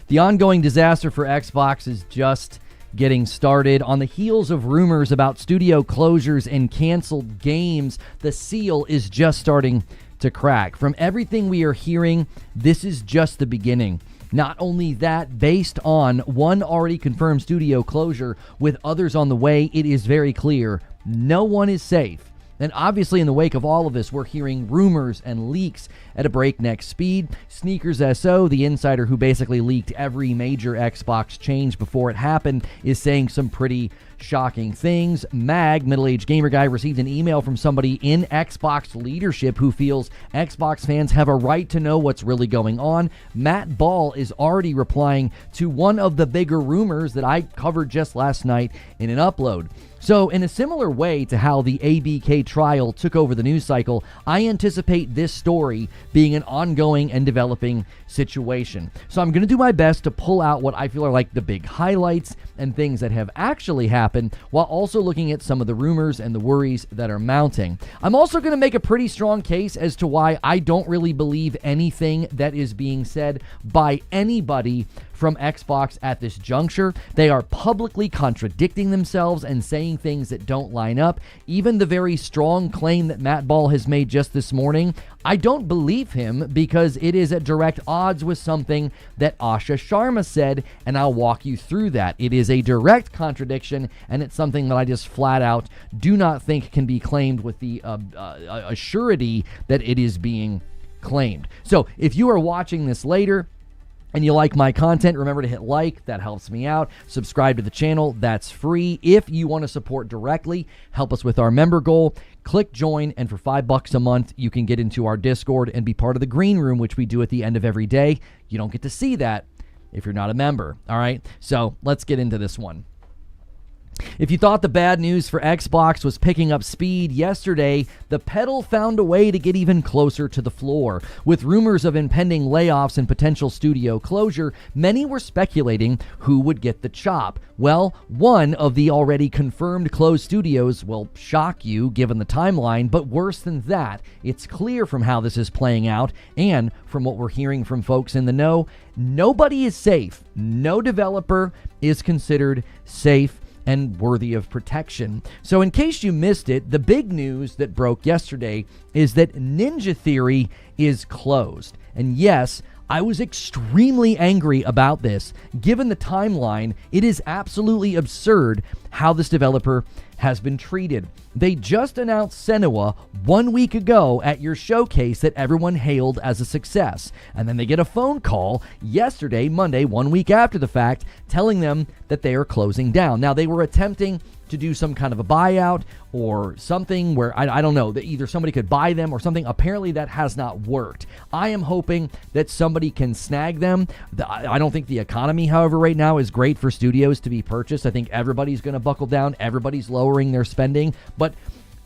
The ongoing disaster for Xbox is just getting started. On the heels of rumors about studio closures and canceled games, the seal is just starting to crack. From everything we are hearing, this is just the beginning. Not only that, based on one already confirmed studio closure with others on the way, it is very clear no one is safe. And obviously in the wake of all of this, we're hearing rumors and leaks at a breakneck speed. Sneakers SO, the insider who basically leaked every major Xbox change before it happened, is saying some pretty shocking things. Mag, middle-aged gamer guy, received an email from somebody in Xbox leadership who feels Xbox fans have a right to know what's really going on. Matt Ball is already replying to one of the bigger rumors that I covered just last night in an upload. So in a similar way to how the ABK trial took over the news cycle, I anticipate this story being an ongoing and developing situation. So I'm going to do my best to pull out what I feel are like the big highlights and things that have actually happened, while also looking at some of the rumors and the worries that are mounting. I'm also going to make a pretty strong case as to why I don't really believe anything that is being said by anybody from Xbox at this juncture. They are publicly contradicting themselves and saying things that don't line up. Even the very strong claim that Matt Ball has made just this morning, I don't believe him because it is at direct odds with something that Asha Sharma said, and I'll walk you through that. It is a direct contradiction, and it's something that I just flat out do not think can be claimed with the assurity that it is being claimed. So if you are watching this later and you like my content, remember to hit like. That helps me out. Subscribe to the channel. That's free. If you want to support directly, help us with our member goal, click join, and for $5 a month, you can get into our Discord and be part of the green room, which we do at the end of every day. You don't get to see that if you're not a member. All right, so let's get into this one. If you thought the bad news for Xbox was picking up speed, yesterday, the pedal found a way to get even closer to the floor. With rumors of impending layoffs and potential studio closure, many were speculating who would get the chop. Well, one of the already confirmed closed studios will shock you given the timeline, but worse than that, it's clear from how this is playing out and from what we're hearing from folks in the know, nobody is safe. No developer is considered safe and worthy of protection. So in case you missed it, the big news that broke yesterday is that Ninja Theory is closed. And yes, I was extremely angry about this. Given the timeline, it is absolutely absurd how this developer has been treated. They just announced SENUA 1 week ago at your showcase that everyone hailed as a success. And then they get a phone call yesterday, Monday, 1 week after the fact, telling them that they are closing down. Now, they were attempting to do some kind of a buyout or something where, I don't know, that either somebody could buy them or something. Apparently that has not worked. I am hoping that somebody can snag them. I don't think the economy, however, right now is great for studios to be purchased. I think everybody's going to buckle down. Everybody's lowering their spending, but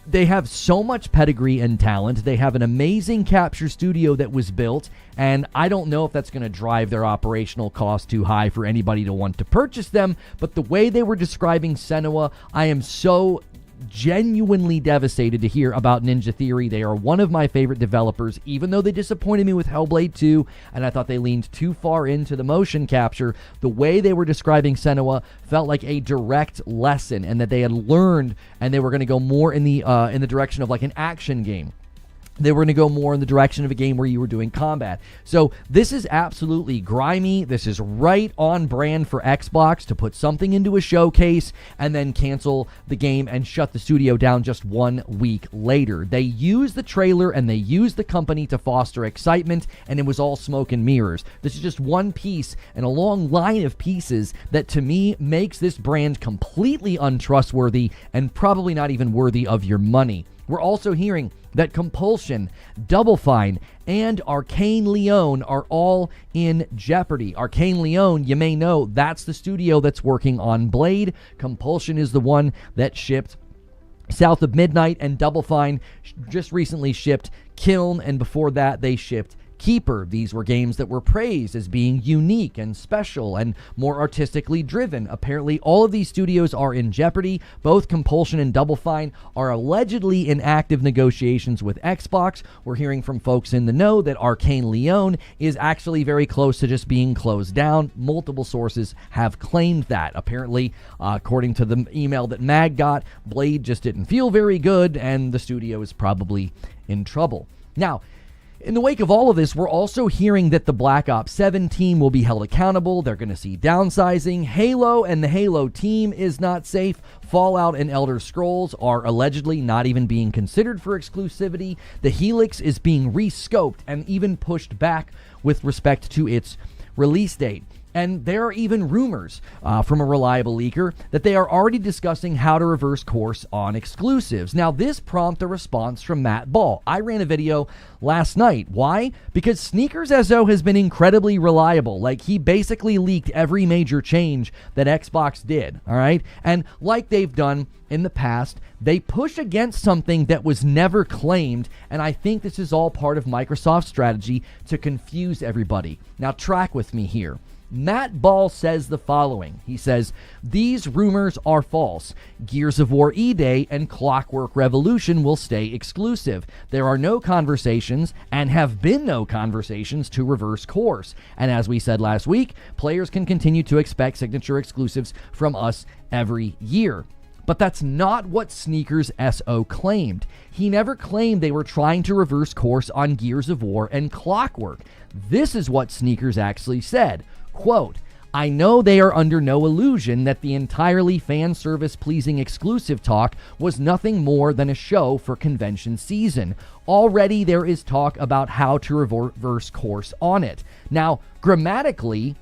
they have so much pedigree and talent. They have an amazing capture studio that was built, and I don't know if that's going to drive their operational cost too high for anybody to want to purchase them, but the way they were describing SENUA, I am so genuinely devastated to hear about Ninja Theory. They are one of my favorite developers, even though they disappointed me with Hellblade 2, and I thought they leaned too far into the motion capture. The way they were describing SENUA felt like a direct lesson, and that they had learned, and they were going to go more in the direction of like an action game. They were going to go more in the direction of a game where you were doing combat. So this is absolutely grimy. This is right on brand for Xbox to put something into a showcase and then cancel the game and shut the studio down just 1 week later. They used the trailer and they used the company to foster excitement, and it was all smoke and mirrors. This is just one piece in a long line of pieces that to me makes this brand completely untrustworthy and probably not even worthy of your money. We're also hearing that Compulsion, Double Fine, and Arkane Lyon are all in jeopardy. Arkane Lyon, you may know, that's the studio that's working on Blade. Compulsion is the one that shipped South of Midnight, and Double Fine just recently shipped Kiln, and before that they shipped Keeper. These were games that were praised as being unique and special and more artistically driven. Apparently, all of these studios are in jeopardy. Both Compulsion and Double Fine are allegedly in active negotiations with Xbox. We're hearing from folks in the know that Arkane Lyon is actually very close to just being closed down. Multiple sources have claimed that. Apparently, according to the email that Mag got, Blade just didn't feel very good, and the studio is probably in trouble. Now, in the wake of all of this, we're also hearing that the Black Ops 7 team will be held accountable. They're going to see downsizing. Halo and the Halo team is not safe. Fallout and Elder Scrolls are allegedly not even being considered for exclusivity. The Helix is being rescoped and even pushed back with respect to its release date. And there are even rumors from a reliable leaker that they are already discussing how to reverse course on exclusives. Now, this prompted a response from Matt Ball. I ran a video last night. Why? Because Sneakers SO has been incredibly reliable. Like, he basically leaked every major change that Xbox did, all right? And like they've done in the past, they push against something that was never claimed, and I think this is all part of Microsoft's strategy to confuse everybody. Now, track with me here. Matt Ball says the following. He says, these rumors are false. Gears of War E-Day and Clockwork Revolution will stay exclusive. There are no conversations and have been no conversations to reverse course. And as we said last week, players can continue to expect signature exclusives from us every year. But that's not what Sneakers SO claimed. He never claimed they were trying to reverse course on Gears of War and Clockwork. This is what Sneakers actually said. Quote, I know they are under no illusion that the entirely fan service pleasing exclusive talk was nothing more than a show for convention season. Already there is talk about how to reverse course on it. Now, grammatically,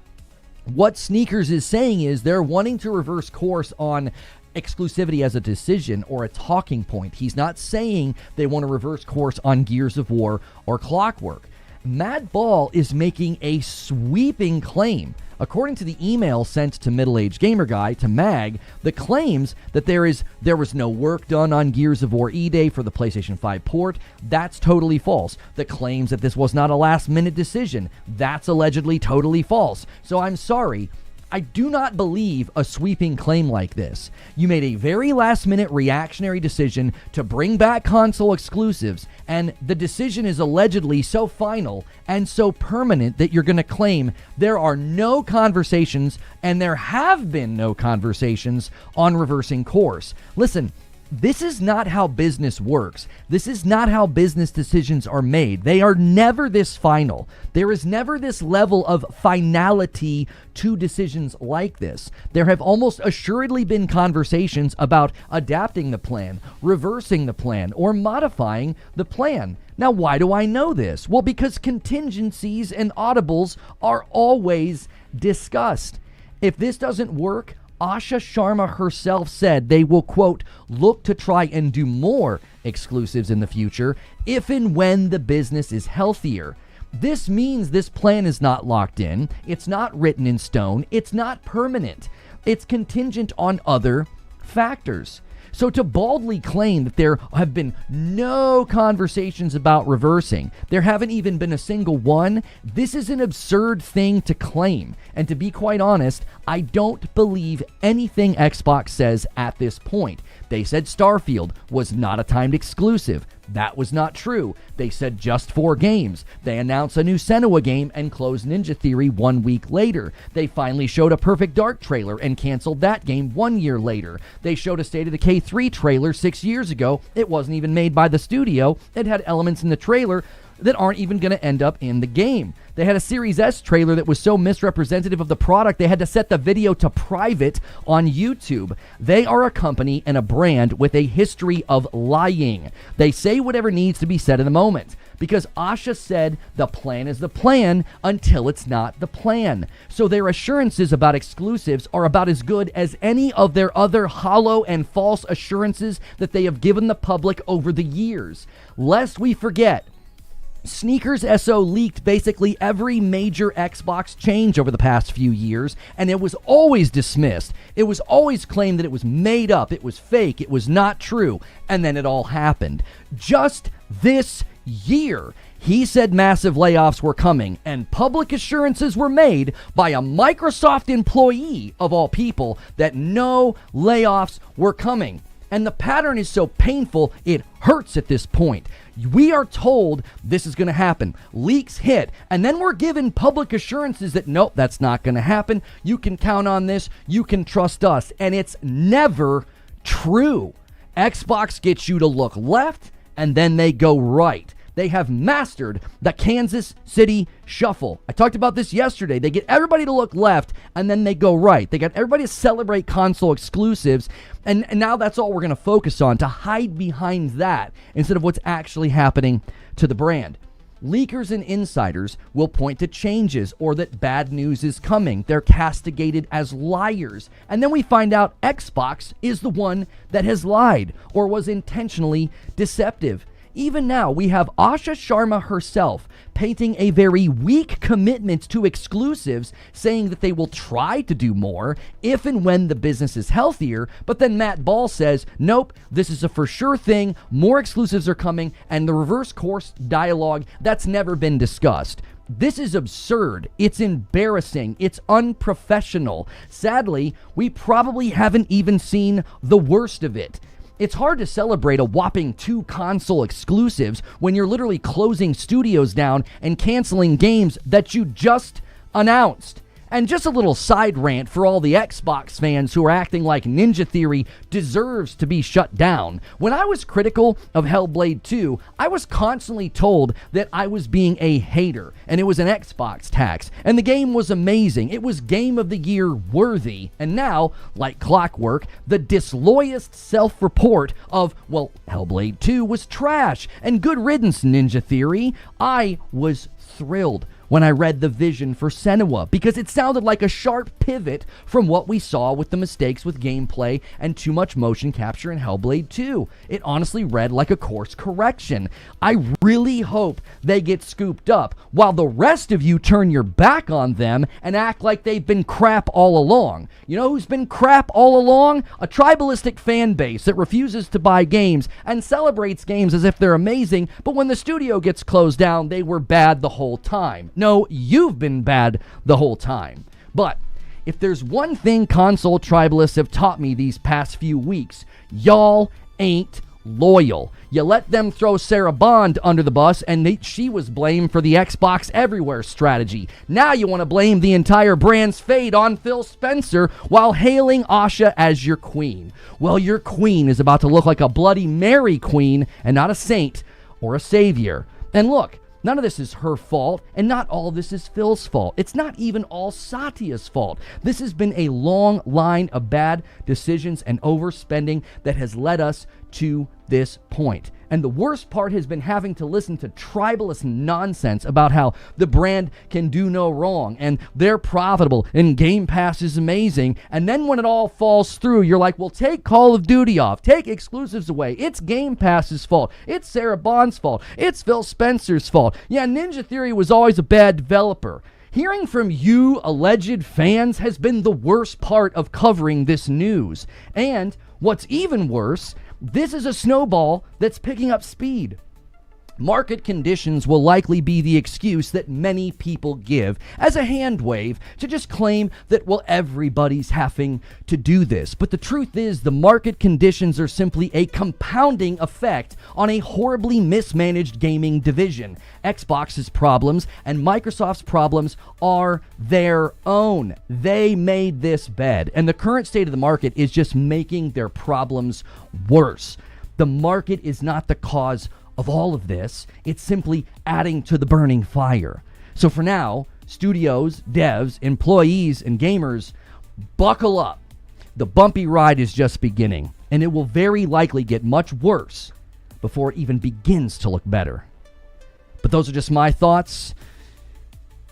what Sneakers is saying is they're wanting to reverse course on exclusivity as a decision or a talking point. He's not saying they want to reverse course on Gears of War or Clockwork. Matt Ball is making a sweeping claim. According to the email sent to Middle-Aged Gamer Guy to Mag, the claims that there was no work done on Gears of War E-Day for the PlayStation 5 port, that's totally false. The claims that this was not a last-minute decision, that's allegedly totally false. So I'm sorry, I do not believe a sweeping claim like this. You made a very last-minute reactionary decision to bring back console exclusives, and the decision is allegedly so final and so permanent that you're going to claim there are no conversations, and there have been no conversations on reversing course. Listen, this is not how business works. This is not how business decisions are made. They are never this final. There is never this level of finality to decisions like this. There have almost assuredly been conversations about adapting the plan, reversing the plan, or modifying the plan. Now, why do I know this? Well, because contingencies and audibles are always discussed. If this doesn't work, Asha Sharma herself said they will, quote, look to try and do more exclusives in the future if and when the business is healthier. This means this plan is not locked in, it's not written in stone, it's not permanent. It's contingent on other factors. So to baldly claim that there have been no conversations about reversing, there haven't even been a single one, this is an absurd thing to claim. And to be quite honest, I don't believe anything Xbox says at this point. They said Starfield was not a timed exclusive. That was not true. They said just 4 games. They announced a new SENUA game and closed Ninja Theory 1 week later. They finally showed a Perfect Dark trailer and canceled that game 1 year later. They showed a State of Decay 3 trailer 6 years ago. It wasn't even made by the studio. It had elements in the trailer that aren't even going to end up in the game. They had a Series S trailer that was so misrepresentative of the product, they had to set the video to private on YouTube. They are a company and a brand with a history of lying. They say whatever needs to be said in the moment, because Asha said the plan is the plan until it's not the plan. So their assurances about exclusives are about as good as any of their other hollow and false assurances that they have given the public over the years. Lest we forget, Sneakers SO leaked basically every major Xbox change over the past few years, and it was always dismissed. It was always claimed that it was made up, it was fake, it was not true, and then it all happened. Just this year, He said massive layoffs were coming, and public assurances were made by a Microsoft employee, of all people, that no layoffs were coming. And the pattern is so painful, it hurts at this point. We are told this is going to happen. Leaks hit, and then we're given public assurances that, nope, that's not going to happen. You can count on this. You can trust us. And it's never true. Xbox gets you to look left, and then they go right. They have mastered the Kansas City shuffle. I talked about this yesterday. They get everybody to look left, and then they go right. They got everybody to celebrate console exclusives, and now that's all we're going to focus on, to hide behind that instead of what's actually happening to the brand. Leakers and insiders will point to changes or that bad news is coming. They're castigated as liars. And then we find out Xbox is the one that has lied or was intentionally deceptive. Even now, we have Asha Sharma herself painting a very weak commitment to exclusives, saying that they will try to do more if and when the business is healthier. But then Matt Ball says, nope, this is a for sure thing. More exclusives are coming, and the reverse course dialogue, that's never been discussed. This is absurd. It's embarrassing. It's unprofessional. Sadly, we probably haven't even seen the worst of it. It's hard to celebrate a whopping 2 console exclusives when you're literally closing studios down and canceling games that you just announced. And just a little side rant for all the Xbox fans who are acting like Ninja Theory deserves to be shut down. When I was critical of Hellblade 2, I was constantly told that I was being a hater, and it was an Xbox tax. And the game was amazing. It was Game of the Year worthy. And now, like Clockwork, the disloyalist self-report of, well, Hellblade 2 was trash, and good riddance, Ninja Theory. I was thrilled when I read the vision for SENUA, because it sounded like a sharp pivot from what we saw with the mistakes with gameplay and too much motion capture in Hellblade 2. It honestly read like a course correction. I really hope they get scooped up, while the rest of you turn your back on them and act like they've been crap all along. You know who's been crap all along? A tribalistic fan base that refuses to buy games and celebrates games as if they're amazing, but when the studio gets closed down, they were bad the whole time. No, you've been bad the whole time. But if there's one thing console tribalists have taught me these past few weeks, y'all ain't loyal. You let them throw Sarah Bond under the bus, and she was blamed for the Xbox Everywhere strategy. Now you want to blame the entire brand's fate on Phil Spencer while hailing Asha as your queen. Well, your queen is about to look like a Bloody Mary queen and not a saint or a savior. And look, none of this is her fault, and not all of this is Phil's fault. It's not even all Satya's fault. This has been a long line of bad decisions and overspending that has led us to this point. And the worst part has been having to listen to tribalist nonsense about how the brand can do no wrong and they're profitable and Game Pass is amazing. And then when it all falls through, you're like, well, take Call of Duty off, take exclusives away. It's Game Pass's fault. It's Sarah Bond's fault. It's Phil Spencer's fault. Yeah, Ninja Theory was always a bad developer. Hearing from you alleged fans has been the worst part of covering this news. And what's even worse, this is a snowball that's picking up speed. Market conditions will likely be the excuse that many people give as a hand wave to just claim that, well, everybody's having to do this. But the truth is, the market conditions are simply a compounding effect on a horribly mismanaged gaming division. Xbox's problems and Microsoft's problems are their own. They made this bed, and the current state of the market is just making their problems worse. The market is not the cause of all of this. It's simply adding to the burning fire. So for now, studios, devs, employees, and gamers, buckle up. The bumpy ride is just beginning, and it will very likely get much worse before it even begins to look better. But those are just my thoughts.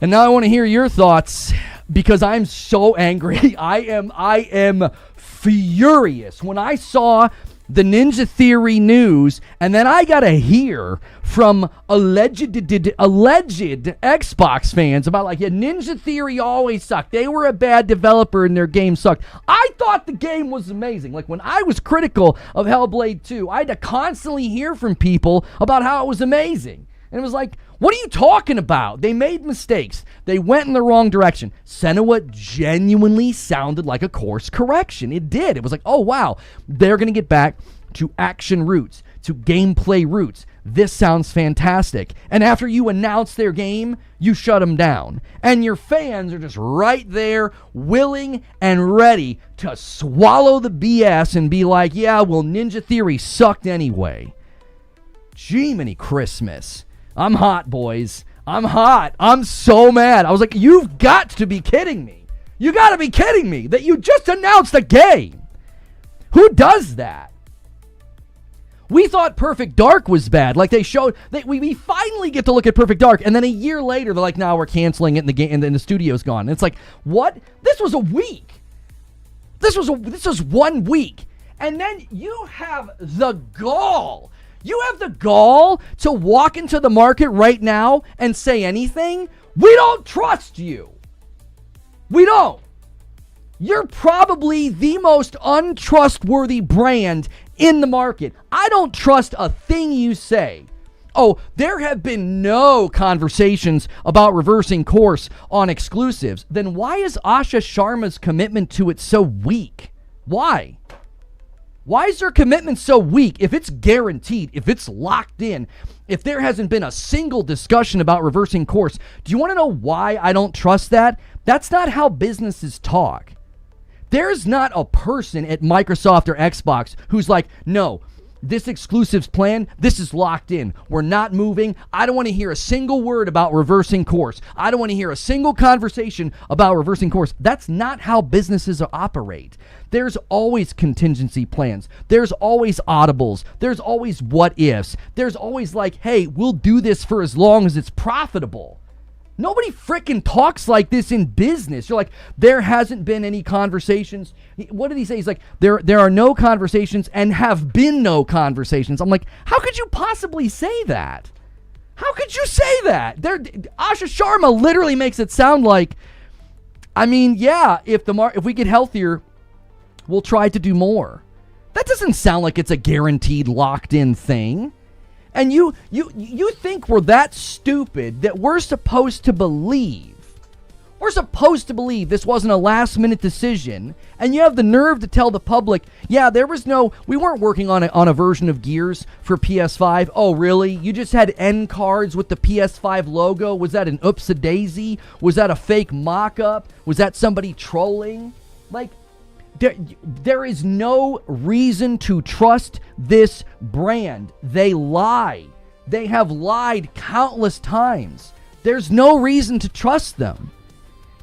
And now I want to hear your thoughts, because I'm so angry. I am furious when I saw the Ninja Theory news, and then I gotta hear from alleged Xbox fans about, like, yeah, Ninja Theory always sucked. They were a bad developer and their game sucked. I thought the game was amazing. Like, when I was critical of Hellblade 2, I had to constantly hear from people about how it was amazing. And it was like, what are you talking about? They made mistakes. They went in the wrong direction. SENUA genuinely sounded like a course correction. It did. It was like, oh, wow, they're going to get back to action roots, to gameplay roots. This sounds fantastic. And after you announce their game, you shut them down. And your fans are just right there, willing and ready to swallow the BS and be like, yeah, well, Ninja Theory sucked anyway. Jiminy Christmas. I'm hot, boys. I'm hot. I'm so mad. I was like, you've got to be kidding me. You got to be kidding me that you just announced a game. Who does that? We thought Perfect Dark was bad. Like they showed, we finally get to look at Perfect Dark, and then a year later they're like, "Now we're canceling it, and the game, and then the studio's gone." And it's like, what? This was a week. This was 1 week, and then you have the gall. You have the gall to walk into the market right now and say anything. We don't trust you. We don't. You're probably the most untrustworthy brand in the market. I don't trust a thing you say. Oh, there have been no conversations about reversing course on exclusives. Then why is Asha Sharma's commitment to it so weak? Why? Why is their commitment so weak? If it's guaranteed, if it's locked in, if there hasn't been a single discussion about reversing course, do you want to know why I don't trust that? That's not how businesses talk. There's not a person at Microsoft or Xbox who's like, no, this exclusives plan, this is locked in. We're not moving. I don't want to hear a single word about reversing course. I don't want to hear a single conversation about reversing course. That's not how businesses operate. There's always contingency plans. There's always audibles. There's always what ifs. There's always like, hey, we'll do this for as long as it's profitable. Nobody frickin' talks like this in business. You're like, there hasn't been any conversations. What did he say? He's like, there are no conversations and have been no conversations. I'm like, how could you possibly say that? How could you say that? Asha Sharma literally makes it sound like, I mean, yeah, if we get healthier, we'll try to do more. That doesn't sound like it's a guaranteed locked-in thing. And you think we're that stupid that we're supposed to believe this wasn't a last-minute decision, and you have the nerve to tell the public, yeah, we weren't working on a version of Gears for PS5. Oh, really? You just had end cards with the PS5 logo? Was that an oops-a-daisy? Was that a fake mock-up? Was that somebody trolling? Like, there is no reason to trust this brand. They lie. They have lied countless times. There's no reason to trust them.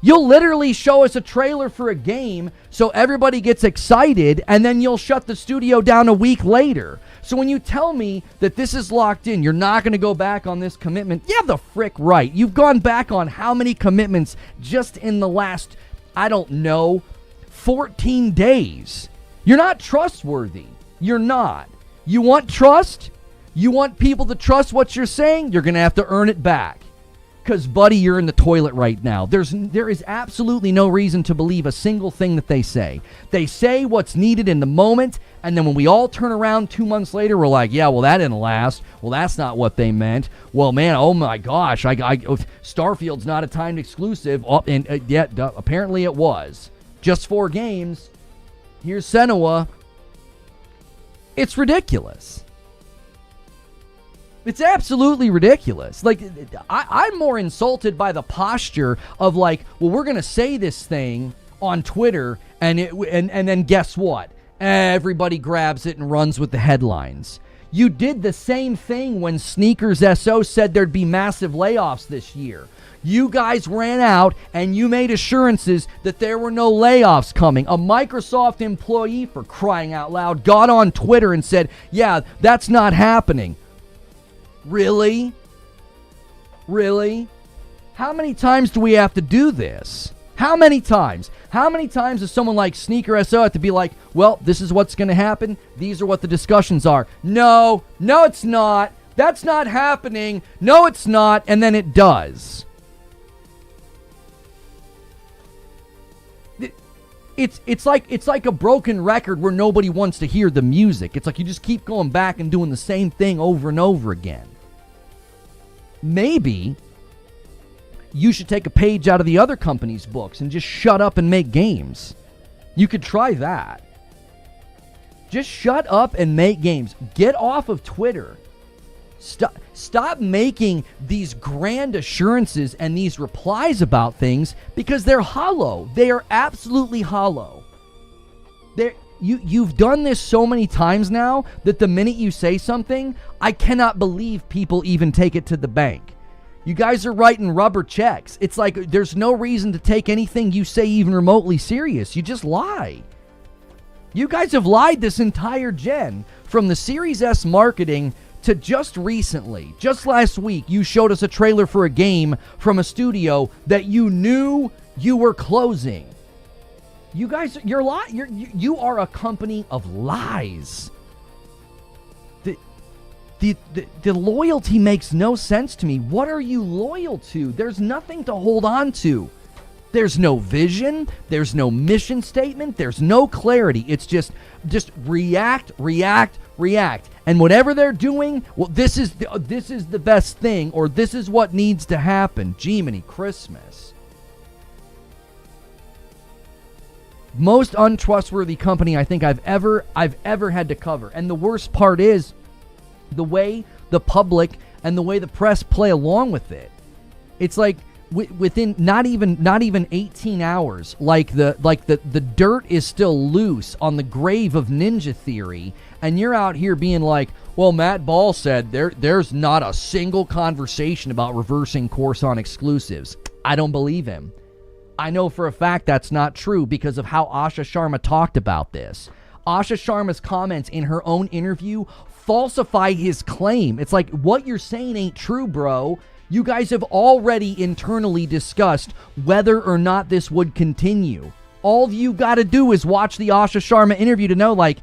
You'll literally show us a trailer for a game so everybody gets excited, and then you'll shut the studio down a week later. So when you tell me that this is locked in, you're not going to go back on this commitment, you have the frick right. You've gone back on how many commitments just in the last, I don't know, 14 days. You're not trustworthy. You're not. You want trust? You want people to trust what you're saying? You're going to have to earn it back. Because, buddy, you're in the toilet right now. There is absolutely no reason to believe a single thing that they say. They say what's needed in the moment, and then when we all turn around 2 months later, we're like, yeah, well, that didn't last. Well, that's not what they meant. Well, man, oh my gosh, Starfield's not a timed exclusive. Oh, and apparently it was. Just 4 games. Here's SENUA. It's ridiculous. It's absolutely ridiculous. Like, I'm more insulted by the posture of like, well, we're going to say this thing on Twitter, and then guess what? Everybody grabs it and runs with the headlines. You did the same thing when Sneakers SO said there'd be massive layoffs this year. You guys ran out and you made assurances that there were no layoffs coming. A Microsoft employee, for crying out loud, got on Twitter and said, yeah, that's not happening. Really? Really? How many times do we have to do this? How many times? How many times does someone like Sneaker SO have to be like, well, this is what's going to happen. These are what the discussions are. No, it's not. That's not happening. No, it's not. And then it does. It's like a broken record where nobody wants to hear the music. It's like you just keep going back and doing the same thing over and over again. maybe you should take a page out of the other company's books and just shut up and make games. You could try that. Just shut up and make games. Get off of Twitter. Stop making these grand assurances and these replies about things because they're hollow. They are absolutely hollow. You've done this so many times now that the minute you say something, I cannot believe people even take it to the bank. You guys are writing rubber checks. It's like there's no reason to take anything you say even remotely serious. You just lie. You guys have lied this entire gen. From the Series S marketing to just recently, just last week, you showed us a trailer for a game from a studio that you knew you were closing. You guys, you are a company of lies. The loyalty makes no sense to me. What are you loyal to? There's nothing to hold on to. There's no vision. There's no mission statement. There's no clarity. It's just react. And whatever they're doing, well, this is the best thing, or this is what needs to happen. Jiminy Christmas. Most untrustworthy company I think I've ever had to cover. And the worst part is the way the public and the way the press play along with it. It's like within not even 18 hours, like the dirt is still loose on the grave of Ninja Theory, and you're out here being like, well, Matt Ball said there's not a single conversation about reversing course on exclusives. I don't believe him. I know for a fact that's not true because of how Asha Sharma talked about this. Asha Sharma's comments in her own interview falsify his claim. It's like, what you're saying ain't true, bro. You guys have already internally discussed whether or not this would continue. All you got to do is watch the Asha Sharma interview to know, like,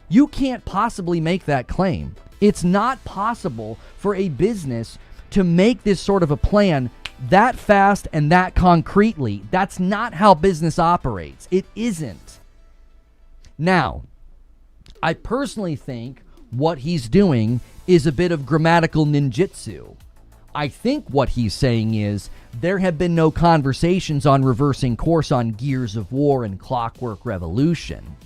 you can't possibly make that claim. It's not possible for a business to make this sort of a plan that fast and that concretely. That's not how business operates. It isn't. Now, I personally think what he's doing is a bit of grammatical ninjutsu. I think what he's saying is there have been no conversations on reversing course on Gears of War and Clockwork Revolution.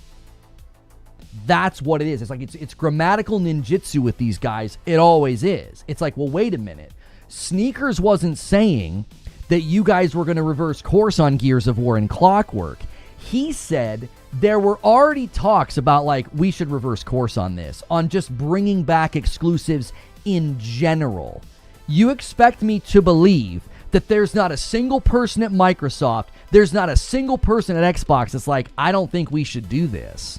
That's what it is. It's like it's grammatical ninjutsu with these guys. It always is. It's like, well, wait a minute. Sneakers wasn't saying that you guys were going to reverse course on Gears of War and Clockwork. He said there were already talks about, like, we should reverse course on this, on just bringing back exclusives in general. You expect me to believe that there's not a single person at Microsoft, there's not a single person at Xbox that's like, I don't think we should do this.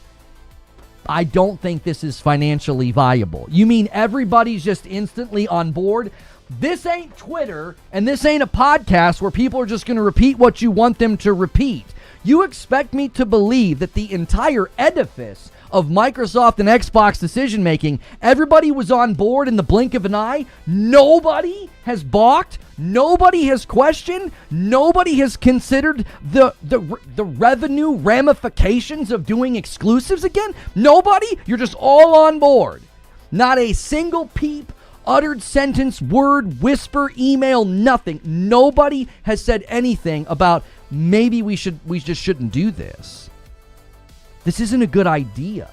I don't think this is financially viable. You mean everybody's just instantly on board? This ain't Twitter, and this ain't a podcast where people are just going to repeat what you want them to repeat. You expect me to believe that the entire edifice of Microsoft and Xbox decision-making, everybody was on board in the blink of an eye? Nobody has balked? Nobody has questioned? Nobody has considered the revenue ramifications of doing exclusives again? Nobody? You're just all on board. Not a single peep, uttered sentence, word, whisper, email, nothing. Nobody has said anything about maybe we just shouldn't do this. This isn't a good idea.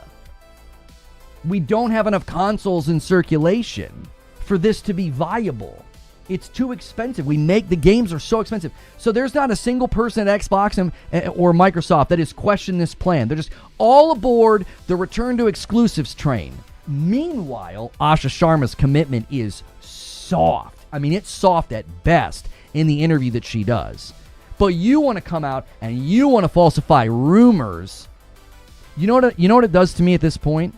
We don't have enough consoles in circulation for this to be viable. It's too expensive. The games are so expensive. So there's not a single person at Xbox or Microsoft that has questioned this plan. They're just all aboard the return to exclusives train. Meanwhile, Asha Sharma's commitment is soft. I mean, it's soft at best in the interview that she does. But you want to come out and you want to falsify rumors. You know what it does to me at this point?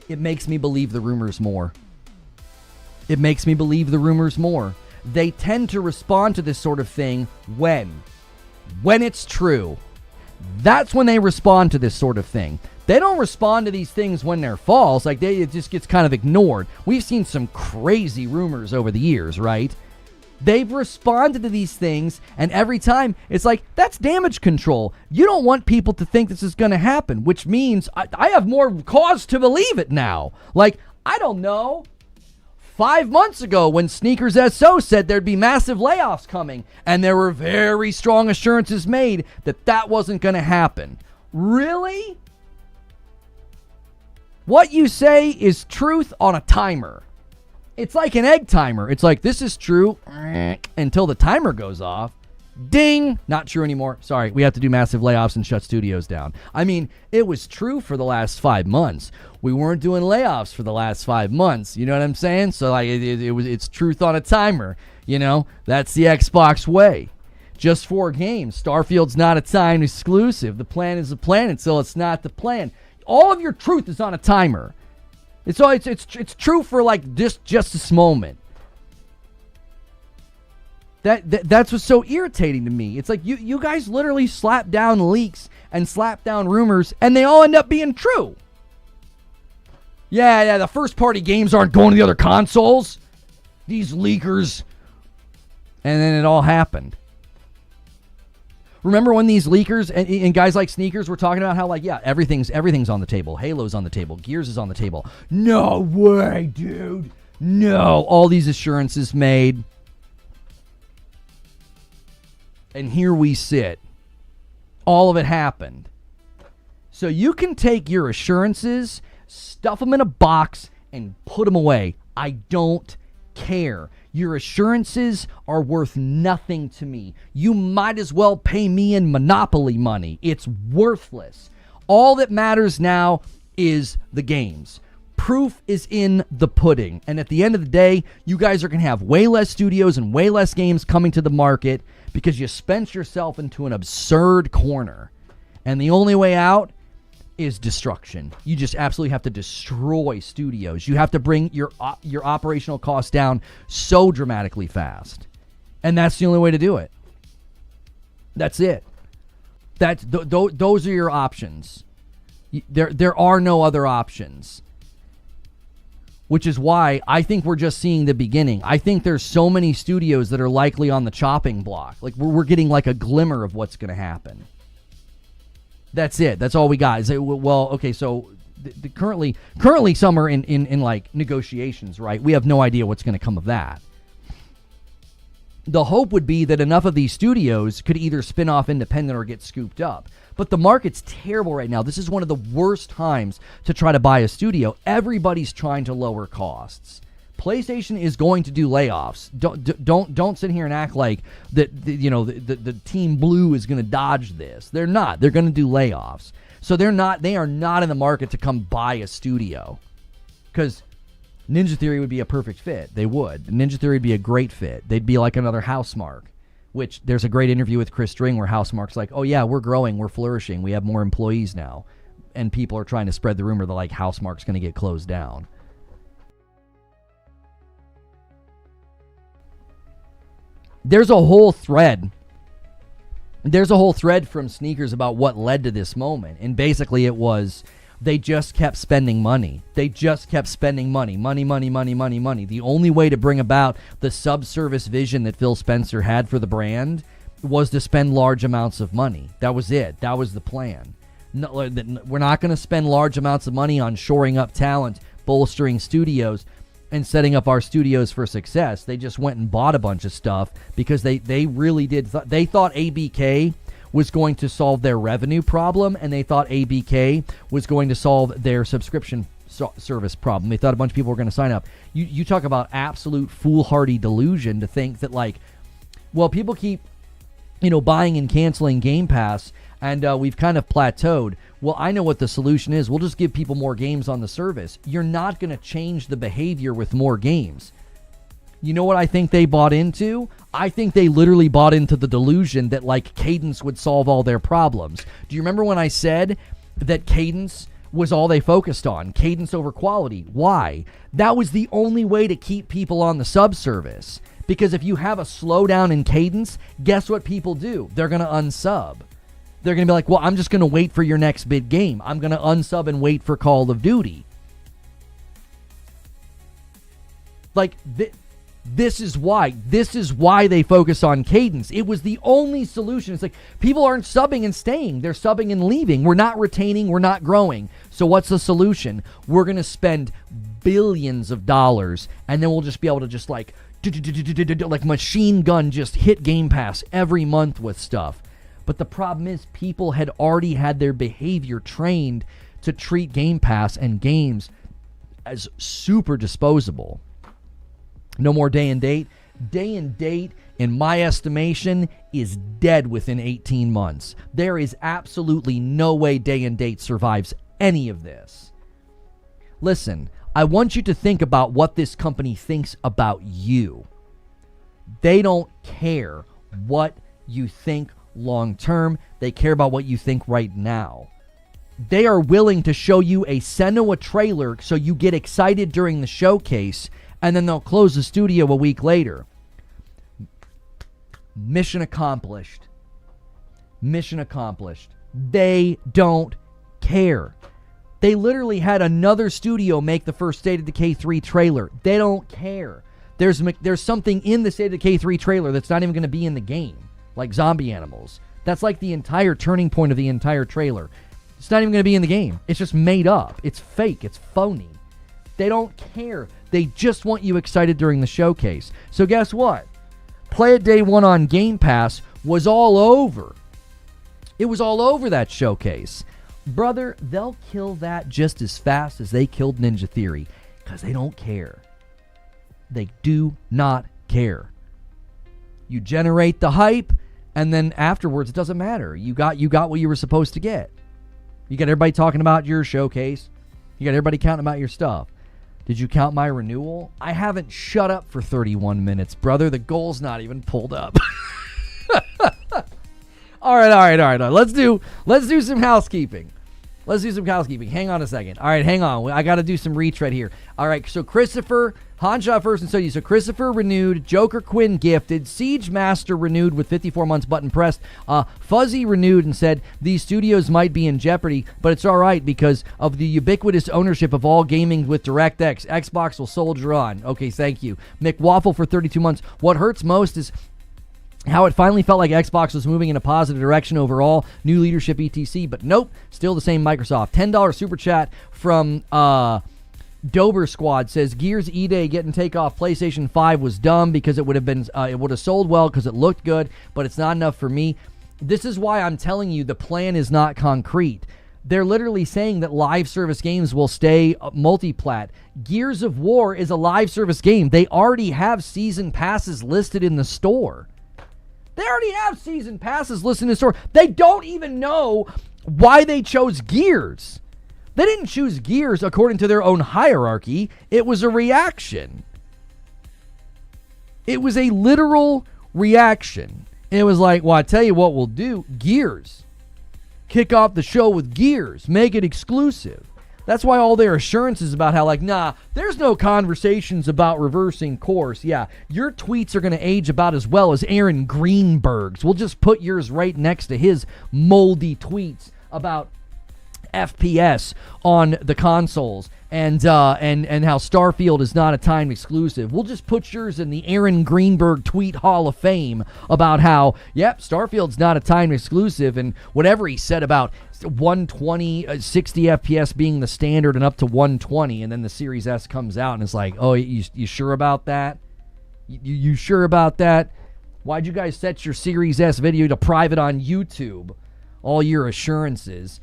It makes me believe the rumors more. It makes me believe the rumors more. They tend to respond to this sort of thing when it's true. That's when they respond to this sort of thing. They don't respond to these things when they're false. Like, it just gets kind of ignored. We've seen some crazy rumors over the years, right? They've responded to these things, and every time it's like, that's damage control. You don't want people to think this is going to happen, which means I have more cause to believe it now. Like, I don't know. 5 months ago when Sneakers SO said there'd be massive layoffs coming, and there were very strong assurances made that that wasn't going to happen. Really? What you say is truth on a timer. It's like an egg timer. It's like, this is true until the timer goes off. Ding! Not true anymore. Sorry, we have to do massive layoffs and shut studios down. I mean, it was true for the last 5 months. We weren't doing layoffs for the last 5 months. You know what I'm saying? So like, it's truth on a timer. You know, that's the Xbox way. Just 4 games. Starfield's not a timed exclusive. The plan is the plan until it's not the plan. All of your truth is on a timer. It's true for like just this moment. That's what's so irritating to me. It's like you guys literally slap down leaks and slap down rumors, and they all end up being true. Yeah, the first party games aren't going to the other consoles. These leakers. And then it all happened. Remember when these leakers and guys like Sneakers were talking about how, like, yeah, everything's on the table. Halo's on the table. Gears is on the table. No way, dude. No. All these assurances made. And here we sit. All of it happened. So you can take your assurances, stuff them in a box, and put them away. I don't care. Your assurances are worth nothing to me. You might as well pay me in Monopoly money. It's worthless. All that matters now is the games. Proof is in the pudding. And at the end of the day, you guys are going to have way less studios and way less games coming to the market because you spent yourself into an absurd corner. And the only way out is destruction. You just absolutely have to destroy studios. You have to bring your operational costs down so dramatically fast. And that's the only way to do it. That's it. Those are your options. There are no other options. Which is why I think we're just seeing the beginning. I think there's so many studios that are likely on the chopping block. Like we're getting like a glimmer of what's going to happen. That's it. That's all we got. Well, okay, so currently some are in like negotiations, right? We have no idea what's going to come of that. The hope would be that enough of these studios could either spin off independent or get scooped up. But the market's terrible right now. This is one of the worst times to try to buy a studio. Everybody's trying to lower costs. PlayStation is going to do layoffs. Don't sit here and act like that. The Team Blue is going to dodge this. They're not. They're going to do layoffs. So they are not in the market to come buy a studio, because Ninja Theory would be a perfect fit. They would. Ninja Theory would be a great fit. They'd be like another Housemarque. Which there's a great interview with Chris String where Housemarque's like, oh yeah, we're growing, we're flourishing, we have more employees now, and people are trying to spread the rumor that like Housemarque's going to get closed down. There's a whole thread from Sneakers about what led to this moment, and basically it was they just kept spending money. They just kept spending money. Money. The only way to bring about the subservice vision that Phil Spencer had for the brand was to spend large amounts of money. That was it. That was the plan. No, we're not going to spend large amounts of money on shoring up talent, bolstering studios, and setting up our studios for success. They just went and bought a bunch of stuff because they really did. They thought ABK was going to solve their revenue problem, and they thought ABK was going to solve their subscription service problem. They thought a bunch of people were going to sign up. You talk about absolute foolhardy delusion to think that, like, well, people keep, buying and canceling Game Pass, and we've kind of plateaued. Well, I know what the solution is. We'll just give people more games on the service. You're not going to change the behavior with more games. You know what I think they bought into? I think they literally bought into the delusion that, like, cadence would solve all their problems. Do you remember when I said that cadence was all they focused on? Cadence over quality. Why? That was the only way to keep people on the subservice. Because if you have a slowdown in cadence, guess what people do? They're going to unsub. They're going to be like, well, I'm just going to wait for your next big game. I'm going to unsub and wait for Call of Duty. Like, This is why they focus on cadence. It was the only solution. It's like, people aren't subbing and staying. They're subbing and leaving. We're not retaining. We're not growing. So what's the solution? We're going to spend billions of dollars, and then we'll just be able to just like machine gun just hit Game Pass every month with stuff. But the problem is, people had already had their behavior trained to treat Game Pass and games as super disposable. No more day and date. Day and date, in my estimation, is dead within 18 months. There is absolutely no way day and date survives any of this. Listen, I want you to think about what this company thinks about you. They don't care what you think long term. They care about what you think right now. They are willing to show you a SENUA trailer so you get excited during the showcase, and then they'll close the studio a week later. Mission accomplished. Mission accomplished. They don't care. They literally had another studio make the first State of Decay 3 trailer. They don't care. There's something in the State of Decay 3 trailer that's not even going to be in the game, like zombie animals. That's like the entire turning point of the entire trailer. It's not even going to be in the game. It's just made up. It's fake. It's phony. They don't care. They just want you excited during the showcase. So guess what? Play It Day 1 on Game Pass was all over. It was all over that showcase. Brother, they'll kill that just as fast as they killed Ninja Theory, because they don't care. They do not care. You generate the hype, and then afterwards, it doesn't matter. You got what you were supposed to get. You got everybody talking about your showcase. You got everybody counting about your stuff. Did you count my renewal? I haven't shut up for 31 minutes, brother. The goal's not even pulled up. All right. Let's do some housekeeping. Hang on a second. All right, hang on. I got to do some retread here. All right, so Christopher, Hanshot first and Sody. So Christopher renewed, Joker Quinn gifted, Siege Master renewed with 54 months button pressed. Fuzzy renewed and said these studios might be in jeopardy, but it's all right because of the ubiquitous ownership of all gaming with DirectX. Xbox will soldier on. Okay, thank you. McWaffle for 32 months. What hurts most is how it finally felt like Xbox was moving in a positive direction overall. New leadership, etc. But nope, still the same Microsoft. $10 super chat from Dober Squad says Gears E-Day getting takeoff PlayStation 5 was dumb because it would have sold well because it looked good, but it's not enough for me. This is why I'm telling you the plan is not concrete. They're literally saying that live service games will stay multiplat. Gears of War is a live service game. They already have season passes listed in the store. They already have season passes listed in the store. They don't even know why they chose Gears. They didn't choose Gears according to their own hierarchy. It was a reaction. It was a literal reaction. And it was like, well, I tell you what we'll do. Gears. Kick off the show with Gears. Make it exclusive. That's why all their assurances about how, like, nah, there's no conversations about reversing course. Yeah, your tweets are going to age about as well as Aaron Greenberg's. We'll just put yours right next to his moldy tweets about FPS on the consoles and how Starfield is not a timed exclusive. We'll just put yours in the Aaron Greenberg tweet Hall of Fame about how, yep, Starfield's not a timed exclusive, and whatever he said about 120, 60 FPS being the standard and up to 120, and then the Series S comes out and it's like, oh, you sure about that? You sure about that? Why'd you guys set your Series S video to private on YouTube? All your assurances.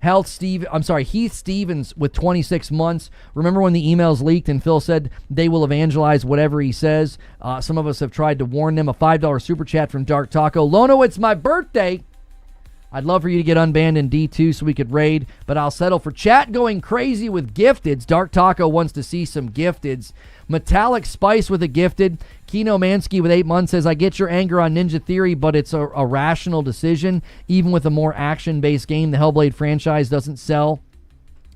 Heath Stevens with 26 months. Remember when the emails leaked and Phil said they will evangelize whatever he says? Some of us have tried to warn them. A $5 super chat from Dark Taco. Lono, it's my birthday. I'd love for you to get unbanned in D2 so we could raid, but I'll settle for chat going crazy with gifteds. Dark Taco wants to see some gifteds. Metallic Spice with a gifted. Kino Mansky with 8 months says, I get your anger on Ninja Theory, but it's a rational decision. Even with a more action-based game, the Hellblade franchise doesn't sell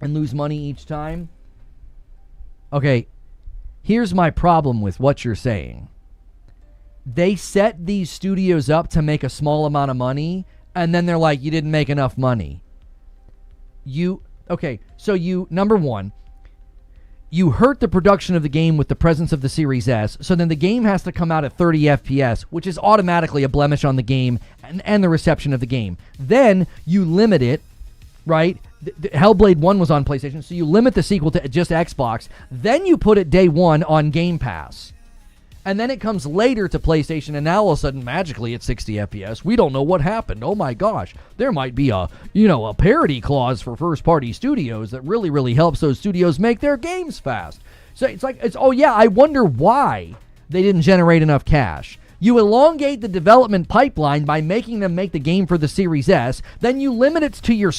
and lose money each time. Okay, here's my problem with what you're saying. They set these studios up to make a small amount of money, and then they're like, you didn't make enough money. Number one, you hurt the production of the game with the presence of the Series S, so then the game has to come out at 30 FPS, which is automatically a blemish on the game and the reception of the game. Then you limit it, right? Hellblade 1 was on PlayStation, so you limit the sequel to just Xbox. Then you put it day one on Game Pass. And then it comes later to PlayStation, and now all of a sudden, magically, it's 60 FPS. We don't know what happened. Oh my gosh. There might be a parity clause for first-party studios that really, really helps those studios make their games fast. So I wonder why they didn't generate enough cash. You elongate the development pipeline by making them make the game for the Series S. Then you limit it to your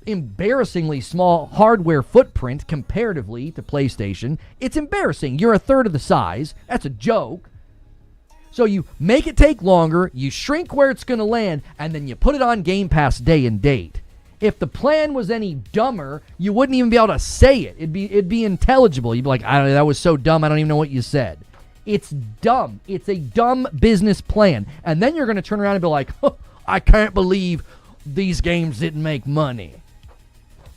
embarrassingly small hardware footprint comparatively to PlayStation. It's embarrassing. You're a third of the size. That's a joke. So you make it take longer, you shrink where it's going to land, and then you put it on Game Pass day and date. If the plan was any dumber, you wouldn't even be able to say it. It'd be intelligible. You'd be like, that was so dumb, I don't even know what you said. It's dumb. It's a dumb business plan. And then you're going to turn around and be like, I can't believe these games didn't make money.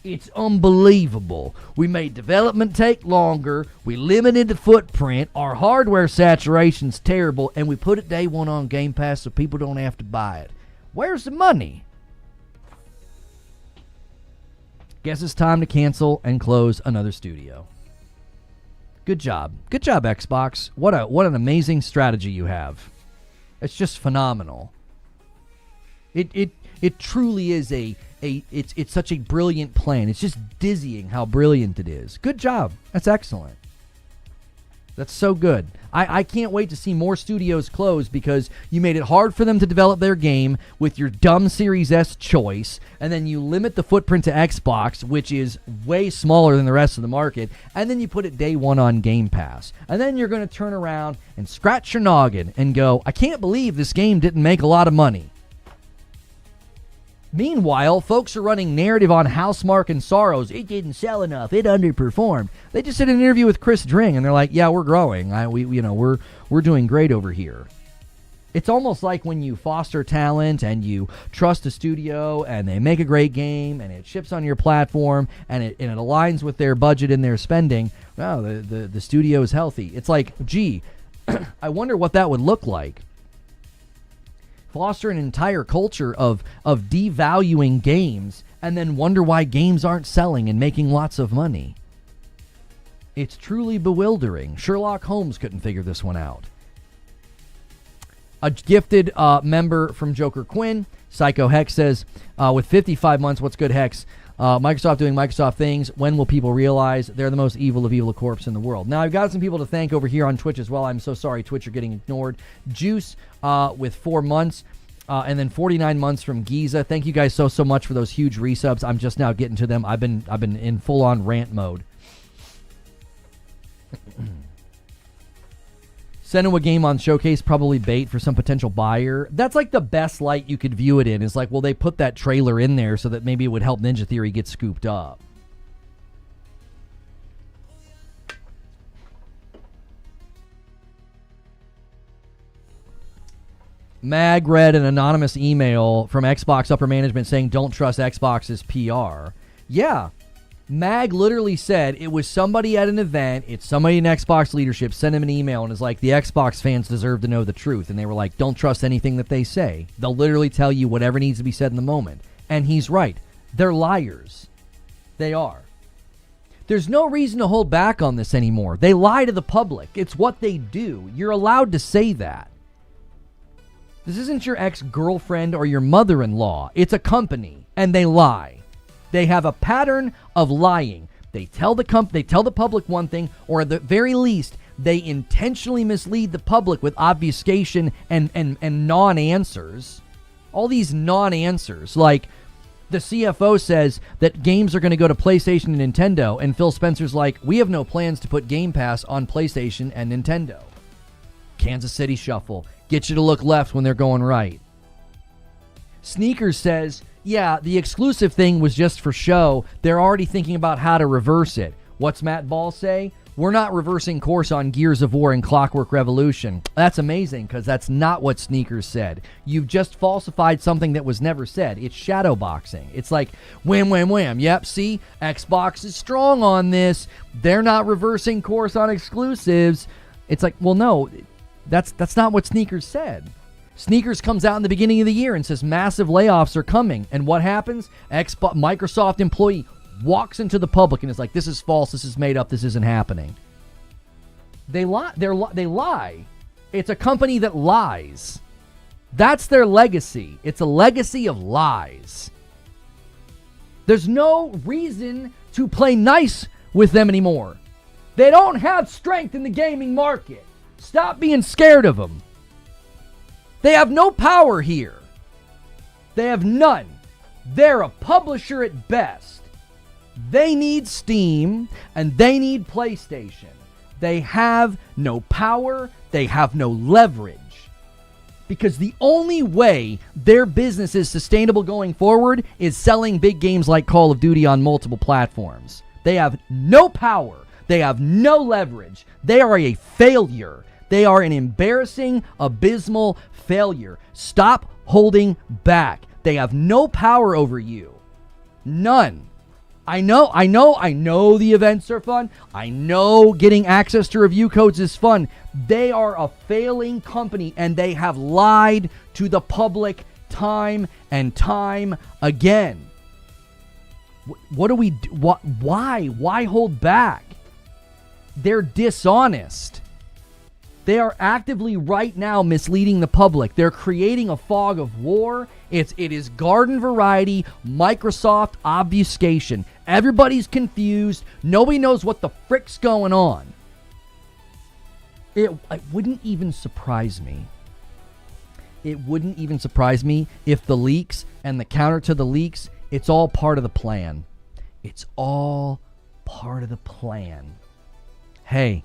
It's unbelievable. We made development take longer. We limited the footprint. Our hardware saturation's terrible. And we put it day one on Game Pass so people don't have to buy it. Where's the money? Guess it's time to cancel and close another studio. Good job. Good job, Xbox. What an amazing strategy you have. It's just phenomenal. It truly is it's such a brilliant plan. It's just dizzying how brilliant it is. Good job. That's excellent. That's so good. I can't wait to see more studios close because you made it hard for them to develop their game with your dumb Series S choice, and then you limit the footprint to Xbox, which is way smaller than the rest of the market, and then you put it day one on Game Pass. And then you're going to turn around and scratch your noggin and go, I can't believe this game didn't make a lot of money. Meanwhile, folks are running narrative on Housemarque and Sorrows. It didn't sell enough. It underperformed. They just did an interview with Chris Dring, and they're like, "Yeah, we're growing. We're doing great over here." It's almost like when you foster talent and you trust a studio, and they make a great game, and it ships on your platform, and it aligns with their budget and their spending. Wow, the studio is healthy. It's like, gee, I wonder what that would look like. Foster an entire culture of devaluing games and then wonder why games aren't selling and making lots of money. It's truly bewildering. Sherlock Holmes couldn't figure this one out. A gifted member from Joker Quinn, Psycho Hex says, with 55 months, what's good, Hex? Microsoft doing Microsoft things. When will people realize they're the most evil of evil corps in the world? Now, I've got some people to thank over here on Twitch as well. I'm so sorry, Twitch, you're getting ignored. Juice with 4 months. And then 49 months from Giza. Thank you guys so much for those huge resubs. I'm just now getting to them. I've been in full-on rant mode. SENUA game on Showcase, probably bait for some potential buyer. That's like the best light you could view it in. Is like, well, they put that trailer in there so that maybe it would help Ninja Theory get scooped up. Mag read an anonymous email from Xbox upper management saying don't trust Xbox's PR. Yeah, Mag literally said it was somebody at an event, it's somebody in Xbox leadership, sent him an email and is like, the Xbox fans deserve to know the truth. And they were like, don't trust anything that they say. They'll literally tell you whatever needs to be said in the moment. And he's right. They're liars. They are. There's no reason to hold back on this anymore. They lie to the public. It's what they do. You're allowed to say that. This isn't your ex-girlfriend or your mother-in-law. It's a company, and they lie. They have a pattern of lying. They tell the public one thing, or at the very least, they intentionally mislead the public with obfuscation and non-answers. All these non-answers, like the CFO says that games are going to go to PlayStation and Nintendo, and Phil Spencer's like, we have no plans to put Game Pass on PlayStation and Nintendo. Kansas City Shuffle. Get you to look left when they're going right. Sneakers says, yeah, the exclusive thing was just for show. They're already thinking about how to reverse it. What's Matt Ball say? we're not reversing course on Gears of War and Clockwork Revolution. That's amazing, because that's not what Sneakers said. You've just falsified something that was never said. It's shadowboxing. It's like, wham, wham, wham. Yep, see, Xbox is strong on this. They're not reversing course on exclusives. It's like, well, no, that's not what Sneakers said. Sneakers comes out in the beginning of the year and says massive layoffs are coming. And what happens? Microsoft employee walks into the public and is like, this is false, this is made up, this isn't happening. They lie. They lie. It's a company that lies. That's their legacy. It's a legacy of lies. There's no reason to play nice with them anymore. They don't have strength in the gaming market. Stop being scared of them. They have no power here. They have none. They're a publisher at best. They need Steam, and they need PlayStation. They have no power. They have no leverage. Because the only way their business is sustainable going forward is selling big games like Call of Duty on multiple platforms. They have no power. They have no leverage. They are a failure. They are an embarrassing, abysmal failure. Stop holding back. They have no power over you. None. I know the events are fun. I know getting access to review codes is fun. They are a failing company, and they have lied to the public time and time again. What do we do? Why? Why hold back? They're dishonest. They are actively right now misleading the public. They're creating a fog of war. It is garden variety Microsoft obfuscation. Everybody's confused. Nobody knows what the frick's going on. It wouldn't even surprise me. It wouldn't even surprise me if the leaks and the counter to the leaks, it's all part of the plan. It's all part of the plan. Hey,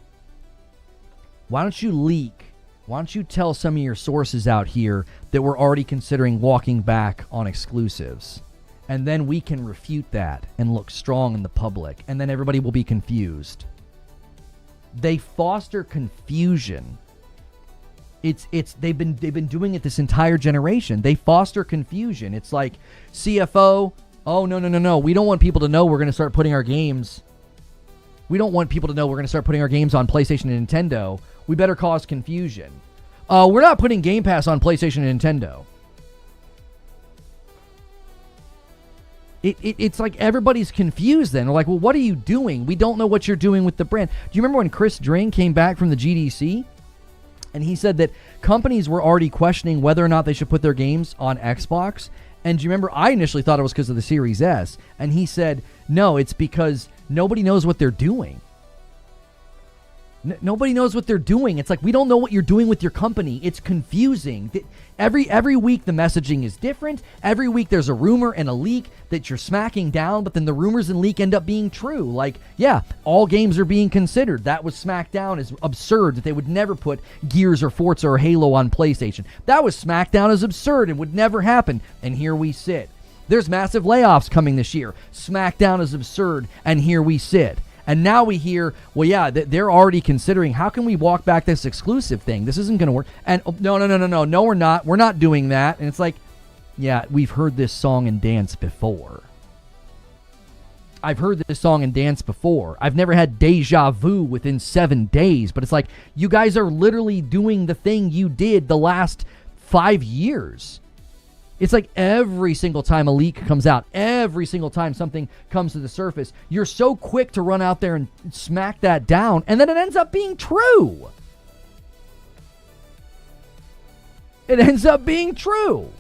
why don't you leak? Why don't you tell some of your sources out here that we're already considering walking back on exclusives? And then we can refute that and look strong in the public. And then everybody will be confused. They foster confusion. They've been doing it this entire generation. They foster confusion. It's like CFO, oh no. We don't want people to know we're going to start putting our games. We don't want people to know we're going to start putting our games on PlayStation and Nintendo. We better cause confusion. We're not putting Game Pass on PlayStation and Nintendo. It's like everybody's confused then. They're like, well, what are you doing? We don't know what you're doing with the brand. Do you remember when Chris Dring came back from the GDC? And he said that companies were already questioning whether or not they should put their games on Xbox. And do you remember, I initially thought it was because of the Series S. And he said, no, it's because nobody knows what they're doing. Nobody knows what they're doing. It's like, we don't know what you're doing with your company. It's confusing. Every week the messaging is different. Every week there's a rumor and a leak that you're smacking down, but then the rumors and leak end up being true. Like, yeah, all games are being considered. That was smacked down as absurd, that they would never put Gears or Forza or Halo on PlayStation. That was smacked down as absurd and would never happen. And here we sit. There's massive layoffs coming this year. SmackDown is absurd, and here we sit. And now we hear, well, yeah, they're already considering, how can we walk back this exclusive thing? This isn't going to work. And no, we're not. We're not doing that. And it's like, yeah, we've heard this song and dance before. I've heard this song and dance before. I've never had deja vu within 7 days. But it's like, you guys are literally doing the thing you did the last 5 years. It's like every single time a leak comes out, every single time something comes to the surface, you're so quick to run out there and smack that down, and then it ends up being true. It ends up being true.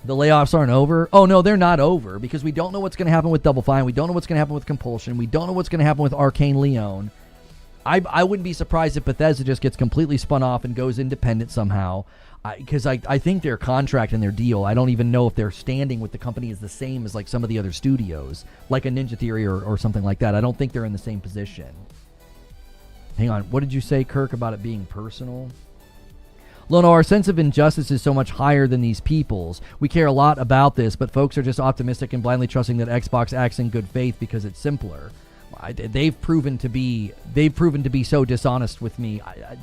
The layoffs aren't over. Oh, no, they're not over, because we don't know what's going to happen with Double Fine. We don't know what's going to happen with Compulsion. We don't know what's going to happen with Arkane Lyon. I wouldn't be surprised if Bethesda just gets completely spun off and goes independent somehow. Because I think their contract and their deal, I don't even know if their standing with the company is the same as like some of the other studios, like a Ninja Theory or something like that. I don't think they're in the same position. Hang on, what did you say, Kirk, about it being personal? Lono, our sense of injustice is so much higher than these people's. We care a lot about this, but folks are just optimistic and blindly trusting that Xbox acts in good faith because it's simpler. they've proven to be so dishonest with me.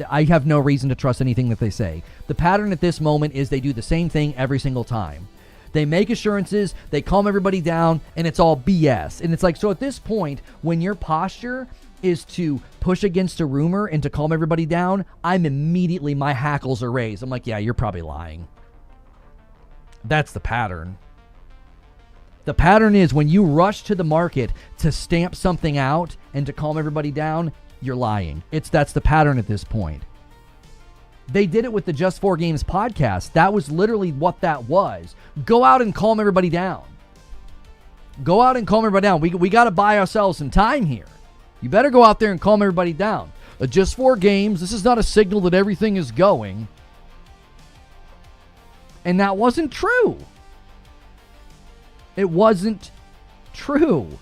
I have no reason to trust anything that they say. The pattern at this moment is they do the same thing every single time. They make assurances, they calm everybody down, and it's all BS. And it's like, so at this point, when your posture is to push against a rumor and to calm everybody down, my hackles are raised. I'm like, yeah, you're probably lying. That's the pattern. The pattern is when you rush to the market to stamp something out and to calm everybody down, you're lying. That's the pattern at this point. They did it with the Just 4 Games podcast. That was literally what that was. Go out and calm everybody down. Go out and calm everybody down. We got to buy ourselves some time here. You better go out there and calm everybody down. Just 4 Games, this is not a signal that everything is going. And that wasn't true. It wasn't true.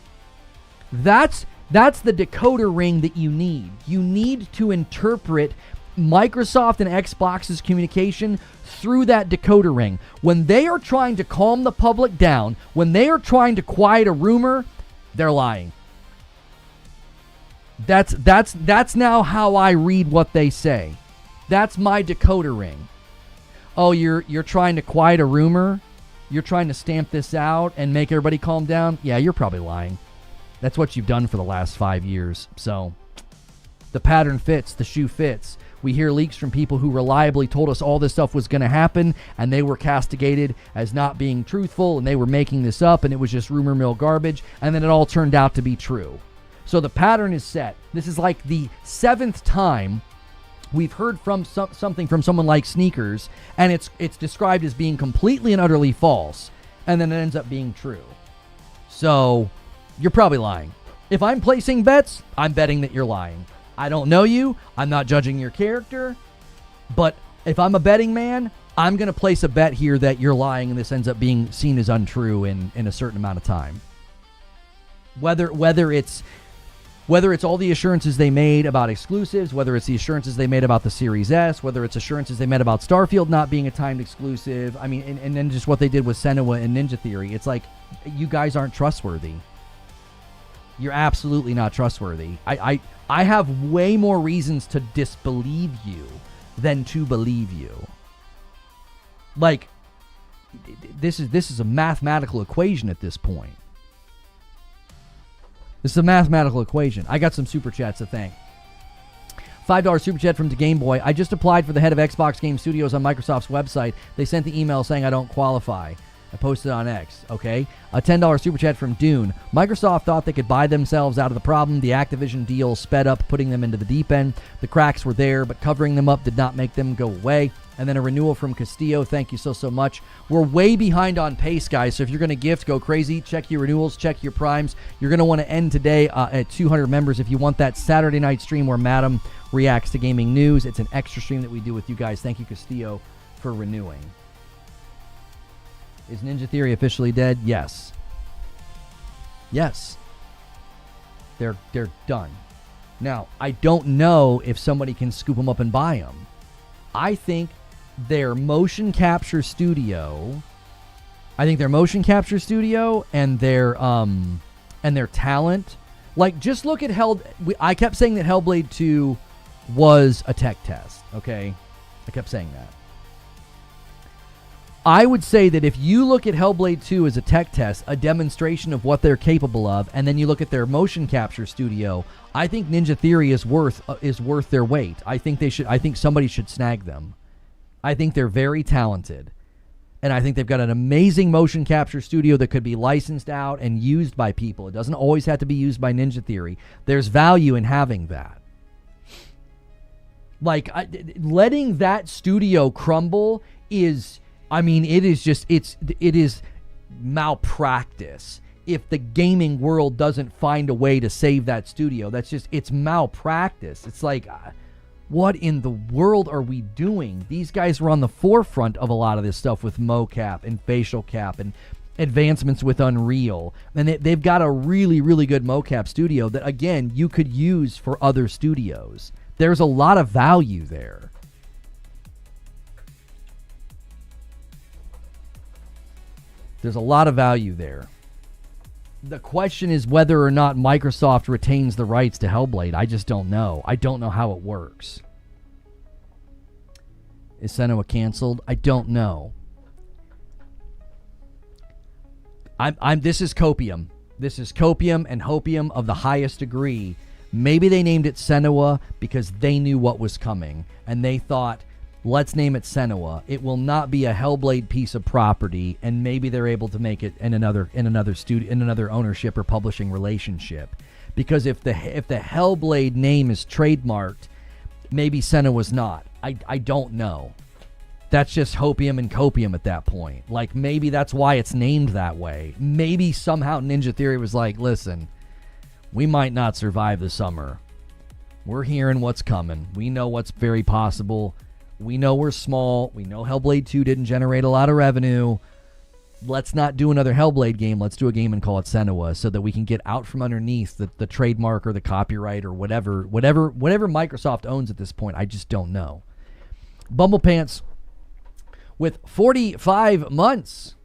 That's the decoder ring that you need. You need to interpret Microsoft and Xbox's communication through that decoder ring. When they are trying to calm the public down, when they are trying to quiet a rumor, they're lying. That's now how I read what they say. That's my decoder ring. Oh, you're trying to quiet a rumor? You're trying to stamp this out and make everybody calm down? Yeah, you're probably lying. That's what you've done for the last 5 years. So the pattern fits, the shoe fits. We hear leaks from people who reliably told us all this stuff was going to happen, and they were castigated as not being truthful, and they were making this up, and it was just rumor mill garbage, and then it all turned out to be true. So the pattern is set. This is like the 7th time we've heard from something from someone like Sneakers, and it's described as being completely and utterly false, and then it ends up being true. So you're probably lying. If I'm placing bets, I'm betting that you're lying. I don't know you. I'm not judging your character. But if I'm a betting man, I'm going to place a bet here that you're lying, and this ends up being seen as untrue in a certain amount of time. Whether it's all the assurances they made about exclusives, whether it's the assurances they made about the Series S, whether it's assurances they made about Starfield not being a timed exclusive, I mean, and then just what they did with SENUA and Ninja Theory. It's like, you guys aren't trustworthy. You're absolutely not trustworthy. I have way more reasons to disbelieve you than to believe you. Like, this is a mathematical equation at this point. This is a mathematical equation. I got some super chats to thank. $5 super chat from the Game Boy. I just applied for the head of Xbox Game Studios on Microsoft's website. They sent the email saying I don't qualify. I posted on X, okay? A $10 super chat from Dune. Microsoft thought they could buy themselves out of the problem. The Activision deal sped up, putting them into the deep end. The cracks were there, but covering them up did not make them go away. And then a renewal from Castillo. Thank you so much. We're way behind on pace, guys, so if you're going to gift, go crazy. Check your renewals, check your primes. You're going to want to end today at 200 members if you want that Saturday night stream where Madam reacts to gaming news. It's an extra stream that we do with you guys. Thank you, Castillo, for renewing. Is Ninja Theory officially dead? Yes. Yes. They're done. Now, I don't know if somebody can scoop them up and buy them. I think their motion capture studio and their talent, like, just look at I kept saying that Hellblade 2 was a tech test, okay? I kept saying that. I would say that if you look at Hellblade 2 as a tech test, a demonstration of what they're capable of, and then you look at their motion capture studio, I think Ninja Theory is worth their weight. I think somebody should snag them. I think they're very talented. And I think they've got an amazing motion capture studio that could be licensed out and used by people. It doesn't always have to be used by Ninja Theory. There's value in having that. Like, letting that studio crumble is... I mean, it is malpractice if the gaming world doesn't find a way to save that studio. It's malpractice. It's like, what in the world are we doing? These guys were on the forefront of a lot of this stuff with mocap and facial cap and advancements with Unreal. And they've got a really, really good mocap studio that, again, you could use for other studios. There's a lot of value there. There's a lot of value there. The question is whether or not Microsoft retains the rights to Hellblade. I just don't know. I don't know how it works. Is SENUA canceled? I don't know. This is copium. This is copium and hopium of the highest degree. Maybe they named it SENUA because they knew what was coming, and they thought, let's name it SENUA. It will not be a Hellblade piece of property, and maybe they're able to make it in another ownership or publishing relationship. Because if the Hellblade name is trademarked, maybe SENUA's not. I don't know. That's just hopium and copium at that point. Like, maybe that's why it's named that way. Maybe somehow Ninja Theory was like, listen, we might not survive the summer. We're hearing what's coming. We know what's very possible. We know we're small. We know Hellblade 2 didn't generate a lot of revenue. Let's not do another Hellblade game. Let's do a game and call it SENUA so that we can get out from underneath the trademark or the copyright or whatever Microsoft owns at this point. I just don't know. Bumblepants with 45 months.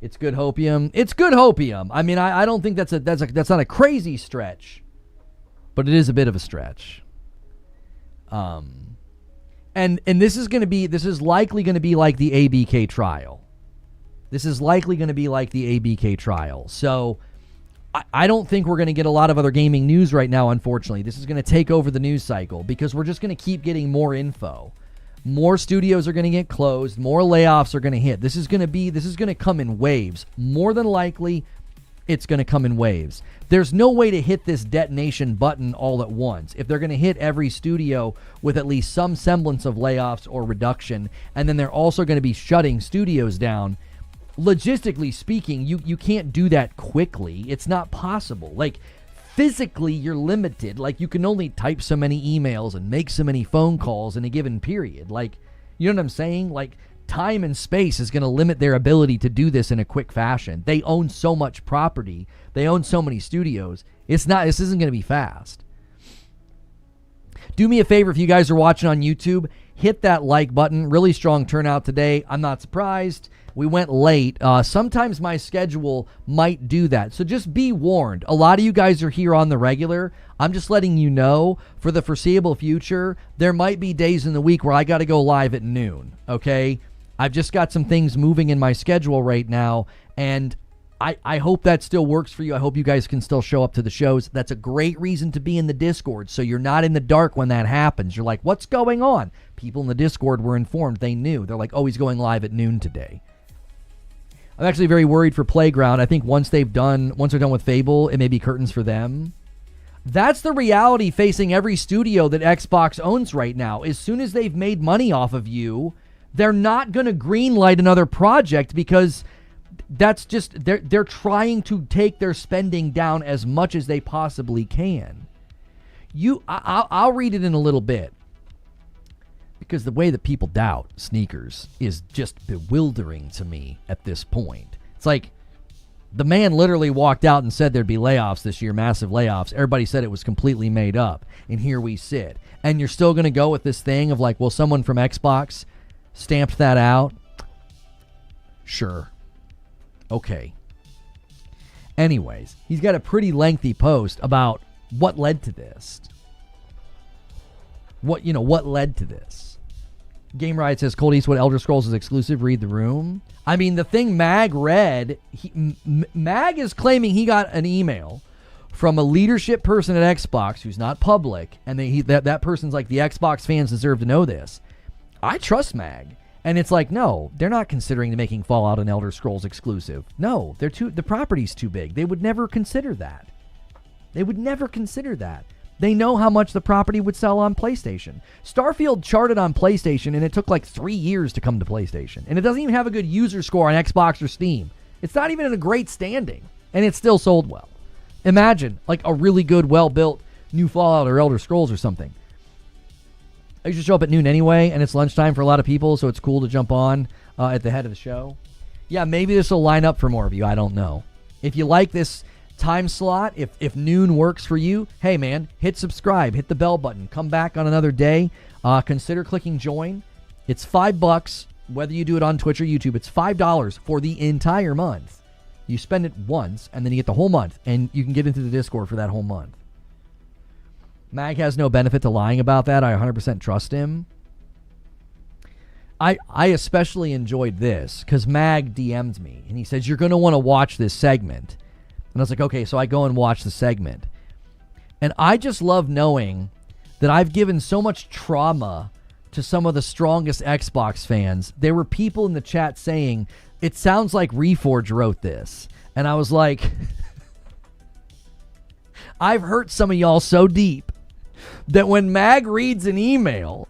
It's good hopium. It's good hopium. I mean, I don't think that's not a crazy stretch, but it is a bit of a stretch. And this is likely going to be like the ABK trial. This is likely going to be like the ABK trial. So I don't think we're going to get a lot of other gaming news right now, unfortunately. This is going to take over the news cycle because we're just going to keep getting more info. More studios are going to get closed. More layoffs are going to hit. This is going to come in waves. More than likely, it's going to come in waves. There's no way to hit this detonation button all at once. If they're going to hit every studio with at least some semblance of layoffs or reduction, and then they're also going to be shutting studios down, logistically speaking, you can't do that quickly. It's not possible. Like, physically, you're limited. Like, you can only type so many emails and make so many phone calls in a given period. Like, you know what I'm saying? Like, time and space is going to limit their ability to do this in a quick fashion. They own so much property. They own so many studios. This isn't going to be fast. Do me a favor, if you guys are watching on YouTube, hit that like button. Really strong turnout today. I'm not surprised. We went late. Sometimes my schedule might do that. So just be warned. A lot of you guys are here on the regular. I'm just letting you know for the foreseeable future, there might be days in the week where I got to go live at noon. Okay? I've just got some things moving in my schedule right now, and I hope that still works for you. I hope you guys can still show up to the shows. That's a great reason to be in the Discord, so you're not in the dark when that happens. You're like, what's going on? People in the Discord were informed. They knew. They're like, oh, he's going live at noon today. I'm actually very worried for Playground. I think once they're done with Fable, it may be curtains for them. That's the reality facing every studio that Xbox owns right now. As soon as they've made money off of you, they're not going to greenlight another project because that's just they're trying to take their spending down as much as they possibly can. I'll read it in a little bit. Because the way that people doubt sneakers is just bewildering to me at this point. It's like the man literally walked out and said there'd be layoffs this year, massive layoffs. Everybody said it was completely made up. And here we sit. And you're still going to go with this thing of like, well, someone from Xbox stamped that out? Sure. Okay. Anyways, he's got a pretty lengthy post about what led to this. What led to this? Game Riot says Cold Eastwood Elder Scrolls is exclusive. Read the room. I mean, the thing Mag read, Mag is claiming he got an email from a leadership person at Xbox who's not public, and that person's like, the Xbox fans deserve to know this. I trust Mag. And it's like, no, they're not considering making Fallout and Elder Scrolls exclusive. No, the property's too big. They would never consider that. They know how much the property would sell on PlayStation. Starfield charted on PlayStation, and it took like 3 years to come to PlayStation. And it doesn't even have a good user score on Xbox or Steam. It's not even in a great standing, and it still sold well. Imagine, like, a really good, well-built new Fallout or Elder Scrolls or something. I usually show up at noon anyway, and it's lunchtime for a lot of people, so it's cool to jump on at the head of the show. Yeah, maybe this will line up for more of you. I don't know. If you like this time slot, if noon works for you, hey man, hit subscribe, hit the bell button, come back on another day, consider clicking join. It's $5, whether you do it on Twitch or YouTube. It's $5 for the entire month. You spend it once, and then you get the whole month, and you can get into the Discord for that whole month. Mag has no benefit to lying about that. I 100% trust him. I especially enjoyed this because Mag DM'd me, and he says, you're going to want to watch this segment. And I was like, okay, so I go and watch the segment. And I just love knowing that I've given so much trauma to some of the strongest Xbox fans. There were people in the chat saying, it sounds like Reforge wrote this. And I was like, I've hurt some of y'all so deep that when Mag reads an email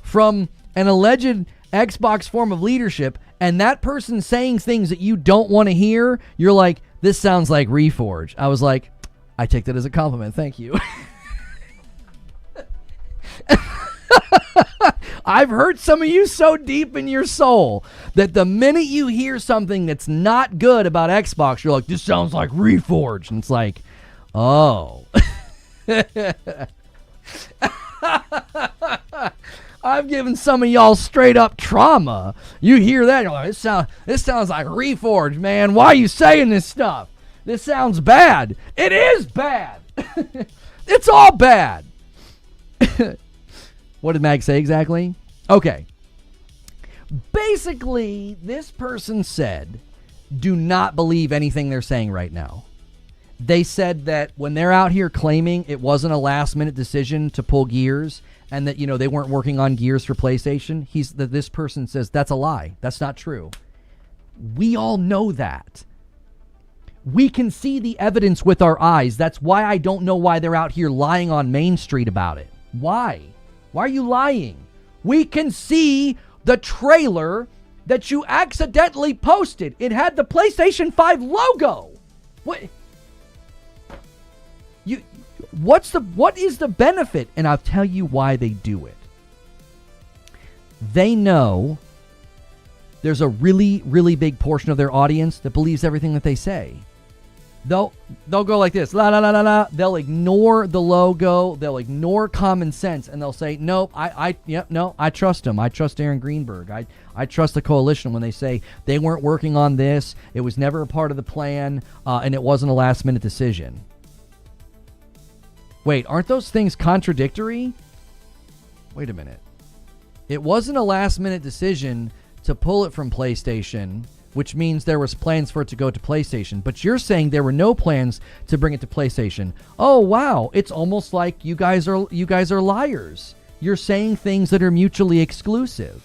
from an alleged Xbox form of leadership and that person saying things that you don't want to hear, you're like, this sounds like Reforge. I was like, I take that as a compliment. Thank you. I've hurt some of you so deep in your soul that the minute you hear something that's not good about Xbox, you're like, this sounds like Reforge. And it's like, oh. I've given some of y'all straight up trauma. You hear that, you're like, this sounds like Reforge, man. Why are you saying this stuff? This sounds bad. It is bad. It's all bad. What did Mag say exactly? Okay. Basically, this person said, do not believe anything they're saying right now. They said that when they're out here claiming it wasn't a last-minute decision to pull Gears and that, they weren't working on Gears for PlayStation, this person says that's a lie. That's not true. We all know that. We can see the evidence with our eyes. That's why I don't know why they're out here lying on Main Street about it. Why? Why are you lying? We can see the trailer that you accidentally posted. It had the PlayStation 5 logo. What is the benefit? And I'll tell you why they do it. They know there's a really, really big portion of their audience that believes everything that they say. They'll go like this, la la la la la. They'll ignore the logo. They'll ignore common sense, and they'll say, "Nope, I trust them. I trust Aaron Greenberg. I trust the coalition when they say they weren't working on this. It was never a part of the plan, and it wasn't a last-minute decision." Wait, aren't those things contradictory? Wait a minute. It wasn't a last-minute decision to pull it from PlayStation, which means there was plans for it to go to PlayStation. But you're saying there were no plans to bring it to PlayStation. Oh, wow. It's almost like you guys are liars. You're saying things that are mutually exclusive.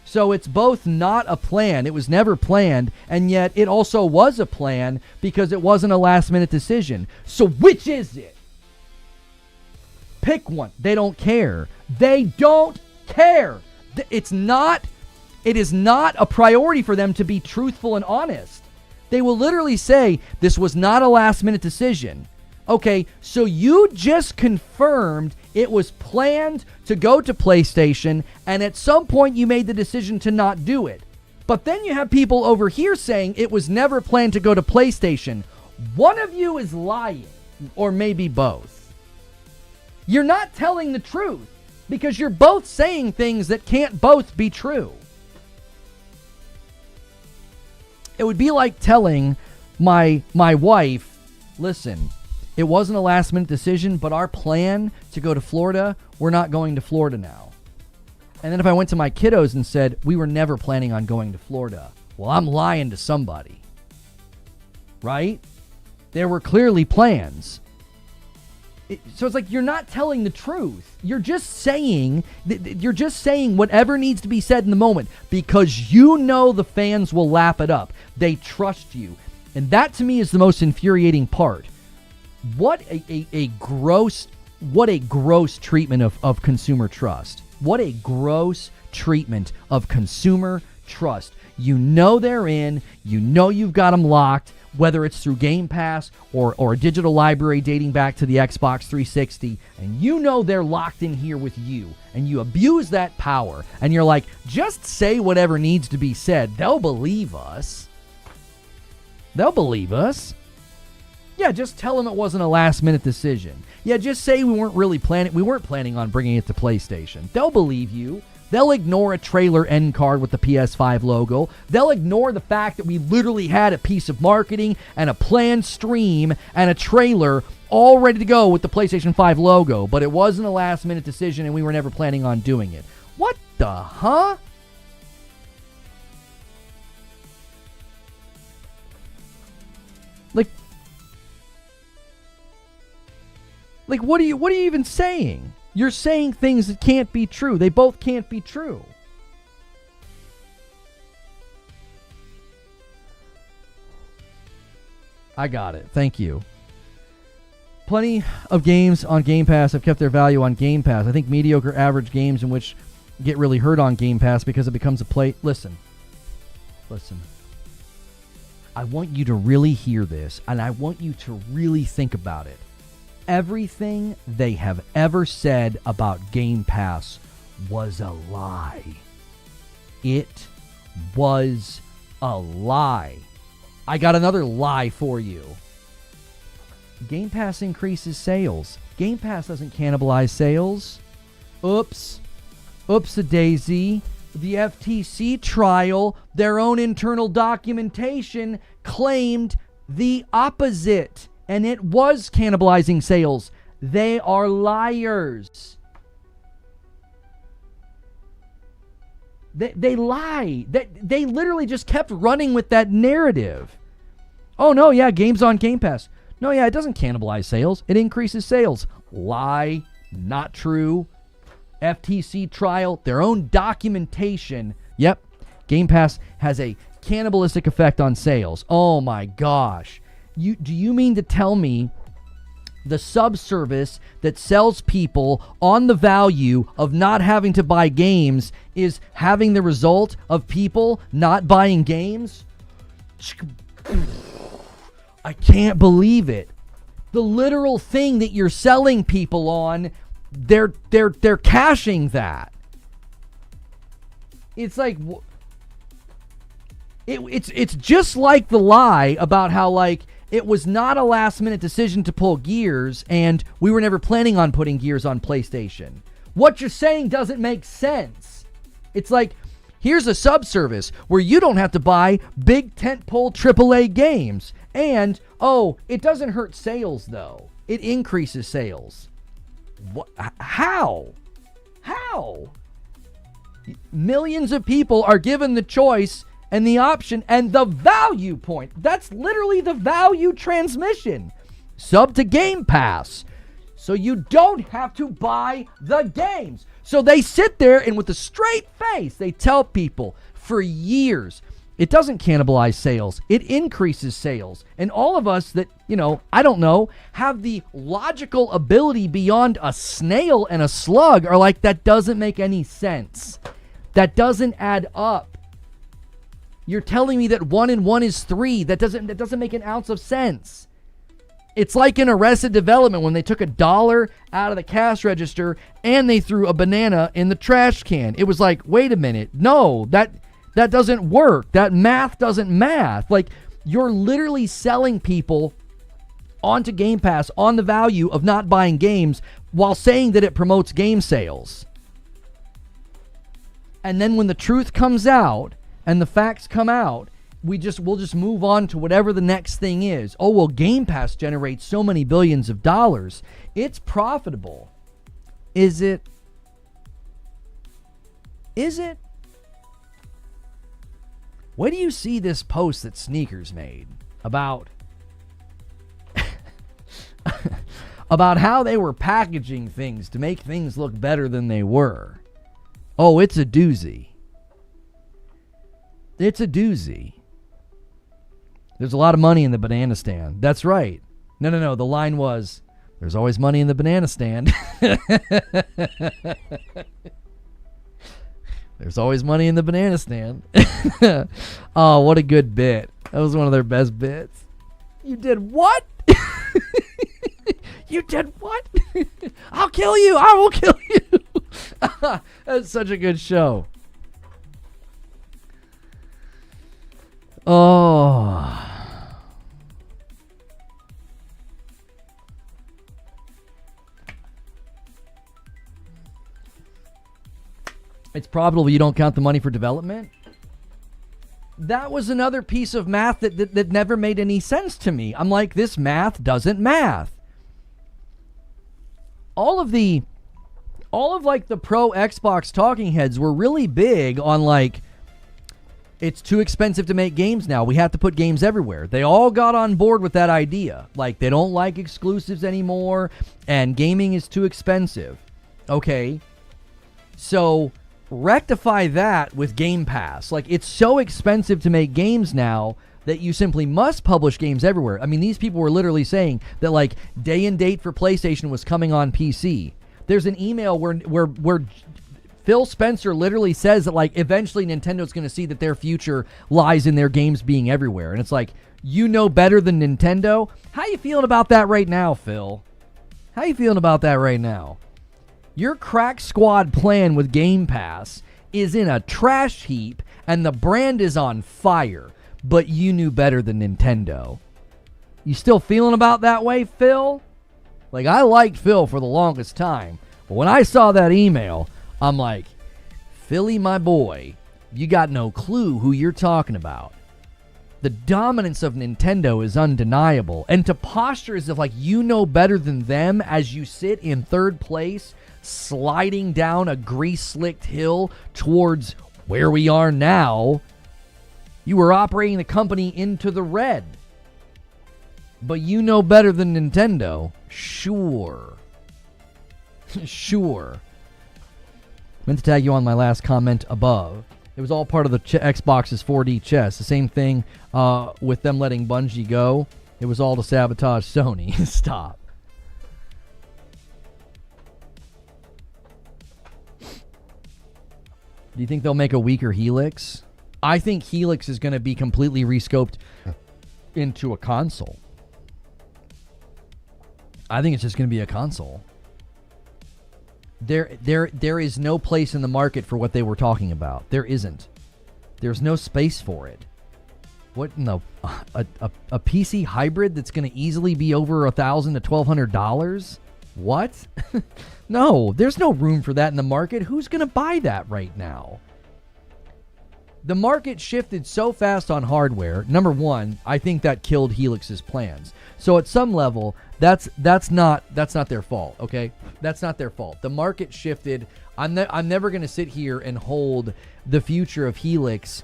So it's both not a plan, it was never planned, and yet it also was a plan because it wasn't a last-minute decision. So which is it? Pick one. They don't care. They don't care. It is not a priority for them to be truthful and honest. They will literally say, this was not a last-minute decision. Okay, so you just confirmed it was planned to go to PlayStation, and at some point you made the decision to not do it. But then you have people over here saying it was never planned to go to PlayStation. One of you is lying, or maybe both. You're not telling the truth, because you're both saying things that can't both be true. It would be like telling my wife, listen, it wasn't a last-minute decision, but our plan to go to Florida, we're not going to Florida now. And then if I went to my kiddos and said, we were never planning on going to Florida, well, I'm lying to somebody. Right? There were clearly plans. So it's like you're not telling the truth. You're just saying whatever needs to be said in the moment because you know the fans will lap it up. They trust you. And that to me is the most infuriating part. What a gross treatment of consumer trust. What a gross treatment of consumer trust. You know they're in. You know you've got them locked. Whether it's through Game Pass or a digital library dating back to the Xbox 360, and you know they're locked in here with you, and you abuse that power, and you're like, just say whatever needs to be said. They'll believe us. They'll believe us. Yeah, just tell them it wasn't a last-minute decision. Yeah, just say we weren't planning on bringing it to PlayStation. They'll believe you. They'll ignore a trailer end card with the PS5 logo. They'll ignore the fact that we literally had a piece of marketing and a planned stream and a trailer all ready to go with the PlayStation 5 logo, but it wasn't a last-minute decision and we were never planning on doing it. What the huh? Like what are you even saying? You're saying things that can't be true. They both can't be true. I got it. Thank you. Plenty of games on Game Pass have kept their value on Game Pass. I think mediocre average games in which get really hurt on Game Pass because it becomes a play. Listen. I want you to really hear this, and I want you to really think about it. Everything they have ever said about Game Pass was a lie. It was a lie. I got another lie for you. Game Pass increases sales. Game Pass doesn't cannibalize sales. Oops-a-daisy. The FTC trial, their own internal documentation claimed the opposite. And it was cannibalizing sales. They are liars. They lie. They literally just kept running with that narrative. Oh, no, yeah, games on Game Pass. No, yeah, it doesn't cannibalize sales. It increases sales. Lie. Not true. FTC trial, their own documentation. Yep, Game Pass has a cannibalistic effect on sales. Oh, my gosh. Do you mean to tell me the subservice that sells people on the value of not having to buy games is having the result of people not buying games? I can't believe it. The literal thing that you're selling people on, they're cashing that. It's like it's just like the lie about how like it was not a last-minute decision to pull Gears, and we were never planning on putting Gears on PlayStation. What you're saying doesn't make sense. It's like, here's a subservice where you don't have to buy big tentpole AAA games. And, oh, it doesn't hurt sales, though. It increases sales. What? How? Millions of people are given the choice and the option and the value point. That's literally the value transmission. Sub to Game Pass. So you don't have to buy the games. So they sit there and with a straight face, they tell people for years, it doesn't cannibalize sales. It increases sales. And all of us that, I don't know, have the logical ability beyond a snail and a slug are like, that doesn't make any sense. That doesn't add up. You're telling me that 1 and 1 is 3. That doesn't make an ounce of sense. It's like in Arrested Development when they took $1 out of the cash register and they threw a banana in the trash can. It was like, wait a minute. No, that doesn't work. That math doesn't math. Like, you're literally selling people onto Game Pass on the value of not buying games while saying that it promotes game sales. And then when the truth comes out, and the facts come out, we'll just move on to whatever the next thing is. Oh, well, Game Pass generates so many billions of dollars. It's profitable. Is it? Where do you see this post that Sneakers made about about how they were packaging things to make things look better than they were? Oh, it's a doozy. It's a doozy. There's a lot of money in the banana stand. That's right. No. The line was, there's always money in the banana stand. There's always money in the banana stand. Oh, what a good bit. That was one of their best bits. You did what? You did what? I'll kill you. I will kill you. That's such a good show. Oh. It's profitable, you don't count the money for development. That was another piece of math that never made any sense to me. I'm like, this math doesn't math. All of like the pro Xbox talking heads were really big on like, it's too expensive to make games now. We have to put games everywhere. They all got on board with that idea. Like, they don't like exclusives anymore, and gaming is too expensive. Okay, so rectify that with Game Pass. Like, it's so expensive to make games now that you simply must publish games everywhere. I mean, these people were literally saying that, like, day and date for PlayStation was coming on PC. There's an email where Phil Spencer literally says that, like, eventually Nintendo's going to see that their future lies in their games being everywhere. And it's like, you know better than Nintendo? How you feeling about that right now, Phil? How you feeling about that right now? Your crack squad plan with Game Pass is in a trash heap, and the brand is on fire, but you knew better than Nintendo. You still feeling about that way, Phil? Like, I liked Phil for the longest time, but when I saw that email, I'm like, Philly, my boy, you got no clue who you're talking about. The dominance of Nintendo is undeniable, and to posture as if like you know better than them as you sit in third place, sliding down a grease-slicked hill towards where we are now, you were operating the company into the red. But you know better than Nintendo. Sure. Sure. Meant to tag you on my last comment above. It was all part of the Xbox's 4D chess. The same thing with them letting Bungie go. It was all to sabotage Sony. Stop. Do you think they'll make a weaker Helix? I think Helix is going to be completely rescoped into a console. I think it's just going to be a console. There is no place in the market for what they were talking about. There isn't. There's no space for it. What? No, a PC hybrid that's going to easily be over $1,000 to $1,200? What? No, there's no room for that in the market. Who's going to buy that right now? The market shifted so fast on hardware. Number one, I think that killed Helix's plans. So at some level, that's not their fault. Okay, that's not their fault. The market shifted. I'm never going to sit here and hold the future of Helix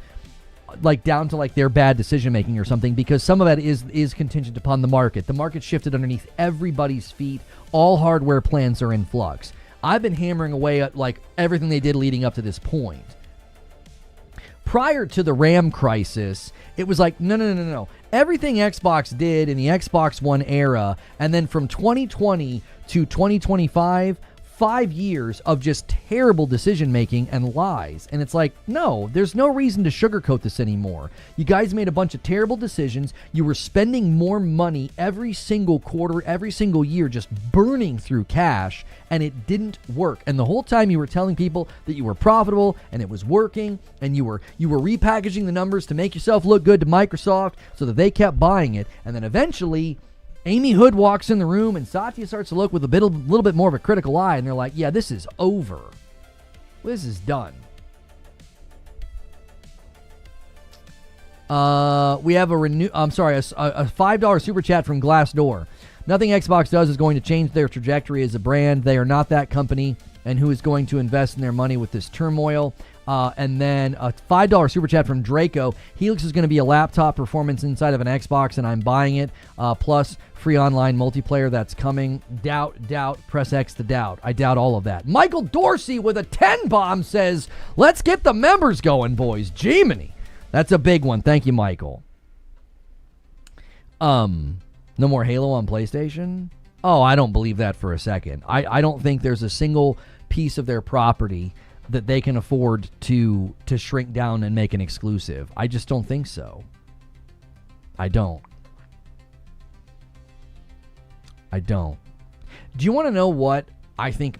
like down to like their bad decision making or something, because some of that is contingent upon the market. The market shifted underneath everybody's feet. All hardware plans are in flux. I've been hammering away at like everything they did leading up to this point. Prior to the RAM crisis, it was like, no. Everything Xbox did in the Xbox One era, and then from 2020 to 2025, 5 years of just terrible decision-making and lies. And it's like, no, there's no reason to sugarcoat this anymore. You guys made a bunch of terrible decisions. You were spending more money every single quarter, every single year, just burning through cash, and it didn't work. And the whole time you were telling people that you were profitable and it was working, and you were repackaging the numbers to make yourself look good to Microsoft so that they kept buying it. And then eventually Amy Hood walks in the room and Satya starts to look with a little bit more of a critical eye, and they're like, yeah, this is over. This is done. We have a $5 super chat from Glassdoor. Nothing Xbox does is going to change their trajectory as a brand. They are not that company, and who is going to invest in their money with this turmoil? And then a $5 super chat from Draco. Helix is going to be a laptop performance inside of an Xbox, and I'm buying it. Plus free online multiplayer that's coming. Doubt. Press X to doubt. I doubt all of that. Michael Dorsey with a 10 bomb says, let's get the members going, boys. Jiminy. That's a big one. Thank you, Michael. No more Halo on PlayStation? Oh, I don't believe that for a second. I don't think there's a single piece of their property that they can afford to shrink down and make an exclusive. I just don't think so. I don't. Do you want to know what I think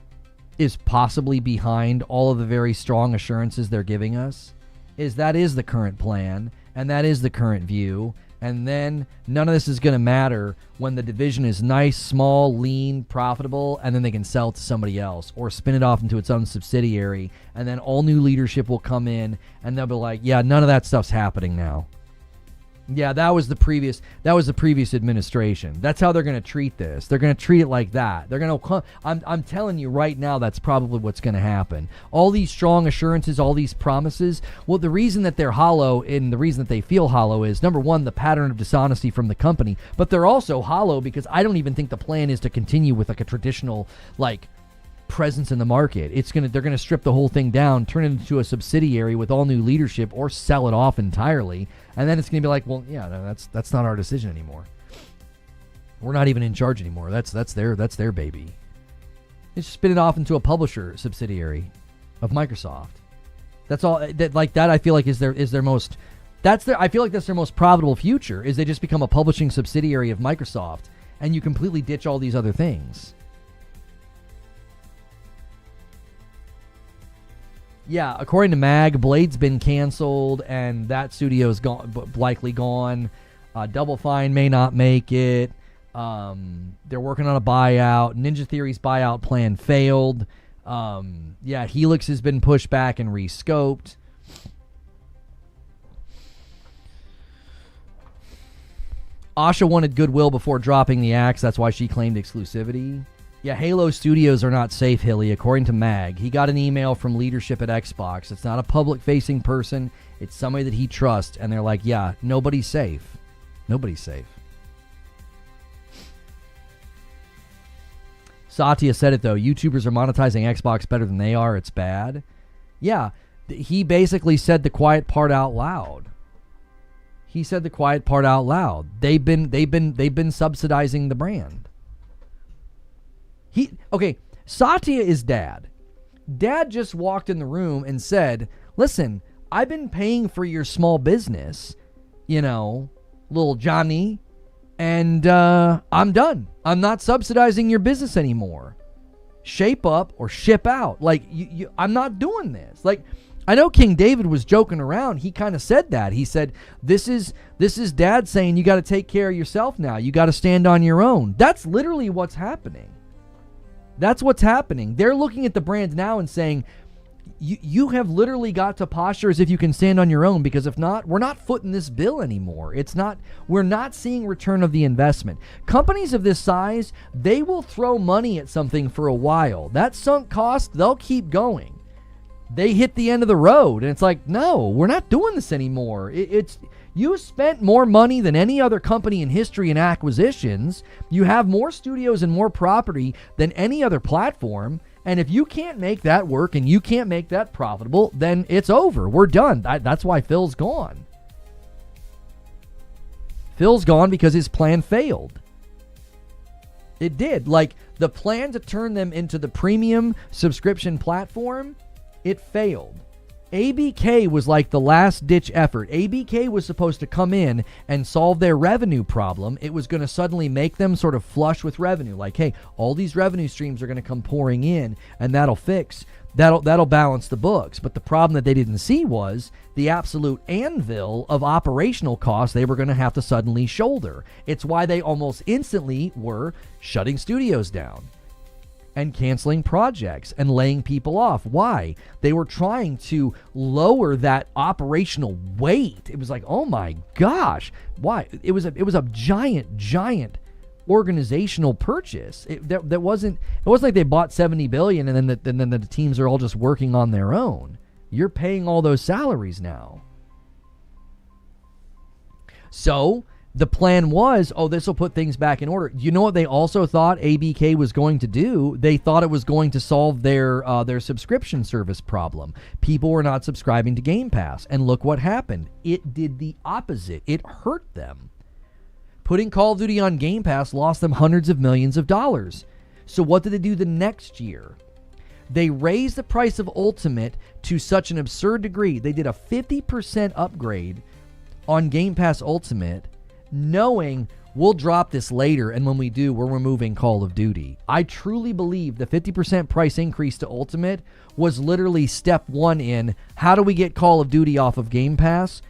is possibly behind all of the very strong assurances they're giving us? That is the current plan, and that is the current view, And then none of this is going to matter when the division is nice, small, lean, profitable, and then they can sell it to somebody else or spin it off into its own subsidiary. And then all new leadership will come in and they'll be like, yeah, none of that stuff's happening now. Yeah, that was the previous administration. That's how they're going to treat this. They're going to treat it like that. They're going to I'm telling you right now, that's probably what's going to happen. All these strong assurances, all these promises, well, the reason that they're hollow and the reason that they feel hollow is, number one, the pattern of dishonesty from the company, but they're also hollow because I don't even think the plan is to continue with like a traditional like presence in the market. They're gonna strip the whole thing down, turn it into a subsidiary with all new leadership, or sell it off entirely, and then it's gonna be like, well, yeah, no, that's not our decision anymore. We're not even in charge anymore. That's their baby. It's spin it off into a publisher subsidiary of Microsoft. That's all. That I feel like is their most. I feel like that's their most profitable future. Is they just become a publishing subsidiary of Microsoft, and you completely ditch all these other things. Yeah, according to Mag, Blade's been canceled, and that studio's likely gone. Double Fine may not make it. They're working on a buyout. Ninja Theory's buyout plan failed. Helix has been pushed back and rescoped. Asha wanted goodwill before dropping the axe. That's why she claimed exclusivity. Yeah, Halo Studios are not safe, Hilly, according to Mag. He got an email from leadership at Xbox. It's not a public-facing person. It's somebody that he trusts. And they're like, yeah, nobody's safe. Nobody's safe. Satya said it, though. YouTubers are monetizing Xbox better than they are. It's bad. Yeah, he basically said the quiet part out loud. He said the quiet part out loud. They've been subsidizing the brand. Satya is dad. Dad just walked in the room and said, listen, I've been paying for your small business, little Johnny, and I'm done. I'm not subsidizing your business anymore. Shape up or ship out. Like, I'm not doing this. Like, I know King David was joking around. He kind of said that. He said, this is dad saying you got to take care of yourself now. You got to stand on your own. That's literally what's happening. That's what's happening. They're looking at the brand now and saying, you have literally got to posture as if you can stand on your own, because if not, we're not footing this bill anymore. We're not seeing return of the investment. Companies of this size, they will throw money at something for a while. That sunk cost, they'll keep going. They hit the end of the road and it's like, no, we're not doing this anymore. You spent more money than any other company in history in acquisitions. You have more studios and more property than any other platform. And if you can't make that work and you can't make that profitable, then it's over. We're done. That's why Phil's gone. Phil's gone because his plan failed. It did. Like, the plan to turn them into the premium subscription platform, it failed. ABK was like the last-ditch effort. ABK was supposed to come in and solve their revenue problem. It was going to suddenly make them sort of flush with revenue. Like, hey, all these revenue streams are going to come pouring in, and that'll balance the books. But the problem that they didn't see was the absolute anvil of operational costs they were going to have to suddenly shoulder. It's why they almost instantly were shutting studios down and canceling projects and laying people off. Why? They were trying to lower that operational weight. It was like, oh my gosh. Why? It was a giant organizational purchase. It wasn't like they bought 70 billion and then the teams are all just working on their own. You're paying all those salaries now. So the plan was, this will put things back in order. You know what they also thought ABK was going to do? They thought it was going to solve their subscription service problem. People were not subscribing to Game Pass. And look what happened. It did the opposite. It hurt them. Putting Call of Duty on Game Pass lost them hundreds of millions of dollars. So what did they do the next year? They raised the price of Ultimate to such an absurd degree. They did a 50% upgrade on Game Pass Ultimate, knowing we'll drop this later, and when we do, we're removing Call of Duty. I truly believe the 50% price increase to Ultimate was literally step one in how do we get Call of Duty off of Game Pass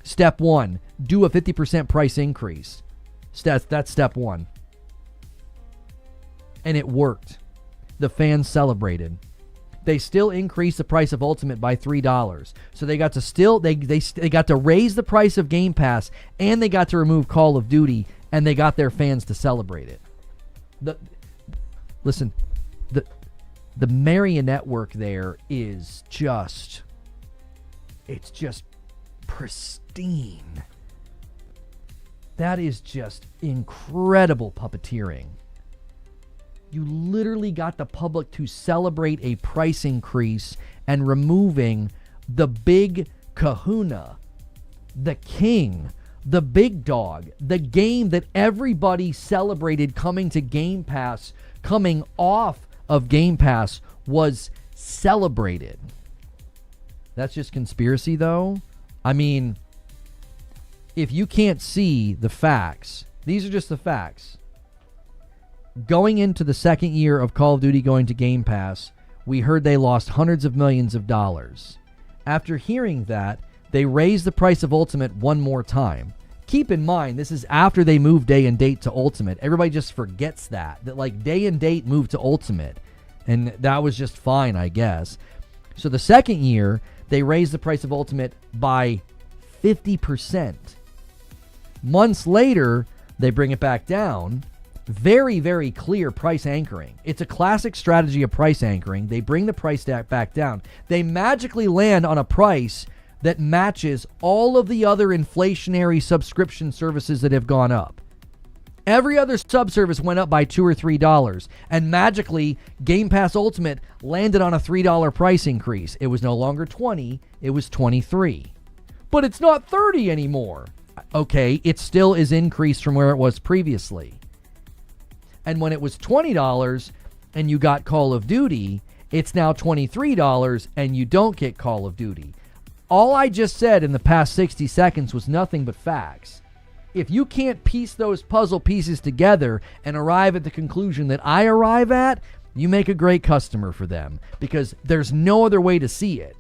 Step one, do a 50% price increase. That's step one. And it worked. The fans celebrated. They still increased the price of Ultimate by $3. So they got to they got to raise the price of Game Pass, and they got to remove Call of Duty, and they got their fans to celebrate it. The marionette work there is just, it's just pristine. That is just incredible puppeteering. You literally got the public to celebrate a price increase and removing the big kahuna, the king, the big dog, the game that everybody celebrated coming to Game Pass, coming off of Game Pass, was celebrated. That's just conspiracy, though. I mean, if you can't see the facts, these are just the facts. Going into the second year of Call of Duty going to Game Pass, we heard they lost hundreds of millions of dollars. After hearing that, they raised the price of Ultimate one more time. Keep in mind, this is after they moved Day and Date to Ultimate. Everybody just forgets that like Day and Date moved to Ultimate, and that was just fine, I guess. So the second year, they raised the price of Ultimate by 50%. Months later, they bring it back down. Very, very clear price anchoring. It's a classic strategy of price anchoring. They bring the price back down. They magically land on a price that matches all of the other inflationary subscription services that have gone up. Every other subservice went up by $2 or $3, and magically Game Pass Ultimate landed on a $3 price increase. It was no longer $20, it was $23. But it's not $30 anymore. Okay, it still is increased from where it was previously. And when it was $20 and you got Call of Duty, it's now $23 and you don't get Call of Duty. All I just said in the past 60 seconds was nothing but facts. If you can't piece those puzzle pieces together and arrive at the conclusion that I arrive at, you make a great customer for them, because there's no other way to see it.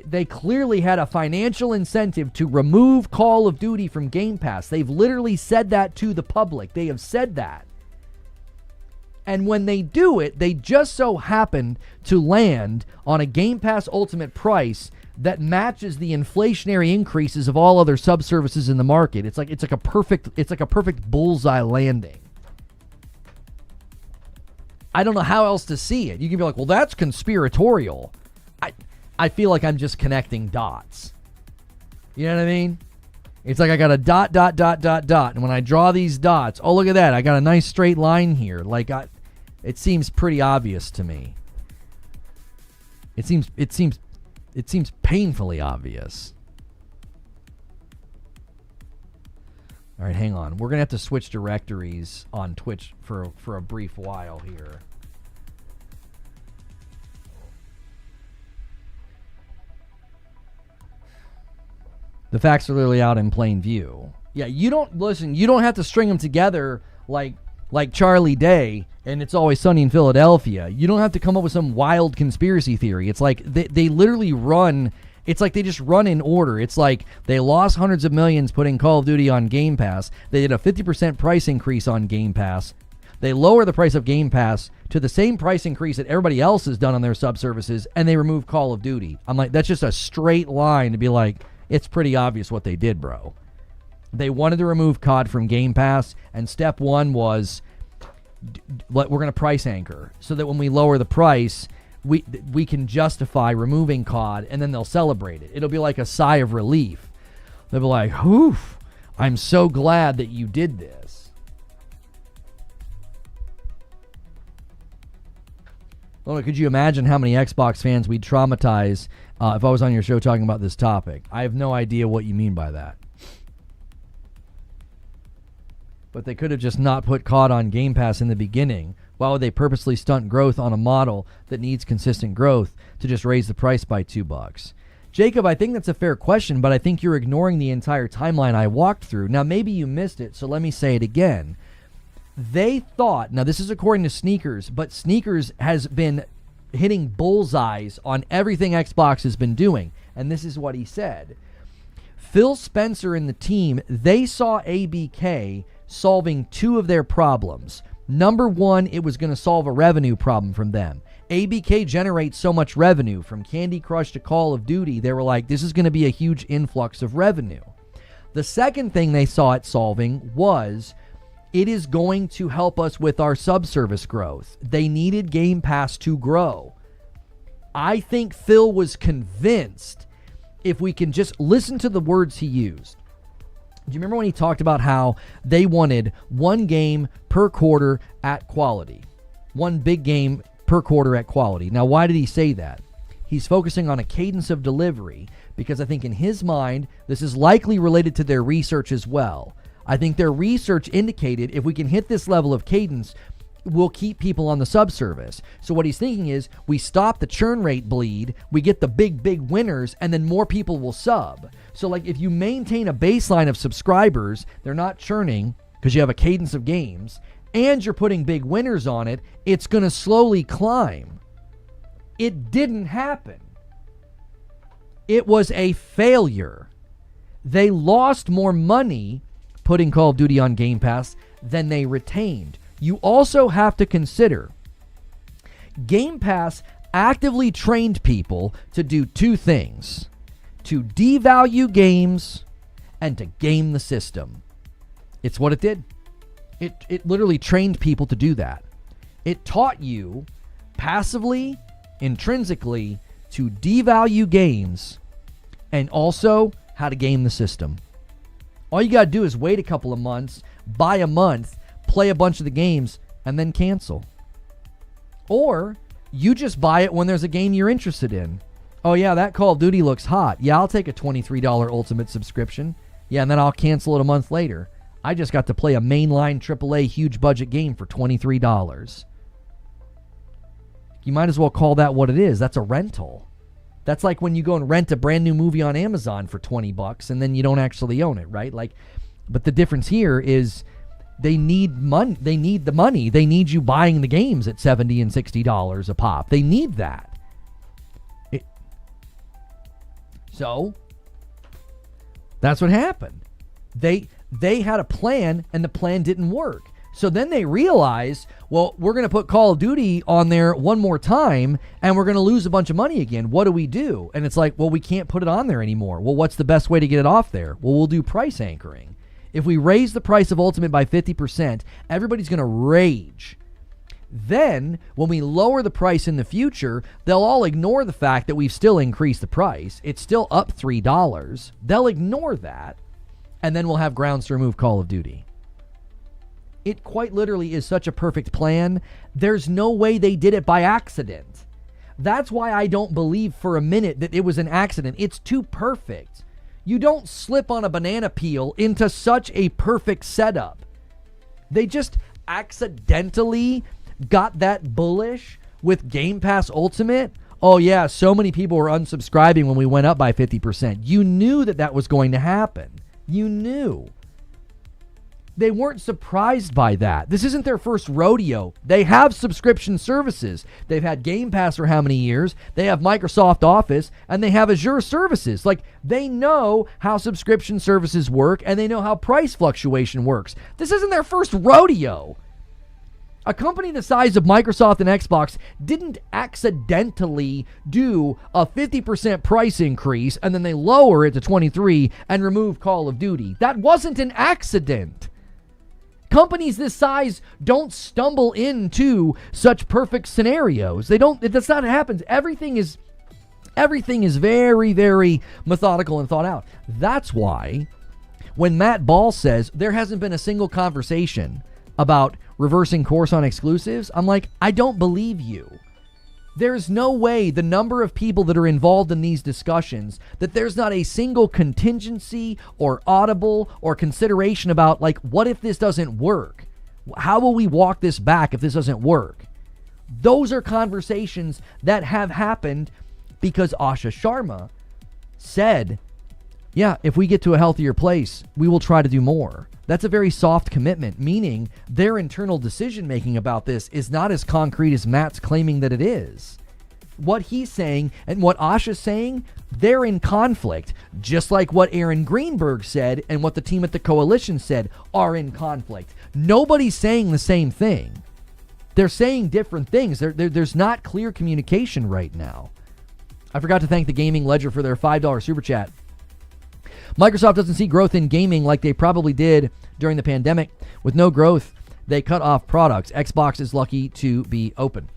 They clearly had a financial incentive to remove Call of Duty from Game Pass. They've literally said that to the public. They have said that. And when they do it, they just so happen to land on a Game Pass Ultimate price that matches the inflationary increases of all other subservices in the market. It's like a perfect bullseye landing. I don't know how else to see it. You can be like, well, that's conspiratorial. I feel like I'm just connecting dots. You know what I mean? It's like I got a dot. And when I draw these dots, oh, look at that. I got a nice straight line here. It seems pretty obvious to me. It seems painfully obvious. All right, hang on. We're going to have to switch directories on Twitch for a brief while here. The facts are literally out in plain view. Yeah, you don't have to string them together like Charlie Day and It's Always Sunny in Philadelphia. You don't have to come up with some wild conspiracy theory. It's like they literally run, it's like they just run in order. It's like they lost hundreds of millions putting Call of Duty on Game Pass. They did a 50% price increase on Game Pass. They lower the price of Game Pass to the same price increase that everybody else has done on their subservices, and they remove Call of Duty. I'm like, that's just a straight line to be like, it's pretty obvious what they did, bro. They wanted to remove COD from Game Pass, and step one was we're going to price anchor so that when we lower the price, we can justify removing COD, and then they'll celebrate it. It'll be like a sigh of relief. They'll be like, "Whew, I'm so glad that you did this." Well, could you imagine how many Xbox fans we'd traumatize if I was on your show talking about this topic? I have no idea what you mean by that. But they could have just not put COD on Game Pass in the beginning. Why would they purposely stunt growth on a model that needs consistent growth to just raise the price by $2? Jacob, I think that's a fair question, but I think you're ignoring the entire timeline I walked through. Now, maybe you missed it, so let me say it again. They thought, now this is according to Sneakers, but Sneakers has been hitting bullseyes on everything Xbox has been doing, and this is what he said. Phil Spencer and the team, they saw ABK solving two of their problems. Number one, it was going to solve a revenue problem from them. ABK generates so much revenue from Candy Crush to Call of Duty. They were like, this is going to be a huge influx of revenue. The second thing they saw it solving was it is going to help us with our subservice growth. They needed Game Pass to grow. I think Phil was convinced, if we can just listen to the words he used. Do you remember when he talked about how they wanted one game per quarter at quality? One big game per quarter at quality. Now, why did he say that? He's focusing on a cadence of delivery because I think in his mind, this is likely related to their research as well. I think their research indicated if we can hit this level of cadence, we'll keep people on the subservice. So what he's thinking is we stop the churn rate bleed, we get the big winners, and then more people will sub. So like if you maintain a baseline of subscribers, they're not churning because you have a cadence of games, and you're putting big winners on it, it's going to slowly climb. It didn't happen. It was a failure. They lost more money putting Call of Duty on Game Pass than they retained. You also have to consider Game Pass actively trained people to do two things: to devalue games and to game the system. It's what it did. It literally trained people to do that. It taught you passively, intrinsically, to devalue games and also how to game the system. All you got to do is wait a couple of months, buy a month, play a bunch of the games, and then cancel. Or you just buy it when there's a game you're interested in. Oh yeah, that Call of Duty looks hot. Yeah, I'll take a $23 Ultimate subscription. Yeah, and then I'll cancel it a month later. I just got to play a mainline AAA huge budget game for $23. You might as well call that what it is. That's a rental. That's like when you go and rent a brand new movie on Amazon for $20 and then you don't actually own it, right? Like, but the difference here is they need money. They need the money. They need you buying the games at $70 and $60 a pop. They need that. So that's what happened. They had a plan and the plan didn't work. So then they realized, well, we're going to put Call of Duty on there one more time and we're going to lose a bunch of money again. What do we do? And it's like, well, we can't put it on there anymore. Well, what's the best way to get it off there? Well, we'll do price anchoring. If we raise the price of Ultimate by 50%, everybody's going to rage. Then, when we lower the price in the future, they'll all ignore the fact that we've still increased the price. It's still up $3. They'll ignore that, and then we'll have grounds to remove Call of Duty. It quite literally is such a perfect plan. There's no way they did it by accident. That's why I don't believe for a minute that it was an accident. It's too perfect. You don't slip on a banana peel into such a perfect setup. They just accidentally got that bullish with Game Pass Ultimate. Oh yeah, so many people were unsubscribing when we went up by 50%. You knew that that was going to happen. You knew. They weren't surprised by that. This isn't their first rodeo. They have subscription services. They've had Game Pass for how many years? They have Microsoft Office, and they have Azure services. Like, they know how subscription services work, and they know how price fluctuation works. This isn't their first rodeo. A company the size of Microsoft and Xbox didn't accidentally do a 50% price increase, and then they lower it to 23 and remove Call of Duty. That wasn't an accident. Companies this size don't stumble into such perfect scenarios. That's not what happens. Everything is very, very methodical and thought out. That's why when Matt Ball says there hasn't been a single conversation about reversing course on exclusives, I'm like, I don't believe you. There's no way the number of people that are involved in these discussions that there's not a single contingency or audible or consideration about, like, what if this doesn't work? How will we walk this back if this doesn't work? Those are conversations that have happened because Asha Sharma said, yeah, if we get to a healthier place, we will try to do more. That's a very soft commitment, meaning their internal decision-making about this is not as concrete as Matt's claiming that it is. what he's saying and what Asha's saying, they're in conflict. Just like what Aaron Greenberg said and what the team at the Coalition said are in conflict. Nobody's saying the same thing. They're saying different things. There's not clear communication right now. I forgot to thank the Gaming Ledger for their $5 super chat. Microsoft doesn't see growth in gaming like they probably did during the pandemic. With no growth, they cut off products. Xbox is lucky to be open.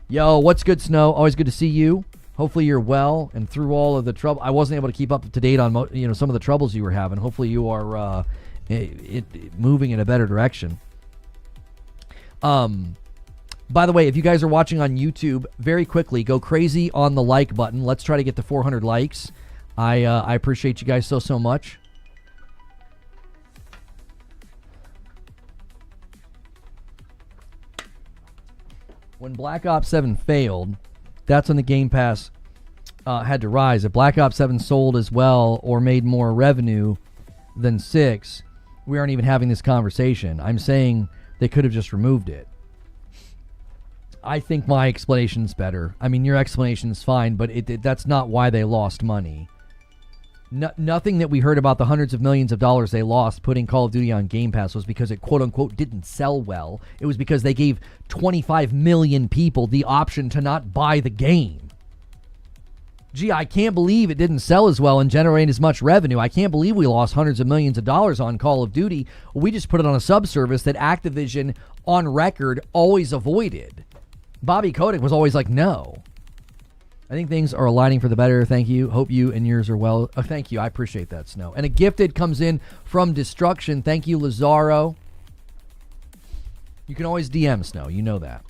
Yo, what's good, Snow? Always good to see you. Hopefully you're well and through all of the trouble. I wasn't able to keep up to date on some of the troubles you were having. Hopefully you are moving in a better direction. By the way, if you guys are watching on YouTube, very quickly, go crazy on the like button. Let's try to get to 400 likes. I appreciate you guys so much. When Black Ops 7 failed, that's when the Game Pass had to rise. If Black Ops 7 sold as well or made more revenue than 6, we aren't even having this conversation. I'm saying they could have just removed it. I think my explanation's better. I mean, your explanation's fine, but that's not why they lost money. Nothing that we heard about the hundreds of millions of dollars they lost putting Call of Duty on Game Pass was because it quote-unquote didn't sell well. It was because they gave 25 million people the option to not buy the game. Gee, I can't believe it didn't sell as well and generate as much revenue. I can't believe we lost hundreds of millions of dollars on Call of Duty. We just put it on a subservice that Activision, on record, always avoided. Bobby Kotick was always like, no. I think things are aligning for the better. Thank you. Hope you and yours are well. Oh, thank you. I appreciate that, Snow. And a gifted comes in from Destruction. Thank you, Lazaro. You can always DM Snow. You know that.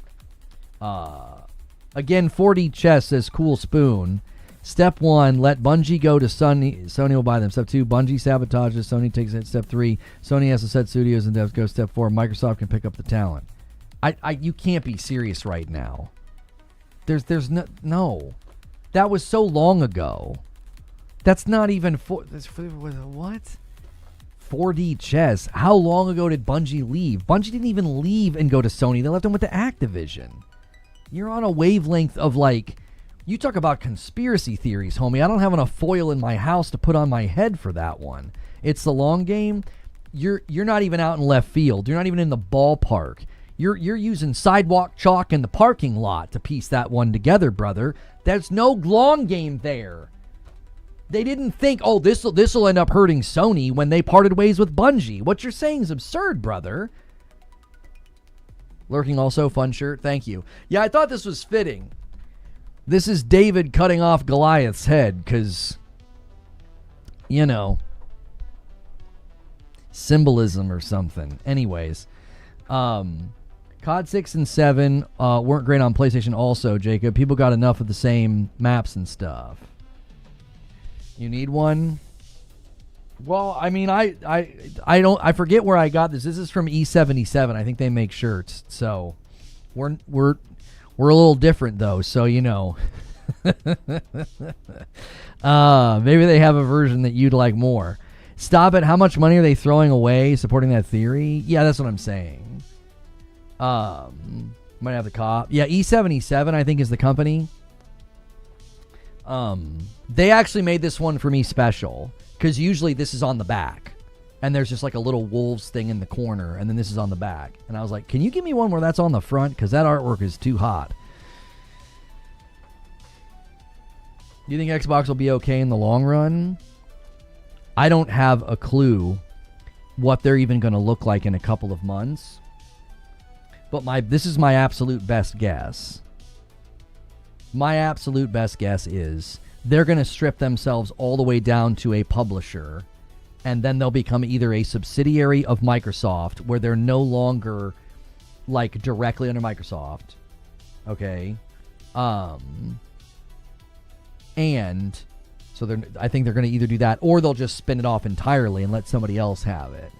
Again, 4D Chess says, cool spoon. Step 1, let Bungie go to Sony. Sony will buy them. Step 2, Bungie sabotages. Sony takes it. Step 3, Sony has to set studios and devs go. Step 4, Microsoft can pick up the talent. You can't be serious right now. There's no. That was so long ago. That's not even what? 4D Chess. How long ago did Bungie leave? Bungie didn't even leave and go to Sony. They left them with the Activision. You're on a wavelength of you talk about conspiracy theories, homie. I don't have enough foil in my house to put on my head for that one. It's the long game. You're not even out in left field. You're not even in the ballpark. You're using sidewalk chalk in the parking lot to piece that one together, brother. There's no long game there. They didn't think, oh, this'll end up hurting Sony when they parted ways with Bungie. What you're saying is absurd, brother. Lurking also, fun shirt. Thank you. Yeah, I thought this was fitting. This is David cutting off Goliath's head because, symbolism or something. Anyways, COD 6 and 7 weren't great on PlayStation also, Jacob. People got enough of the same maps and stuff. You need one? Well, I mean, I forget where I got this. This is from E77. I think they make shirts. So we're a little different though, so maybe they have a version that you'd like more. Stop it. How much money are they throwing away supporting that theory? Yeah, that's what I'm saying. Might have the cop. Yeah, E77 I think is the company. They actually made this one for me special because usually this is on the back and there's just like a little wolves thing in the corner and then this is on the back. And I was like, can you give me one where that's on the front? Because that artwork is too hot. Do you think Xbox will be okay in the long run? I don't have a clue what they're even going to look like in a couple of months. But this is my absolute best guess. My absolute best guess is they're going to strip themselves all the way down to a publisher, and then they'll become either a subsidiary of Microsoft, where they're no longer directly under Microsoft. Okay. And so I think they're going to either do that or they'll just spin it off entirely and let somebody else have it.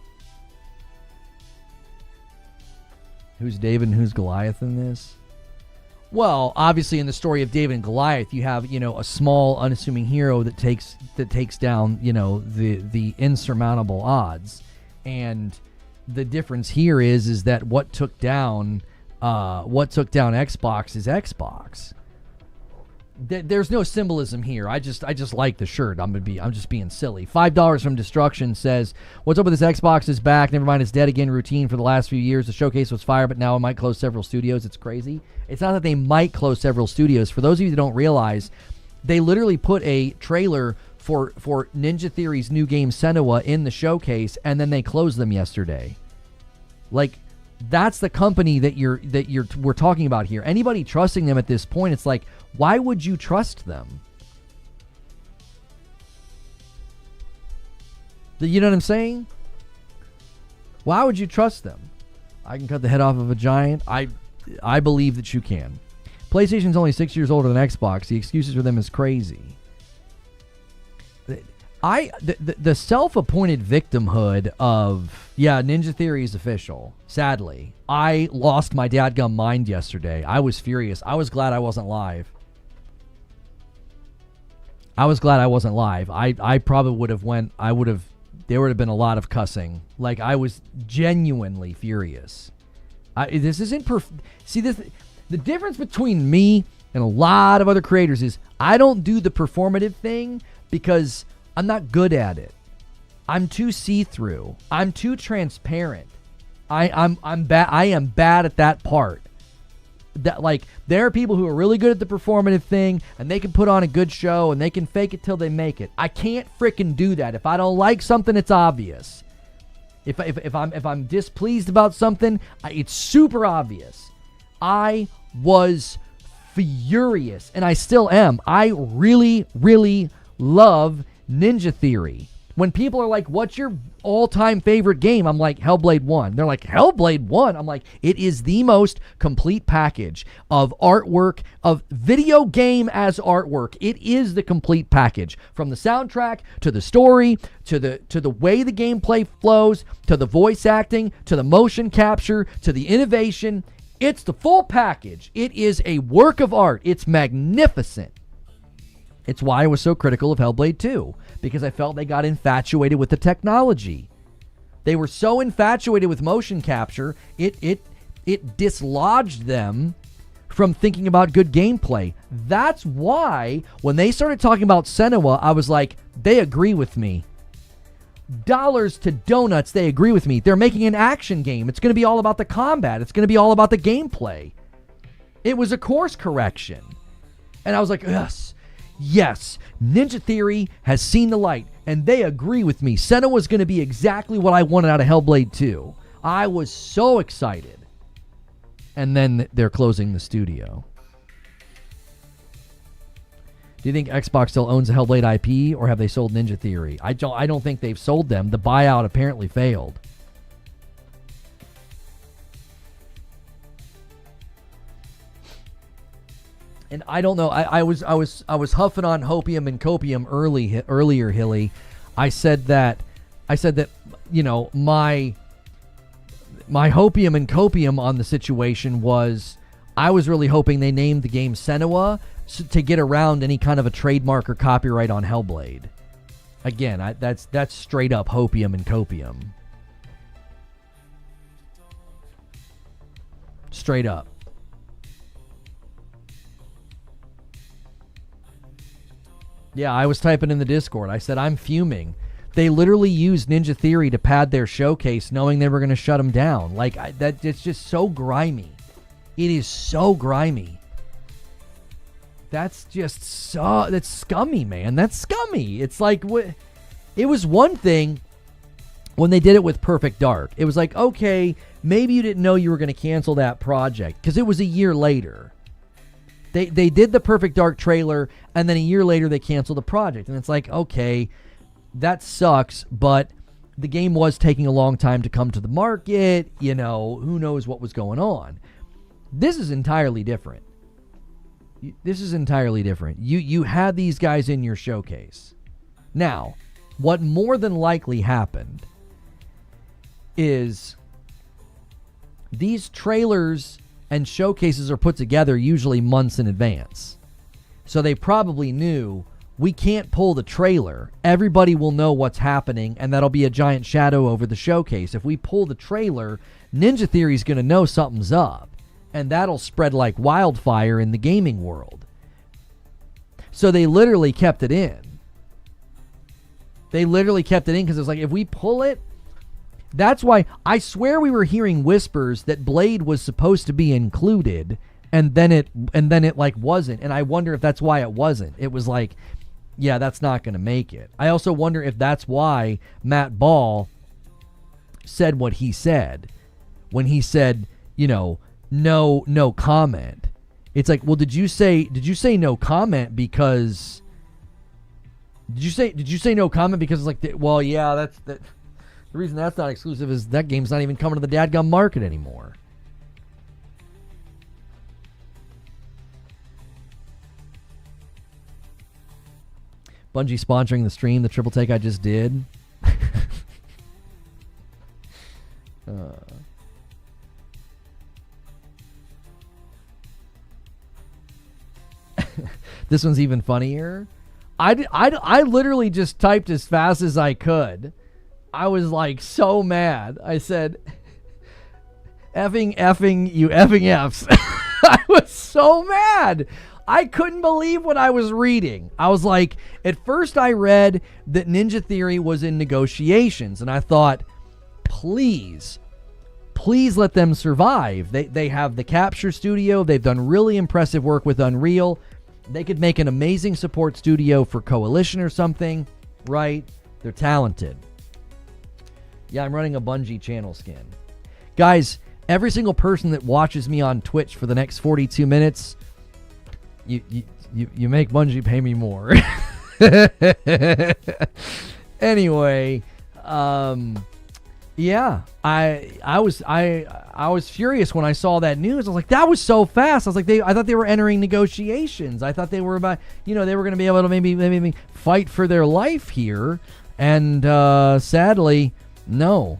Who's David and who's Goliath in this? Well, obviously in the story of David and Goliath, you have, a small unassuming hero that takes down, the insurmountable odds. And the difference here is that what took down Xbox is Xbox. There's no symbolism here. I just like the shirt. I'm just being silly. $5 from Destruction says, "What's up with this Xbox is back? Never mind, it's dead again. Routine for the last few years. The showcase was fire, but now it might close several studios. It's crazy. It's not that they might close several studios. For those of you that don't realize, they literally put a trailer for Ninja Theory's new game SENUA in the showcase, and then they closed them yesterday. Like, that's the company that we're talking about here. Anybody trusting them at this point, it's like, why would you trust them? You know what I'm saying? Why would you trust them? I can cut the head off of a giant. I believe that you can. PlayStation's only 6 years older than Xbox. The excuses for them is crazy. The self-appointed victimhood of, Ninja Theory is official. Sadly, I lost my dadgum mind yesterday. I was furious. I was glad I wasn't live. I probably would have there would have been a lot of cussing. Like, I was genuinely furious. This isn't See, the difference between me and a lot of other creators is I don't do the performative thing because I'm not good at it. I'm too see-through. I'm too transparent. I'm bad. I am bad at that part. That, like, there are people who are really good at the performative thing, and they can put on a good show, and they can fake it till they make it. I can't freaking do that. If I don't like something, it's obvious. If I'm displeased about something, it's super obvious. I was furious, and I still am. I really, really love Ninja Theory. When people are like, what's your all-time favorite game? I'm like, Hellblade 1. They're like, Hellblade 1? I'm like, it is the most complete package of artwork, of video game as artwork. It is the complete package. From the soundtrack, to the story, to the way the gameplay flows, to the voice acting, to the motion capture, to the innovation. It's the full package. It is a work of art. It's magnificent. It's why I was so critical of Hellblade 2, because I felt they got infatuated with the technology. They were so infatuated with motion capture, it dislodged them from thinking about good gameplay. That's why when they started talking about SENUA, I was like, they agree with me. Dollars to donuts, they agree with me. They're making an action game. It's going to be all about the combat. It's going to be all about the gameplay. It was a course correction. And I was like, yes, Ninja Theory has seen the light, and they agree with me. SENUA was going to be exactly what I wanted out of Hellblade 2. I was so excited. And then they're closing the studio. Do you think Xbox still owns the Hellblade IP, or have they sold Ninja Theory? I don't think they've sold them. The buyout apparently failed. And I don't know. I was huffing on hopium and copium earlier, Hilly. I said that you know, my hopium and copium on the situation was, I was really hoping they named the game SENUA to get around any kind of a trademark or copyright on Hellblade. Again, that's straight up hopium and copium. Straight up. Yeah, I was typing in the Discord. I said, I'm fuming. They literally used Ninja Theory to pad their showcase, knowing they were going to shut them down. Like, it's just so grimy. It is so grimy. That's scummy, man. That's scummy. It's like, it was one thing when they did it with Perfect Dark. It was like, okay, maybe you didn't know you were going to cancel that project, because it was a year later. They did the Perfect Dark trailer, and then a year later they canceled the project. And it's like, okay, that sucks, but the game was taking a long time to come to the market. You know, who knows what was going on. This is entirely different. You had these guys in your showcase. Now, what more than likely happened is these trailers and showcases are put together usually months in advance. So they probably knew, we can't pull the trailer. Everybody will know what's happening, and that'll be a giant shadow over the showcase. If we pull the trailer, Ninja Theory's going to know something's up, and that'll spread like wildfire in the gaming world. So they literally kept it in. They literally kept it in because it's like, if we pull it, that's why I swear we were hearing whispers that Blade was supposed to be included, and then it like wasn't. And I wonder if that's why it wasn't. It was like, yeah, that's not going to make it. I also wonder if that's why Matt Ball said what he said when he said, you know, no comment. It's like, well, did you say no comment because did you say no comment because it's like, well, yeah, that's the reason that's not exclusive is that game's not even coming to the dadgum market anymore. Bungie sponsoring the stream, the triple take I just did. This one's even funnier. I literally just typed as fast as I could. I was like so mad. I said, effing, you effing Fs. I was so mad. I couldn't believe what I was reading. I was like, at first I read that Ninja Theory was in negotiations, and I thought, please let them survive. They have the capture studio. They've done really impressive work with Unreal. They could make an amazing support studio for Coalition or something, right? They're talented. Yeah, I'm running a Bungie channel skin. Guys, every single person that watches me on Twitch for the next 42 minutes, you make Bungie pay me more. Anyway, yeah, I was furious when I saw that news. I was like, that was so fast. I was like, I thought they were entering negotiations. I thought they were about, they were going to be able to maybe fight for their life here. And sadly, no,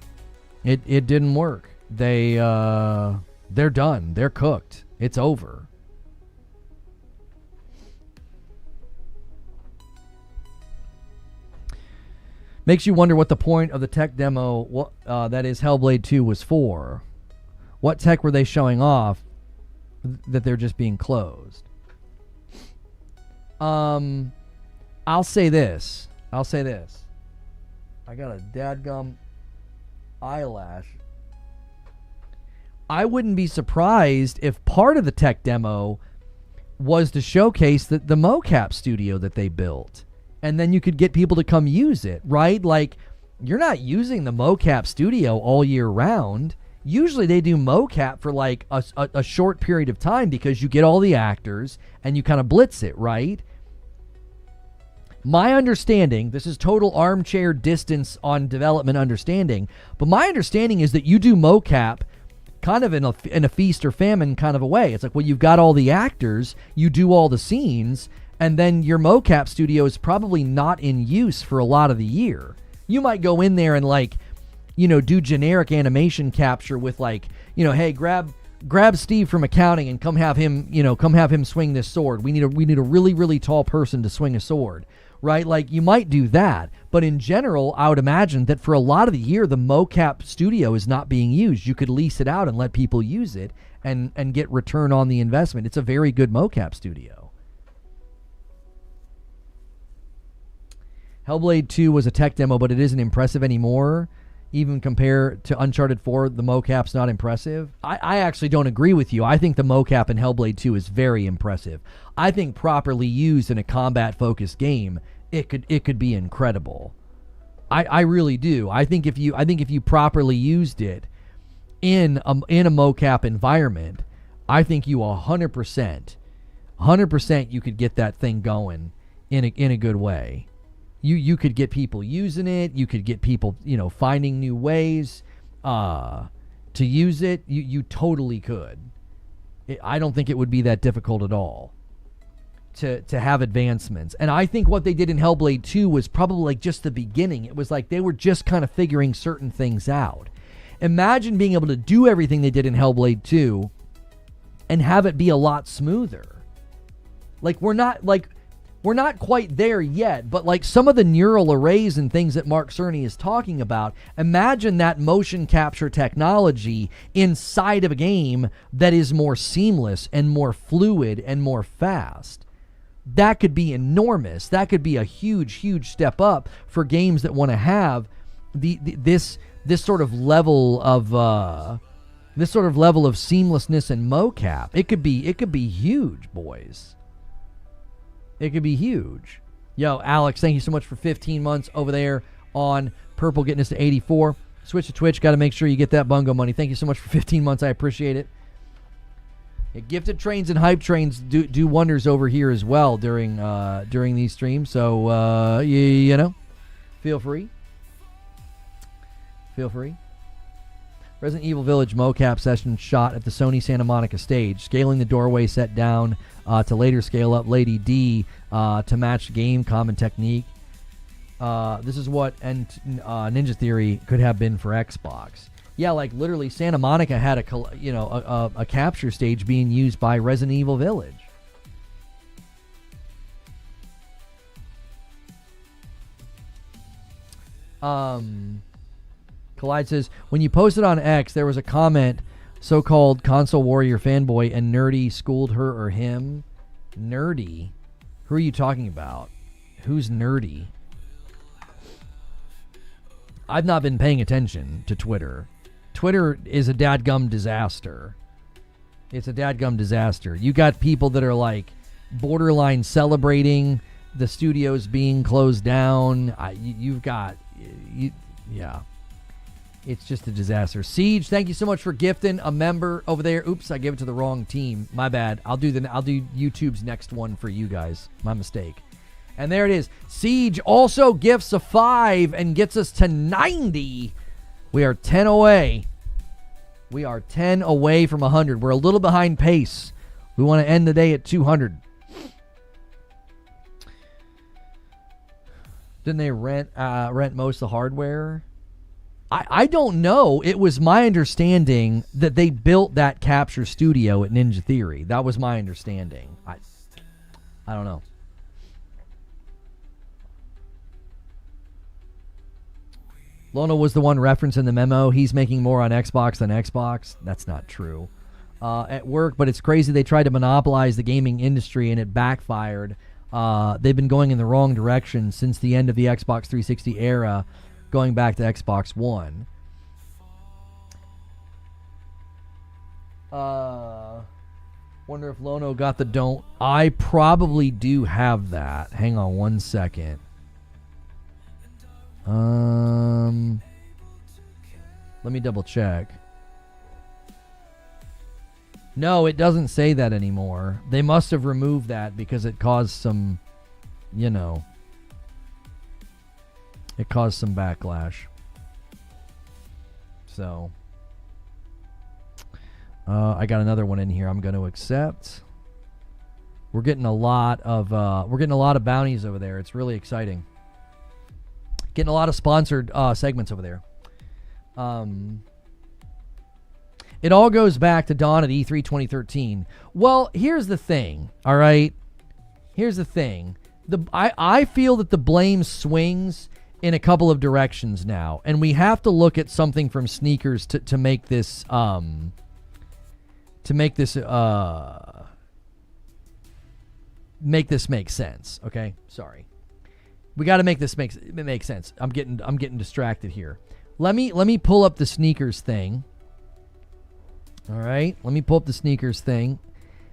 it didn't work. They're done. They're cooked. It's over. Makes you wonder what the point of the tech demo, that is Hellblade 2, was for. What tech were they showing off that they're just being closed? I'll say this. I got a dadgum eyelash. I wouldn't be surprised if part of the tech demo was to showcase the mocap studio that they built. And then you could get people to come use it, right? Like, you're not using the mocap studio all year round. Usually they do mocap for like a short period of time because you get all the actors and you kind of blitz it, right? My understanding, this is total armchair distance on development understanding, but my understanding is that you do mocap kind of in a feast or famine kind of a way. It's like, well, you've got all the actors, you do all the scenes, and then your mocap studio is probably not in use for a lot of the year. You might go in there and like, do generic animation capture with like, hey, grab Steve from accounting and come have him swing this sword. We need a really, really tall person to swing a sword, right? Like, you might do that, but in general, I would imagine that for a lot of the year, the mocap studio is not being used. You could lease it out and let people use it and get return on the investment. It's a very good mocap studio. Hellblade 2 was a tech demo, but it isn't impressive anymore. Even compared to Uncharted 4, the mocap's not impressive. I actually don't agree with you. I think the mocap in Hellblade 2 is very impressive. I think properly used in a combat-focused game, it could be incredible. I really do. I think if you properly used it in a mocap environment, I think you 100% you could get that thing going in a good way. You could get people using it. You could get people, finding new ways to use it. You totally could. I don't think it would be that difficult at all to have advancements. And I think what they did in Hellblade 2 was probably like just the beginning. It was like they were just kind of figuring certain things out. Imagine being able to do everything they did in Hellblade 2 and have it be a lot smoother. Like, we're not quite there yet, but like some of the neural arrays and things that Mark Cerny is talking about, imagine that motion capture technology inside of a game that is more seamless and more fluid and more fast, that could be enormous. That could be a huge step up for games that want to have this sort of level of seamlessness and mocap. It could be huge, boys. It could be huge. Yo, Alex, thank you so much for 15 months over there on Purple, getting us to 84. Switch to Twitch. Got to make sure you get that bungo money. Thank you so much for 15 months. I appreciate it. Yeah, gifted trains and hype trains do wonders over here as well during these streams. So you know, feel free. Resident Evil Village mocap session shot at the Sony Santa Monica stage, scaling the doorway set down to later scale up Lady D to match game common technique. This is what Ninja Theory could have been for Xbox. Yeah, like literally Santa Monica had a capture stage being used by Resident Evil Village. Collide says, when you posted on X, there was a comment, so-called console warrior fanboy, and Nerdy schooled her or him. Nerdy? Who are you talking about? Who's Nerdy? I've not been paying attention to Twitter. Twitter is a dadgum disaster. It's a dadgum disaster. You got people that are like borderline celebrating the studios being closed down. Yeah. It's just a disaster. Siege, thank you so much for gifting a member over there. Oops, I gave it to the wrong team. My bad. I'll do YouTube's next one for you guys. My mistake. And there it is. Siege also gifts a 5 and gets us to 90. We are 10 away. We are 10 away from 100. We're a little behind pace. We want to end the day at 200. Didn't they rent most of the hardware? I don't know. It was my understanding that they built that capture studio at Ninja Theory. That was my understanding. I don't know. Lona was the one referenced in the memo. He's making more on Xbox than Xbox. That's not true. At work, but it's crazy. They tried to monopolize the gaming industry and it backfired. They've been going in the wrong direction since the end of the Xbox 360 era, going back to Xbox One. Wonder if Lono got the don't. I probably do have that. Hang on one second. Let me double check. No, it doesn't say that anymore. They must have removed that because it caused some, it caused some backlash. So, I got another one in here I'm going to accept. We're getting a lot of bounties over there. It's really exciting. Getting a lot of sponsored segments over there. It all goes back to Dawn at E3 2013. Well, here's the thing, all right? Here's the thing. I feel that the blame swings in a couple of directions now, and we have to look at something from sneakers to make this make sense. Okay, sorry. We got to make this make sense. I'm getting distracted here. Let me pull up the sneakers thing. All right, let me pull up the sneakers thing,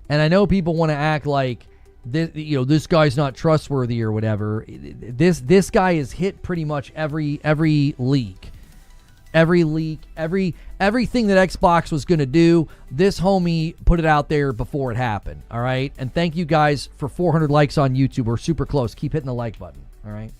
and I know people want to act like this guy's not trustworthy or whatever. This guy has hit pretty much every leak, everything that Xbox was going to do. This homie put it out there before it happened. All right, and thank you guys for 400 likes on YouTube. We're super close. Keep hitting the like button. All right.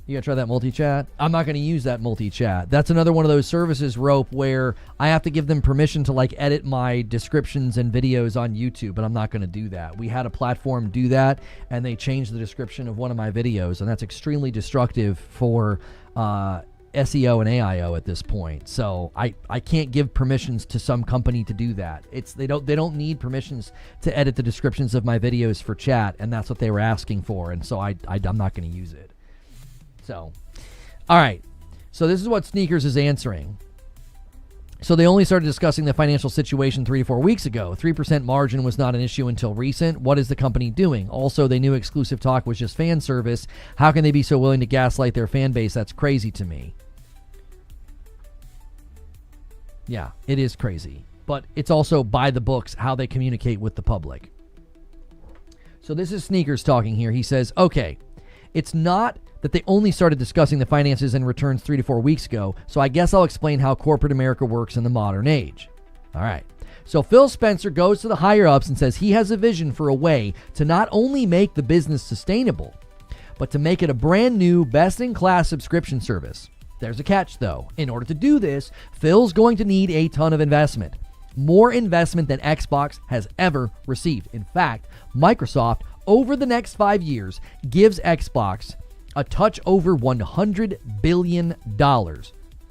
You gotta try that multi-chat? I'm not gonna use that multi-chat. That's another one of those services, Rope, where I have to give them permission to edit my descriptions and videos on YouTube, but I'm not gonna do that. We had a platform do that, and they changed the description of one of my videos, and that's extremely destructive for SEO and AIO at this point. So I can't give permissions to some company to do that. They don't need permissions to edit the descriptions of my videos for chat, and that's what they were asking for, and so I'm not gonna use it. So, all right. So this is what Sneakers is answering. So they only started discussing the financial situation 3 to 4 weeks ago. 3% margin was not an issue until recent. What is the company doing? Also, they knew exclusive talk was just fan service. How can they be so willing to gaslight their fan base? That's crazy to me. Yeah, it is crazy. But it's also by the books how they communicate with the public. So this is Sneakers talking here. He says, okay, it's not that they only started discussing the finances and returns 3 to 4 weeks ago, so I guess I'll explain how corporate America works in the modern age. All right. So Phil Spencer goes to the higher-ups and says he has a vision for a way to not only make the business sustainable, but to make it a brand new, best-in-class subscription service. There's a catch, though. In order to do this, Phil's going to need a ton of investment. More investment than Xbox has ever received. In fact, Microsoft, over the next 5 years, gives Xbox a touch over $100 billion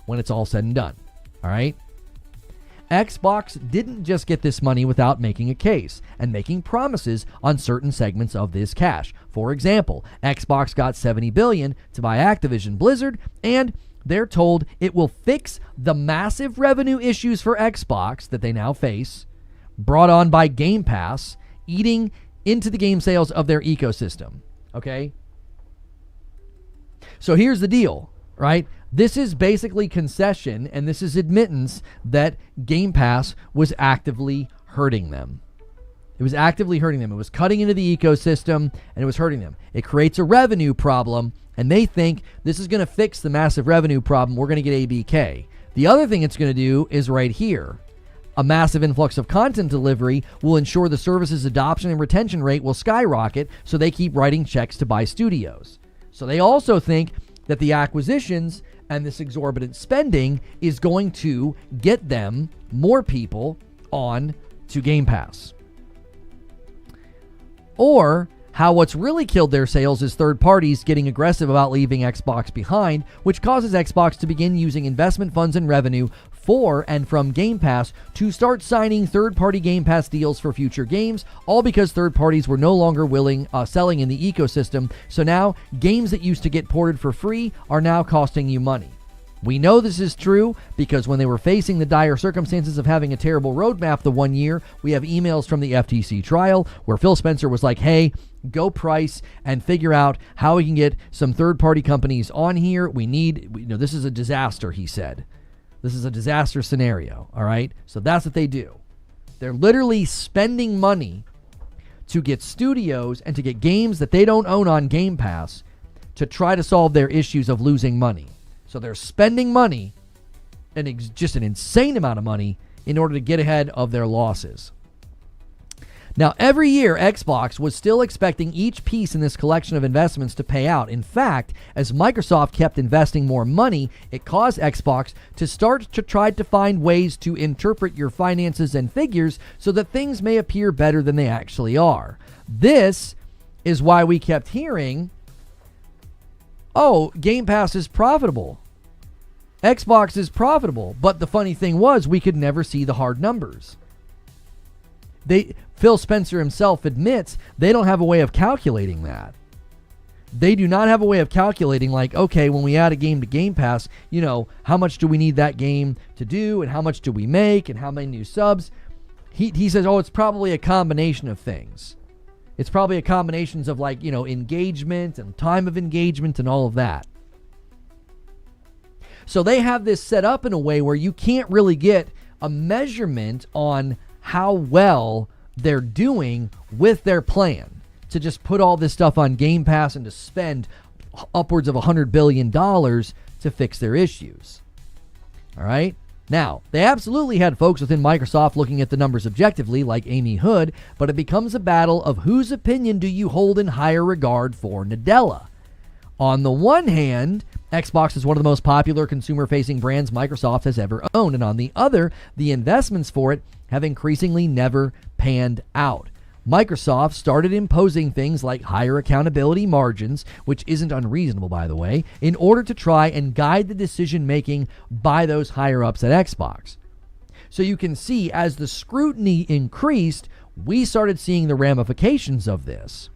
when it's all said and done. All right? Xbox didn't just get this money without making a case and making promises on certain segments of this cash. For example, Xbox got $70 billion to buy Activision Blizzard, and they're told it will fix the massive revenue issues for Xbox that they now face, brought on by Game Pass, eating into the game sales of their ecosystem. Okay? So here's the deal, right? This is basically concession, and this is admittance that Game Pass was actively hurting them. It was actively hurting them. It was cutting into the ecosystem, and it was hurting them. It creates a revenue problem, and they think this is going to fix the massive revenue problem. We're going to get ABK. The other thing it's going to do is right here. A massive influx of content delivery will ensure the service's adoption and retention rate will skyrocket, so they keep writing checks to buy studios. So they also think that the acquisitions and this exorbitant spending is going to get them more people on to Game Pass. Or how what's really killed their sales is third parties getting aggressive about leaving Xbox behind, which causes Xbox to begin using investment funds and revenue for and from Game Pass to start signing third-party Game Pass deals for future games, all because third parties were no longer selling in the ecosystem. So now games that used to get ported for free are now costing you money. We know this is true because when they were facing the dire circumstances of having a terrible roadmap the 1 year, we have emails from the FTC trial where Phil Spencer was like, hey, go price and figure out how we can get some third-party companies on here. This is a disaster, he said. This is a disaster scenario, all right? So that's what they do. They're literally spending money to get studios and to get games that they don't own on Game Pass to try to solve their issues of losing money. So they're spending money, and just an insane amount of money, in order to get ahead of their losses. Now, every year, Xbox was still expecting each piece in this collection of investments to pay out. In fact, as Microsoft kept investing more money, it caused Xbox to start to try to find ways to interpret your finances and figures so that things may appear better than they actually are. This is why we kept hearing, oh, Game Pass is profitable. Xbox is profitable. But the funny thing was, we could never see the hard numbers. Phil Spencer himself admits they don't have a way of calculating that. They do not have a way of calculating, like, okay, when we add a game to Game Pass, how much do we need that game to do, and how much do we make, and how many new subs? He says, oh, it's probably a combination of things. It's probably a combination of engagement and time of engagement and all of that. So they have this set up in a way where you can't really get a measurement on how well they're doing with their plan to just put all this stuff on Game Pass and to spend upwards of $100 billion to fix their issues. All right? Now, they absolutely had folks within Microsoft looking at the numbers objectively, like Amy Hood, but it becomes a battle of whose opinion do you hold in higher regard for Nadella. On the one hand, Xbox is one of the most popular consumer-facing brands Microsoft has ever owned, and on the other, the investments for it have increasingly never panned out. Microsoft started imposing things like higher accountability margins, which isn't unreasonable, by the way, in order to try and guide the decision-making by those higher-ups at Xbox. So you can see, as the scrutiny increased, we started seeing the ramifications of this.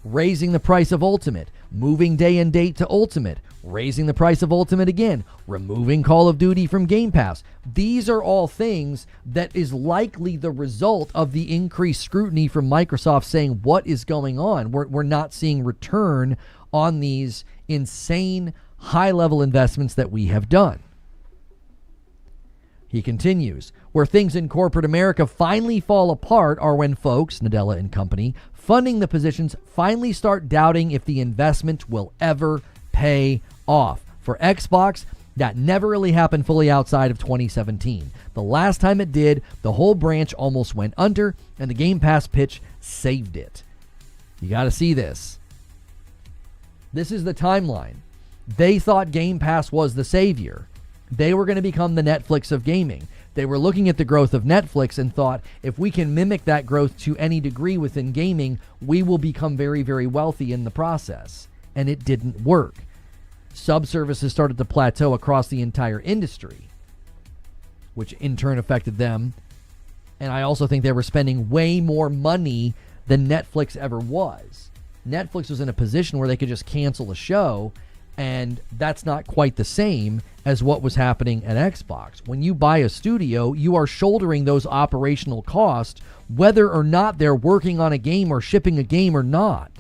raising the price of Ultimate, moving day and date to Ultimate, raising the price of Ultimate again, removing Call of Duty from Game Pass. These are all things that is likely the result of the increased scrutiny from Microsoft saying, what is going on? We're not seeing return on these insane high-level investments that we have done. He continues, where things in corporate America finally fall apart are when folks, Nadella and company, funding the positions finally start doubting if the investment will ever pay off. For Xbox, that never really happened fully outside of 2017. The last time it did, the whole branch almost went under, and the Game Pass pitch saved it. You got to see this. This is the timeline. They thought Game Pass was the savior. They were going to become the Netflix of gaming. They were looking at the growth of Netflix and thought, if we can mimic that growth to any degree within gaming, we will become very, very wealthy in the process. And it didn't work. Subservices started to plateau across the entire industry, which in turn affected them. And I also think they were spending way more money than Netflix ever was. Netflix was in a position where they could just cancel a show, and that's not quite the same as what was happening at Xbox. When you buy a studio, you are shouldering those operational costs, whether or not they're working on a game or shipping a game or not.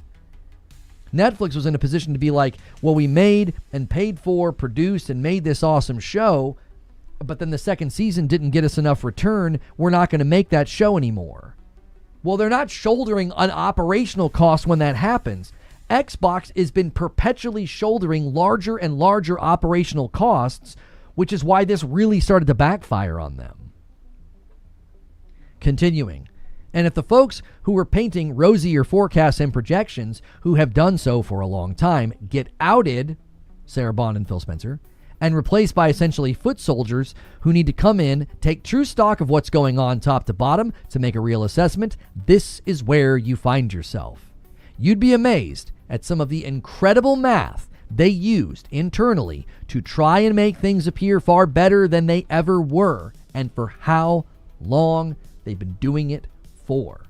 Netflix was in a position to be like, well, we made and paid for, produced, and made this awesome show, but then the second season didn't get us enough return. We're not going to make that show anymore. Well, they're not shouldering an operational cost when that happens. Xbox has been perpetually shouldering larger and larger operational costs, which is why this really started to backfire on them. Continuing. And if the folks who were painting rosier forecasts and projections, who have done so for a long time, get outed, Sarah Bond and Phil Spencer, and replaced by essentially foot soldiers who need to come in, take true stock of what's going on top to bottom to make a real assessment, this is where you find yourself. You'd be amazed at some of the incredible math they used internally to try and make things appear far better than they ever were, and for how long they've been doing it for.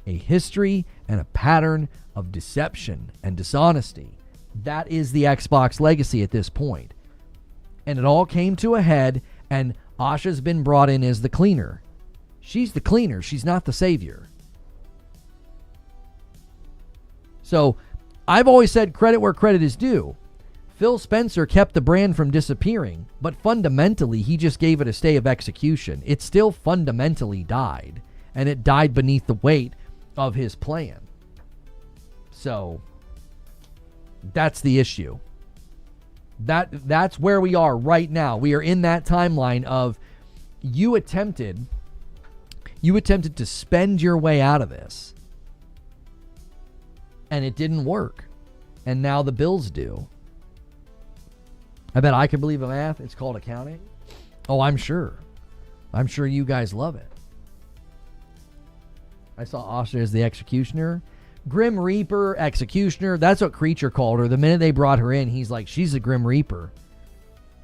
A history and a pattern of deception and dishonesty. That is the Xbox legacy at this point. And it all came to a head, and Asha's been brought in as the cleaner. She's the cleaner. She's not the savior. So I've always said credit where credit is due. Phil Spencer kept the brand from disappearing, but fundamentally he just gave it a stay of execution. It still fundamentally died, and it died beneath the weight of his plan. So that's the issue. That's where we are right now. We are in that timeline of you attempted to spend your way out of this, and it didn't work. And now the bills do. I bet I can believe in math. It's called accounting. Oh, I'm sure. I'm sure you guys love it. I saw Asha as the executioner. Grim Reaper, executioner. That's what Creature called her. The minute they brought her in, he's like, she's the Grim Reaper.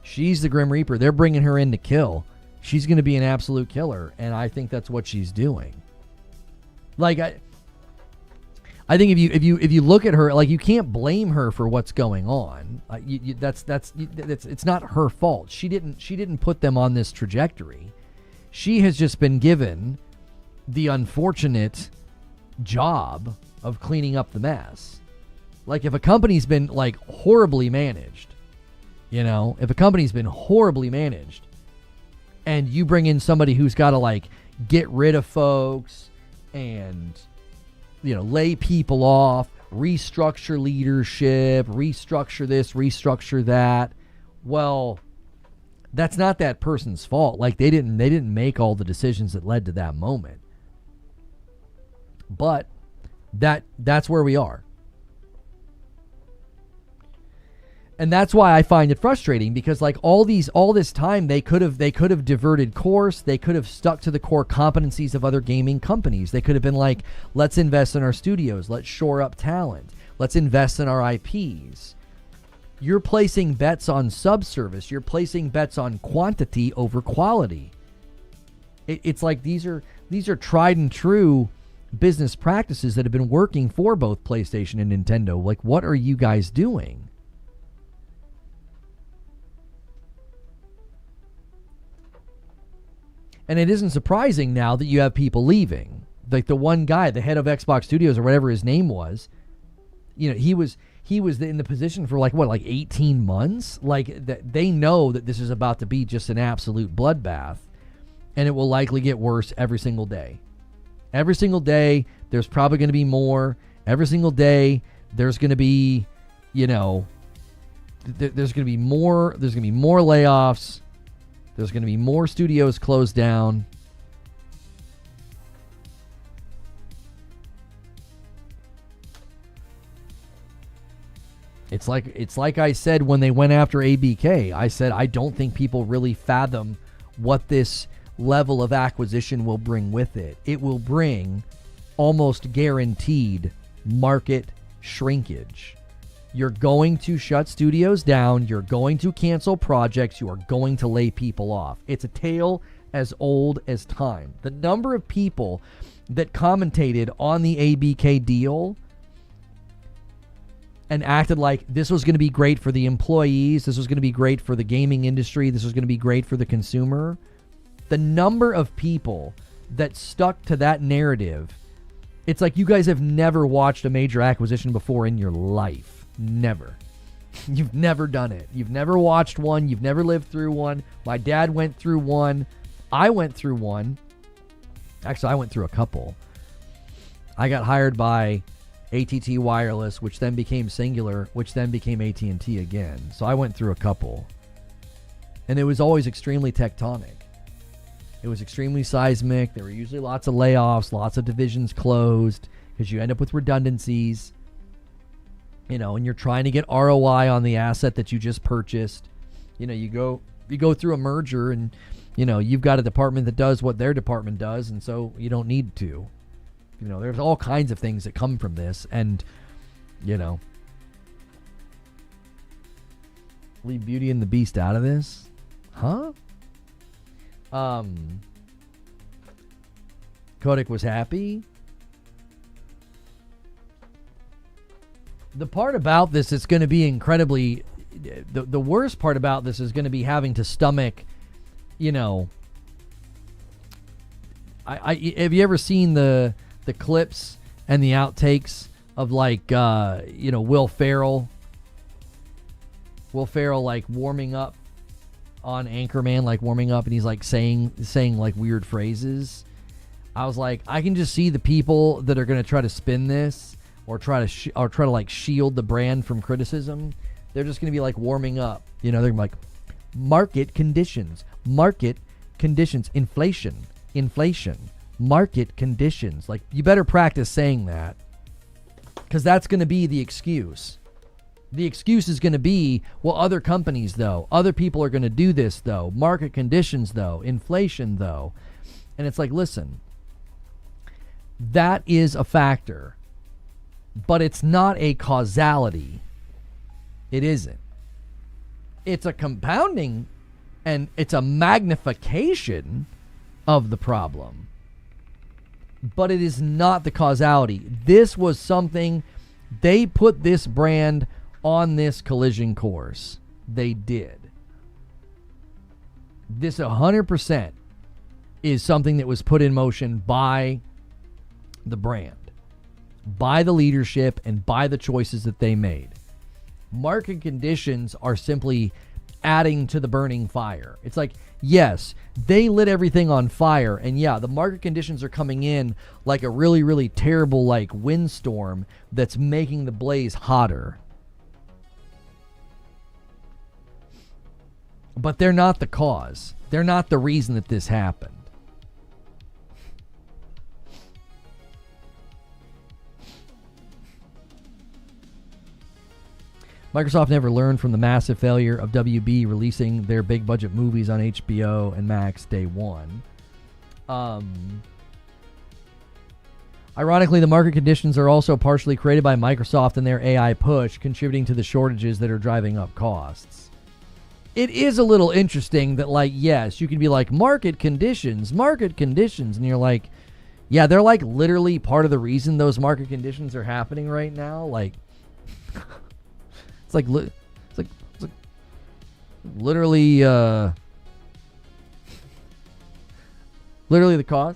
She's the Grim Reaper. They're bringing her in to kill. She's going to be an absolute killer. And I think that's what she's doing. Like, I think if you look at her, like, you can't blame her for what's going on. It's not her fault. She didn't put them on this trajectory. She has just been given the unfortunate job of cleaning up the mess. Like, if a company's been like horribly managed, if a company's been horribly managed, and you bring in somebody who's got to like get rid of folks and lay people off, restructure leadership, restructure this, restructure that. Well, that's not that person's fault. Like, they didn't make all the decisions that led to that moment. But that's where we are. And that's why I find it frustrating, because like all this time they could have diverted course. They could have stuck to the core competencies of other gaming companies. They could have been like, let's invest in our studios, let's shore up talent, let's invest in our IPs. You're placing bets on subservice. You're placing bets on quantity over quality. It's like these are tried and true business practices that have been working for both PlayStation and Nintendo. Like, what are you guys doing? And it isn't surprising now that you have people leaving. Like the one guy, the head of Xbox Studios or whatever his name was, you know, he was in the position for like 18 months. Like that, they know that this is about to be just an absolute bloodbath, and it will likely get worse every single day. Every single day, there's probably going to be more. Every single day, there's going to be, you know, there's going to be more. There's going to be more layoffs. There's going to be more studios closed down. It's like I said when they went after ABK. I said I don't think people really fathom what this level of acquisition will bring with it. It will bring almost guaranteed market shrinkage. You're going to shut studios down. You're going to cancel projects. You are going to lay people off. It's a tale as old as time. The number of people that commentated on the ABK deal and acted like this was going to be great for the employees, this was going to be great for the gaming industry, this was going to be great for the consumer. The number of people that stuck to that narrative, it's like you guys have never watched a major acquisition before in your life. Never. You've never done it. You've never watched one. You've never lived through one. My dad went through one. I went through one. Actually, I went through a couple. I got hired by AT&T Wireless, which then became Singular, which then became AT&T again. So I went through a couple. And it was always extremely tectonic. It was extremely seismic. There were usually lots of layoffs, lots of divisions closed, because you end up with redundancies. You know, and you're trying to get ROI on the asset that you just purchased. You know, you go through a merger and, you know, you've got a department that does what their department does, and so you don't need to. You know, there's all kinds of things that come from this, and, you know, leave Beauty and the Beast out of this? Huh? Kotick was happy. The part about this is going to be incredibly... The worst part about this is going to be having to stomach, you know... have you ever seen the clips and the outtakes of, like, you know, Will Ferrell? Will Ferrell, like, warming up on Anchorman, like, warming up, and he's, like, saying like, weird phrases. I was like, I can just see the people that are going to try to spin this or try to like shield the brand from criticism. They're just going to be like warming up. You know, they're gonna be like, market conditions, inflation, market conditions. Like, you better practice saying that, because that's going to be the excuse. The excuse is going to be, well, other companies though, other people are going to do this though, market conditions though, inflation though. And it's like, listen, that is a factor, but it's not a causality. It isn't. It's a compounding and it's a magnification of the problem, but it is not the causality. This was something, they put this brand on this collision course. They did. This 100% is something that was put in motion by the brand, by the leadership, and by the choices that they made. Market conditions are simply adding to the burning fire. It's like, yes, they lit everything on fire, and yeah, the market conditions are coming in like a really, really terrible, like, windstorm that's making the blaze hotter. But they're not the cause. They're not the reason that this happened. Microsoft never learned from the massive failure of WB releasing their big budget movies on HBO and Max day one. Ironically, the market conditions are also partially created by Microsoft and their AI push, contributing to the shortages that are driving up costs. It is a little interesting that, like, yes, you can be like, market conditions, and you're like, Yeah, they're like literally part of the reason those market conditions are happening right now. Like, it's like literally, literally the cause,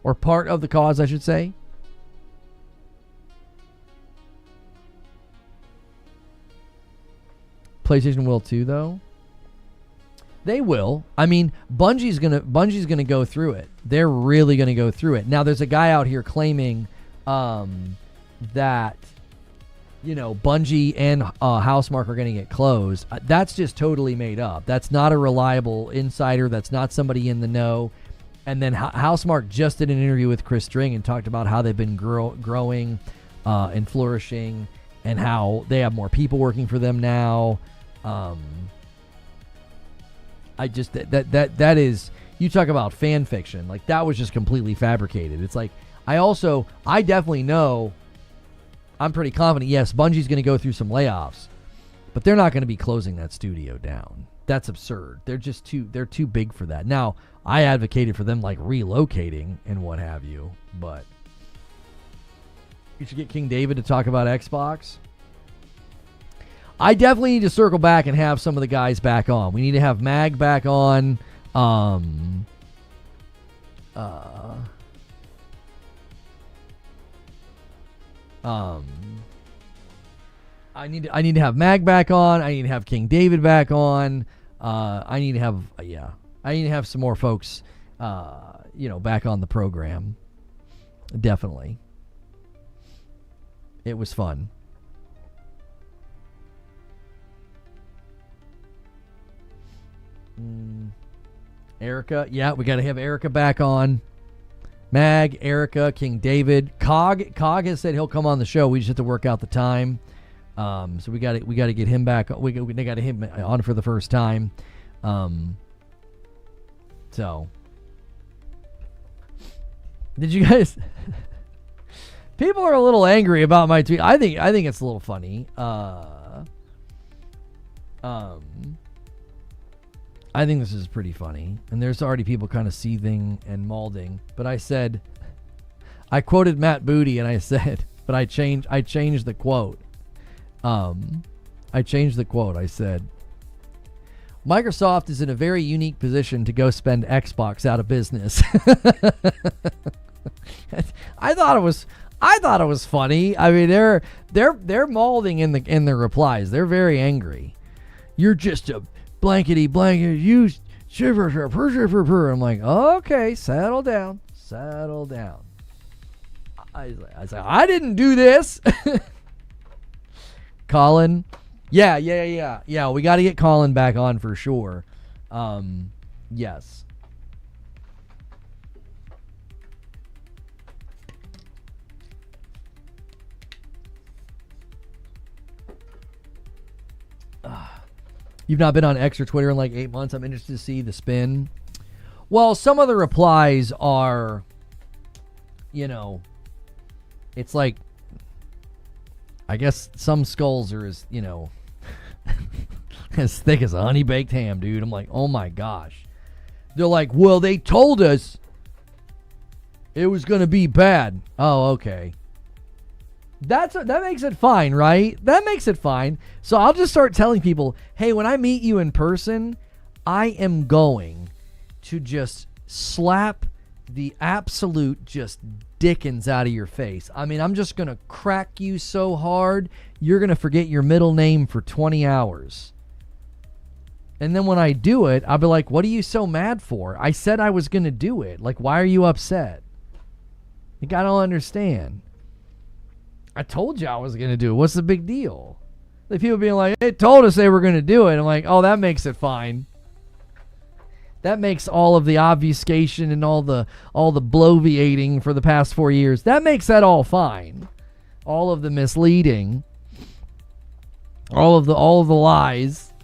or part of the cause, I should say. PlayStation will too, though. They will. I mean, Bungie's gonna go through it. They're really gonna go through it. Now, there's a guy out here claiming that, you know, Bungie and Housemarque are gonna get closed. That's just totally made up. That's not a reliable insider. That's not somebody in the know. And then Housemarque just did an interview with Chris String and talked about how they've been growing and flourishing, and how they have more people working for them now. I just that is, you talk about fan fiction. Like, that was just completely fabricated. It's like, I definitely know, I'm pretty confident, yes, Bungie's going to go through some layoffs, but they're not going to be closing that studio down. That's absurd. They're too big for that. Now, I advocated for them like relocating and what have you, but you should get King David to talk about Xbox. I definitely need to circle back and have some of the guys back on. We need to have Mag back on. I need to have Mag back on. I need to have King David back on. I need to have some more folks, back on the program. Definitely. It was fun. Erica, yeah, we got to have Erica back on. Mag, Erica, King David, Cog has said he'll come on the show. We just have to work out the time. So we got to get him back. They got him on for the first time. So did you guys? People are a little angry about my tweet. I think it's a little funny. I think this is pretty funny, and there's already people kind of seething and malding. But I quoted Matt Booty, and I said, but I changed the quote. I said, Microsoft is in a very unique position to go spend Xbox out of business. I thought it was funny. I mean, they're malding in their replies. They're very angry. You're just a blankety blanket, you shiver. I'm like, okay, settle down. I said, I didn't do this. Colin, yeah. We got to get Colin back on for sure. Yes. You've not been on X or Twitter in like 8 months. I'm interested to see the spin. Well, some of the replies are, it's like, I guess some skulls are as, as thick as a honey baked ham, dude. I'm like, oh my gosh. They're like, well, they told us it was going to be bad. Oh, okay. That makes it fine, right? That makes it fine. So I'll just start telling people, hey, when I meet you in person, I am going to just slap the absolute just dickens out of your face. I mean, I'm just going to crack you so hard, you're going to forget your middle name for 20 hours. And then when I do it, I'll be like, what are you so mad for? I said I was going to do it. Like, why are you upset? Like, I don't understand. I told you I was going to do it. What's the big deal? The people being like, they told us they were going to do it. I'm like, oh, that makes it fine. That makes all of the obfuscation and all the bloviating for the past 4 years. That makes that all fine. All of the misleading. All of the lies.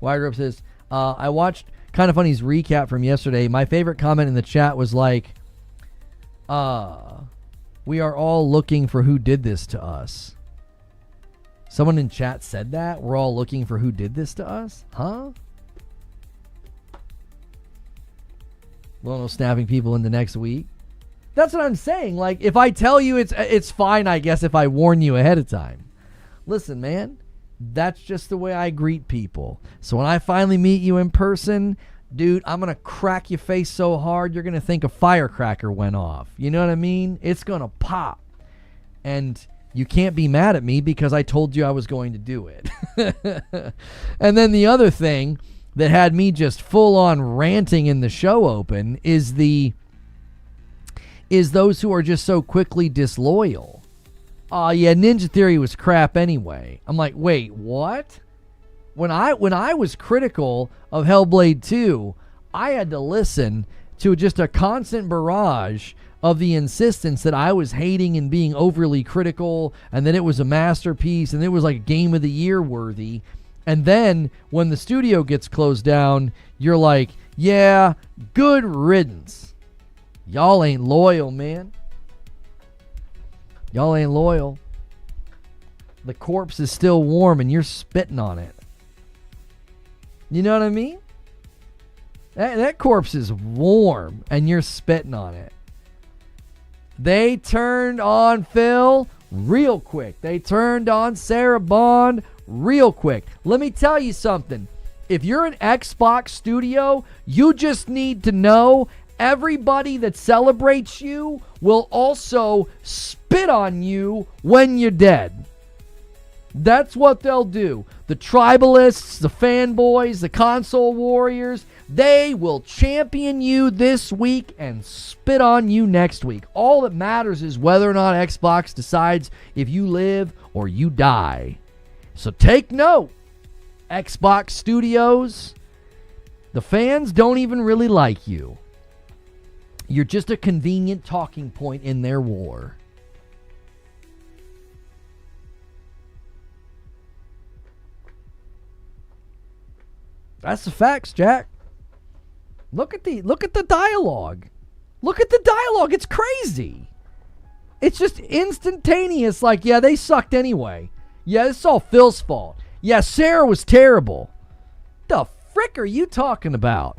Wired Up says, I watched Kind of Funny's recap from yesterday. My favorite comment in the chat was like, we are all looking for who did this to us. Someone in chat said that? We're all looking for who did this to us? Huh? Well, no snapping people into next week. That's what I'm saying. Like, if I tell you it's fine, I guess, if I warn you ahead of time. Listen, man, that's just the way I greet people. So when I finally meet you in person, dude, I'm going to crack your face so hard, you're going to think a firecracker went off. You know what I mean? It's going to pop. And you can't be mad at me because I told you I was going to do it. And then the other thing that had me just full on ranting in the show open is those who are just so quickly disloyal. Oh yeah, Ninja Theory was crap anyway. I'm like, wait, what? When I was critical of Hellblade 2, I had to listen to just a constant barrage of the insistence that I was hating and being overly critical, and that it was a masterpiece and it was like Game of the Year worthy. And then when the studio gets closed down, you're like, yeah, good riddance. Y'all ain't loyal, man. Y'all ain't loyal. The corpse is still warm and you're spitting on it. You know what I mean? That corpse is warm and you're spitting on it. They turned on Phil real quick. They turned on Sarah Bond real quick. Let me tell you something. If you're an Xbox studio, you just need to know everybody that celebrates you will also spit on you when you're dead. That's what they'll do. The tribalists, the fanboys, the console warriors, they will champion you this week and spit on you next week. All that matters is whether or not Xbox decides if you live or you die. So take note, Xbox Studios, the fans don't even really like you. You're just a convenient talking point in their war. That's the facts, Jack. Look at the dialogue. Look at the dialogue. It's crazy. It's just instantaneous. Like, yeah, they sucked anyway. Yeah, this is all Phil's fault. Yeah, Sarah was terrible. The frick are you talking about?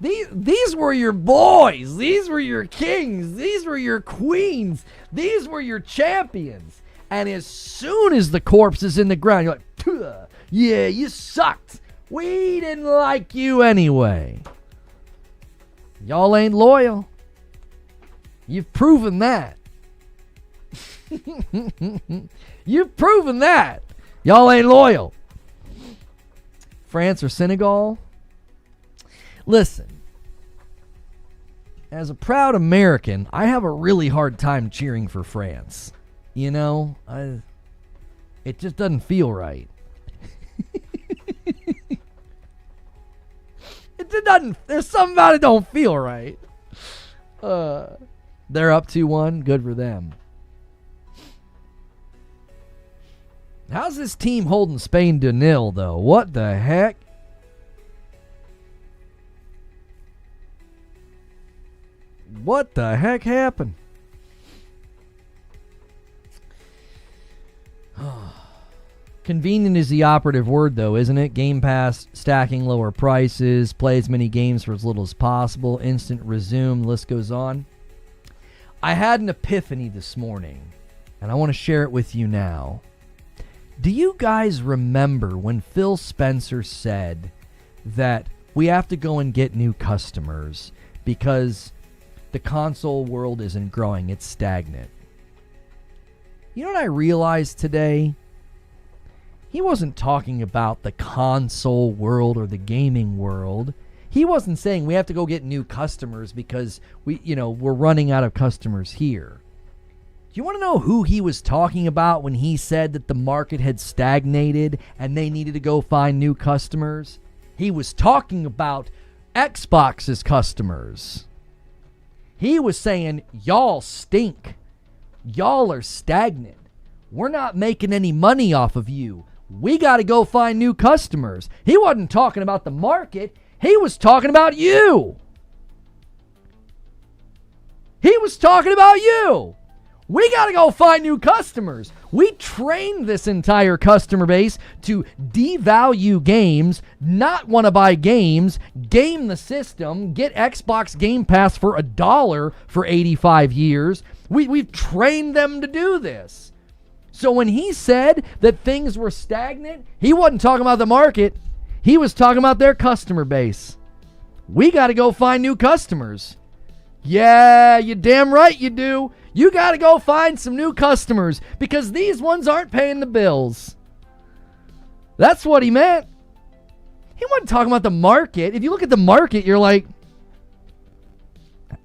These were your boys. These were your kings. These were your queens. These were your champions. And as soon as the corpse is in the ground, you're like, yeah, you sucked. We didn't like you anyway. Y'all ain't loyal. You've proven that. You've proven that. Y'all ain't loyal. France or Senegal? Listen, as a proud American, I have a really hard time cheering for France. You know, it just doesn't feel right. It doesn't. There's something about it don't feel right. They're up 2-1. Good for them. How's this team holding Spain to 0, though? What the heck? What the heck happened? Convenient is the operative word, though, isn't it? Game Pass, stacking lower prices, play as many games for as little as possible, instant resume, the list goes on. I had an epiphany this morning, and I want to share it with you now. Do you guys remember when Phil Spencer said that we have to go and get new customers because the console world isn't growing, it's stagnant? You know what I realized today? He wasn't talking about the console world or the gaming world. He wasn't saying we have to go get new customers because we're running out of customers here. Do you want to know who he was talking about when he said that the market had stagnated and they needed to go find new customers? He was talking about Xbox's customers. He was saying, y'all stink. Y'all are stagnant. We're not making any money off of you. We got to go find new customers. He wasn't talking about the market. He was talking about you. He was talking about you. We got to go find new customers. We trained this entire customer base to devalue games, not want to buy games, game the system, get Xbox Game Pass for $1 for 85 years. We've trained them to do this. So when he said that things were stagnant, he wasn't talking about the market. He was talking about their customer base. We got to go find new customers. Yeah, you damn right you do. You got to go find some new customers because these ones aren't paying the bills. That's what he meant. He wasn't talking about the market. If you look at the market, you're like,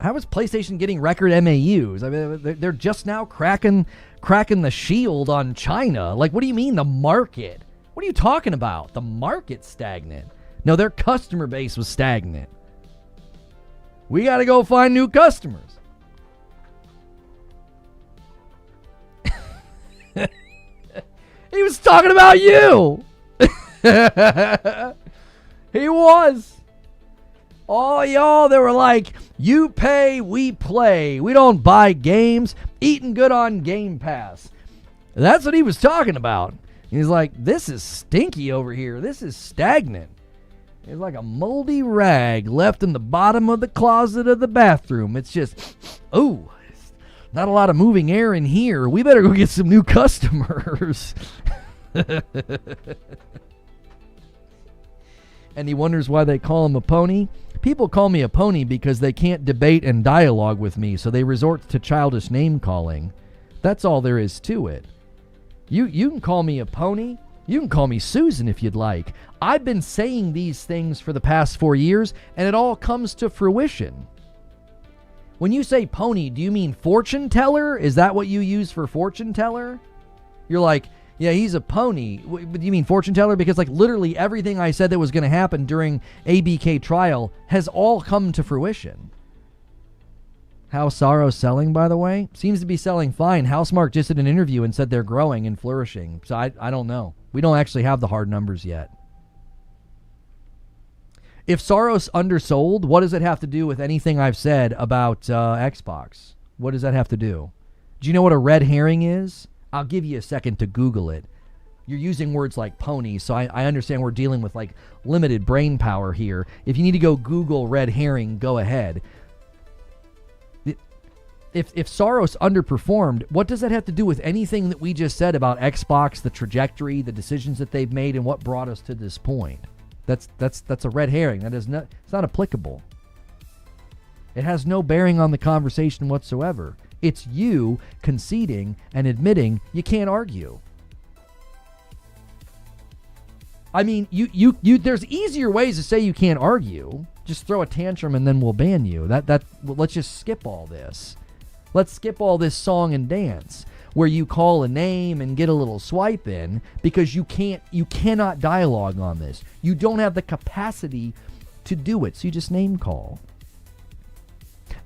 how is PlayStation getting record MAUs? I mean, they're just now cracking the shield on China. Like, what do you mean the market? What are you talking about? The market's stagnant. No, their customer base was stagnant. We got to go find new customers. He was talking about you. He was. All y'all that were like, you pay, we play. We don't buy games. Eating good on Game Pass. That's what he was talking about. He's like, this is stinky over here. This is stagnant. It's like a moldy rag left in the bottom of the closet of the bathroom. It's just, oh, not a lot of moving air in here. We better go get some new customers. And he wonders why they call him a pony. People call me a pony because they can't debate and dialogue with me, so they resort to childish name calling. That's all there is to it. You can call me a pony. You can call me Susan if you'd like. I've been saying these things for the past 4 years, and it all comes to fruition. When you say pony, do you mean fortune teller? Is that what you use for fortune teller? You're like, yeah, he's a pony. Do you mean fortune teller? Because like literally everything I said that was going to happen during ABK trial has all come to fruition. How's Soros selling, by the way? Seems to be selling fine. Housemark just did an interview and said they're growing and flourishing. So I don't know. We don't actually have the hard numbers yet. If Soros undersold, what does it have to do with anything I've said about Xbox? What does that have to do? Do you know what a red herring is? I'll give you a second to Google it. You're using words like pony, so I understand we're dealing with like limited brain power here. If you need to go Google red herring, go ahead. If Soros underperformed, what does that have to do with anything that we just said about Xbox, the trajectory, the decisions that they've made, and what brought us to this point? That's a red herring. It's not applicable. It has no bearing on the conversation whatsoever. It's you conceding and admitting you can't argue. I mean, you there's easier ways to say you can't argue. Just throw a tantrum and then we'll ban you. Let's just skip all this. Let's skip all this song and dance where you call a name and get a little swipe in because you cannot dialogue on this. You don't have the capacity to do it, so you just name call.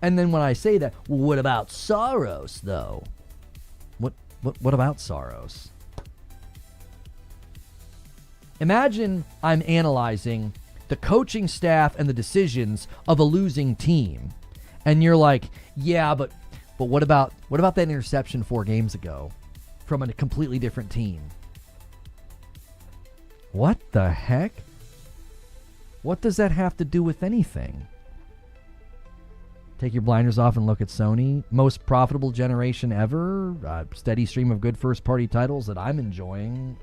And then when I say that, well, what about Soros though? What about Soros? Imagine I'm analyzing the coaching staff and the decisions of a losing team. And you're like, yeah, but what about that interception 4 games ago from a completely different team? What the heck? What does that have to do with anything? Take your blinders off and look at Sony. Most profitable generation ever. Steady stream of good first-party titles that I'm enjoying.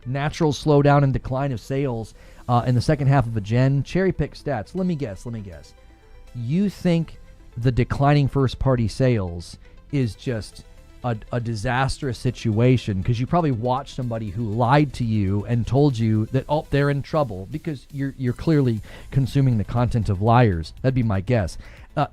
Natural slowdown and decline of sales in the second half of a gen. Cherry-pick stats. Let me guess. You think the declining first-party sales is just a disastrous situation because you probably watched somebody who lied to you and told you that, oh, they're in trouble because you're clearly consuming the content of liars. That'd be my guess.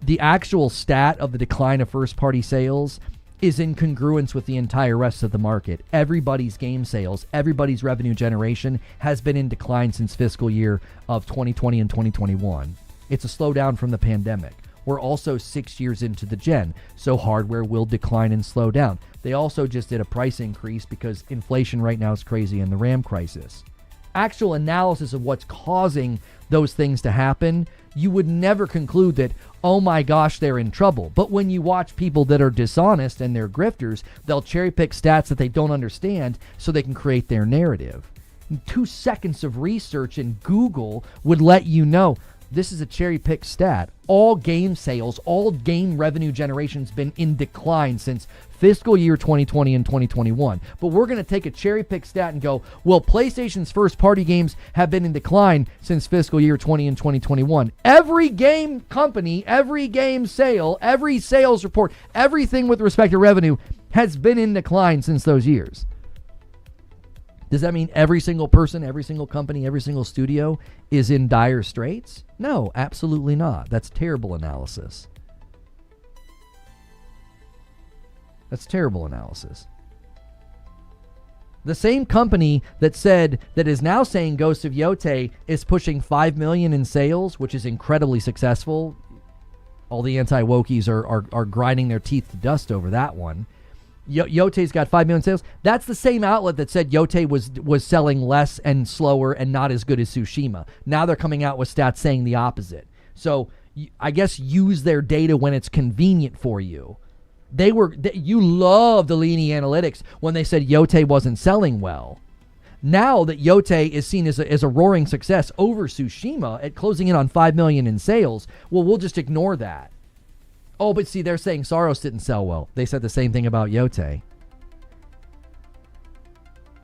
The actual stat of the decline of first-party sales is in congruence with the entire rest of the market. Everybody's game sales, everybody's revenue generation has been in decline since fiscal year of 2020 and 2021. It's a slowdown from the pandemic. We're also 6 years into the gen, so hardware will decline and slow down. They also just did a price increase because inflation right now is crazy and the RAM crisis. Actual analysis of what's causing those things to happen, you would never conclude that, oh my gosh, they're in trouble. But when you watch people that are dishonest and they're grifters, they'll cherry pick stats that they don't understand so they can create their narrative. 2 seconds of research in Google would let you know this is a cherry pick stat. All game sales, all game revenue generation's been in decline since fiscal year 2020 and 2021. But we're going to take a cherry pick stat and go, well, PlayStation's first party games have been in decline since fiscal year 20 and 2021. Every game company, every game sale, every sales report, everything with respect to revenue has been in decline since those years. Does that mean every single person, every single company, every single studio is in dire straits? No, absolutely not. That's terrible analysis. That's terrible analysis. The same company that is now saying Ghost of Yotei is pushing 5 million in sales, which is incredibly successful. All the anti-wokies are grinding their teeth to dust over that one. Yotei's got 5 million sales. That's the same outlet that said Yotei was selling less and slower and not as good as Tsushima. Now they're coming out with stats saying the opposite. So I guess use their data when it's convenient for you. You loved the Leany Analytics when they said Yotei wasn't selling well. Now that Yotei is seen as a roaring success over Tsushima at closing in on 5 million in sales, well, we'll just ignore that. Oh, but see, they're saying Saros didn't sell well. They said the same thing about Yotei.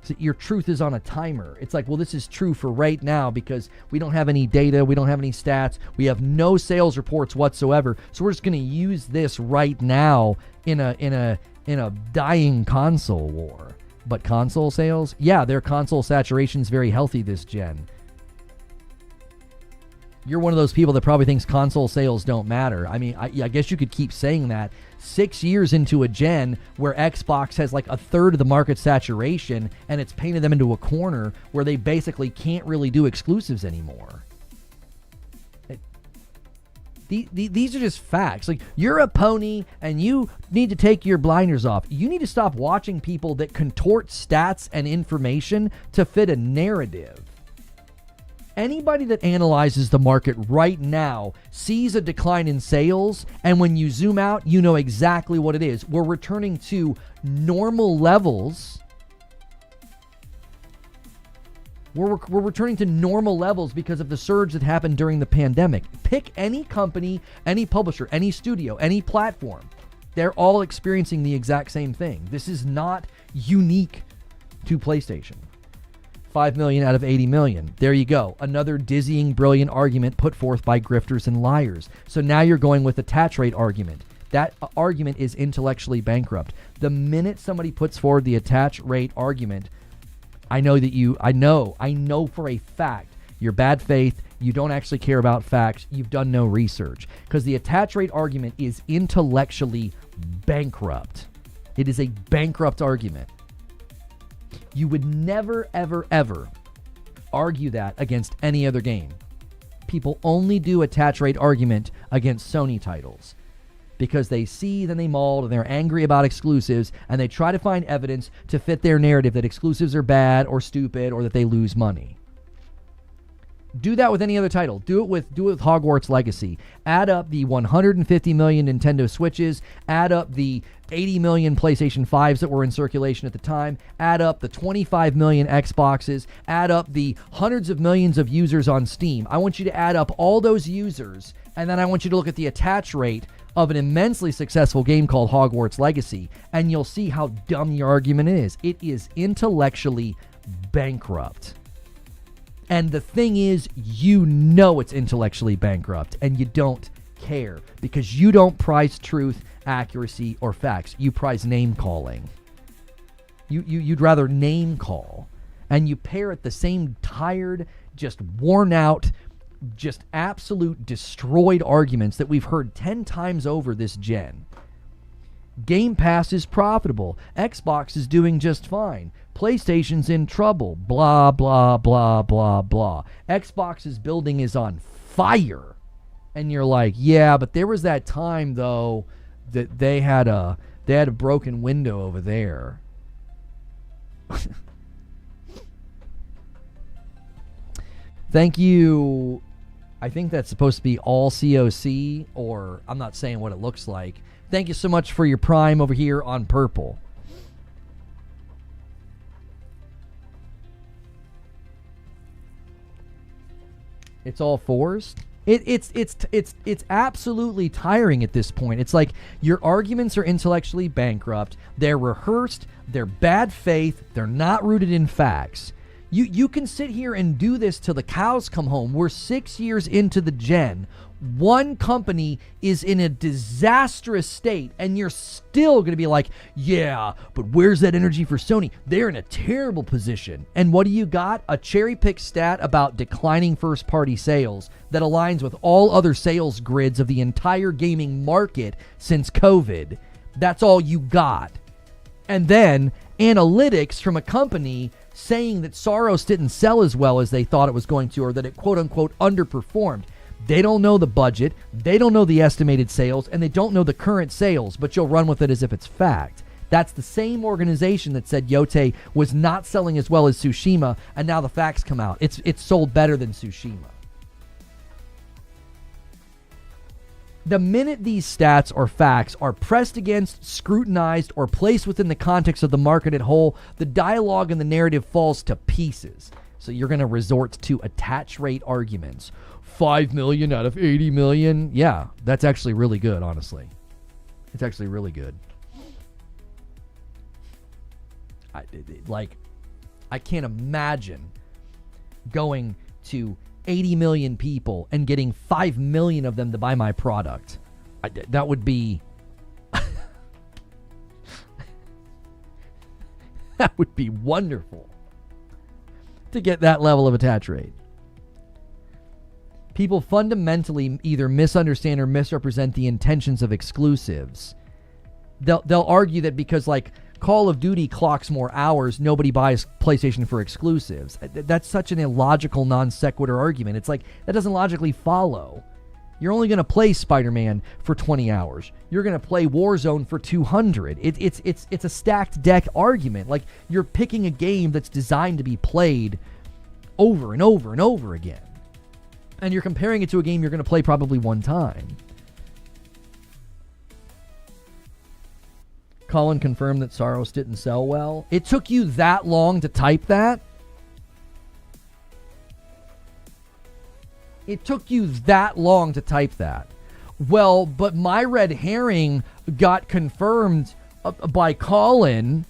So your truth is on a timer. It's like, well, this is true for right now because we don't have any data, we don't have any stats, we have no sales reports whatsoever. So we're just going to use this right now in a dying console war. But console sales, yeah, their console saturation is very healthy this gen. You're one of those people that probably thinks console sales don't matter. I mean, I guess you could keep saying that. 6 years into a gen where Xbox has like a third of the market saturation and it's painted them into a corner where they basically can't really do exclusives anymore. These are just facts. Like, you're a pony and you need to take your blinders off. You need to stop watching people that contort stats and information to fit a narrative. Anybody that analyzes the market right now sees a decline in sales, and when you zoom out, you know exactly what it is. We're returning to normal levels. We're returning to normal levels because of the surge that happened during the pandemic. Pick any company, any publisher, any studio, any platform. They're all experiencing the exact same thing. This is not unique to PlayStation. 5 million out of 80 million. There you go. Another dizzying, brilliant argument put forth by grifters and liars. So now you're going with attach rate argument. That argument is intellectually bankrupt. The minute somebody puts forward the attach rate argument, I know for a fact, you're bad faith, you don't actually care about facts, you've done no research. Because the attach rate argument is intellectually bankrupt. It is a bankrupt argument. You would never, ever, ever argue that against any other game. People only do attach rate argument against Sony titles because they see, then they mauled, and they're angry about exclusives, and they try to find evidence to fit their narrative that exclusives are bad or stupid or that they lose money. Do that with any other title. Do it with Hogwarts Legacy. Add up the 150 million Nintendo Switches. Add up the 80 million PlayStation 5s that were in circulation at the time. Add up the 25 million Xboxes. Add up the hundreds of millions of users on Steam. I want you to add up all those users, and then I want you to look at the attach rate of an immensely successful game called Hogwarts Legacy, and you'll see how dumb your argument is. It is intellectually bankrupt. And the thing is, you know it's intellectually bankrupt, and you don't care because you don't prize truth, accuracy, or facts. You prize name calling. You'd rather name call, and you parrot the same tired, just worn out, just absolute destroyed arguments that we've heard 10 times over this gen. Game Pass is profitable. Xbox is doing just fine. PlayStation's in trouble. Blah, blah, blah, blah, blah. Xbox's building is on fire. And you're like, yeah, but there was that time, though, that they had a broken window over there. Thank you. I think that's supposed to be all COC, or I'm not saying what it looks like. Thank you so much for your Prime over here on Purple. It's all fours. It's absolutely tiring at this point. It's like your arguments are intellectually bankrupt. They're rehearsed. They're bad faith. They're not rooted in facts. You can sit here and do this till the cows come home. We're 6 years into the gen. One company is in a disastrous state, and you're still going to be like, yeah, but where's that energy for Sony? They're in a terrible position. And what do you got? A cherry-picked stat about declining first-party sales that aligns with all other sales grids of the entire gaming market since COVID. That's all you got. And then analytics from a company saying that Saros didn't sell as well as they thought it was going to, or that it quote-unquote underperformed. They don't know the budget, they don't know the estimated sales, and they don't know the current sales, but you'll run with it as if it's fact. That's the same organization that said Yote was not selling as well as Tsushima, and now the facts come out. It's sold better than Tsushima. The minute these stats or facts are pressed against, scrutinized, or placed within the context of the market at whole, the dialogue and the narrative falls to pieces. So you're going to resort to attach rate arguments. 5 million out of 80 million. Yeah, that's actually really good, honestly. It's actually really good. I can't imagine going to 80 million people and getting 5 million of them to buy my product. That would be... that would be wonderful to get that level of attach rate. People fundamentally either misunderstand or misrepresent the intentions of exclusives. They'll argue that because like Call of Duty clocks more hours, nobody buys PlayStation for exclusives. That's such an illogical non sequitur argument. It's like, that doesn't logically follow. You're only going to play Spider-Man for 20 hours. You're going to play Warzone for 200. It's a stacked deck argument. Like, you're picking a game that's designed to be played over and over and over again. And you're comparing it to a game you're going to play probably one time. Colin confirmed that Saros didn't sell well. It took you that long to type that? It took you that long to type that. Well, but my red herring got confirmed by Colin.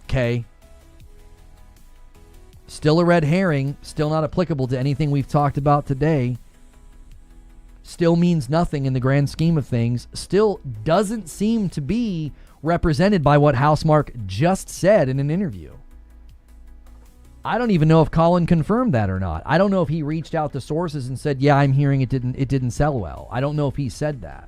Okay. Still a red herring. Still not applicable to anything we've talked about today. Still means nothing in the grand scheme of things. Still doesn't seem to be represented by what Housemarque just said in an interview. I don't even know if Colin confirmed that or not. I don't know if he reached out to sources and said, yeah, I'm hearing it didn't sell well. I don't know if he said that.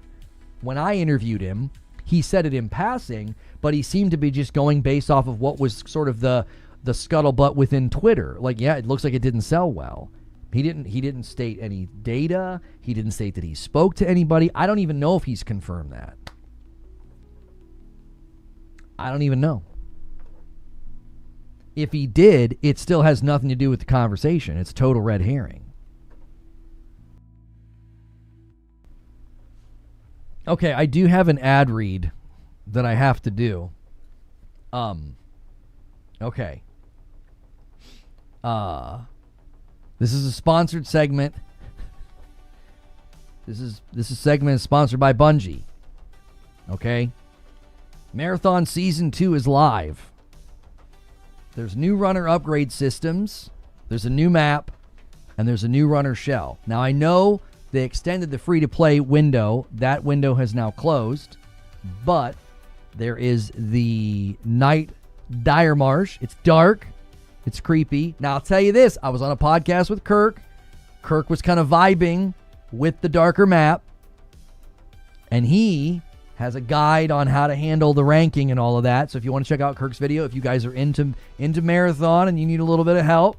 When I interviewed him, he said it in passing, but he seemed to be just going based off of what was sort of the scuttlebutt within Twitter. Like, yeah, it looks like it didn't sell well. He didn't state any data. He didn't state that he spoke to anybody. I don't even know if he's confirmed that. I don't even know. If he did, it still has nothing to do with the conversation. It's total red herring. Okay, I do have an ad read that I have to do. Okay. This is a sponsored segment. This segment is sponsored by Bungie. Okay? Marathon Season 2 is live. There's new runner upgrade systems, there's a new map, and there's a new runner shell. Now, I know they extended the free-to-play window. That window has now closed, but there is the Night Dire Marsh. It's dark. It's creepy. Now, I'll tell you this. I was on a podcast with Kirk. Kirk was kind of vibing with the darker map, and he has a guide on how to handle the ranking and all of that. So if you want to check out Kirk's video, if you guys are into Marathon and you need a little bit of help,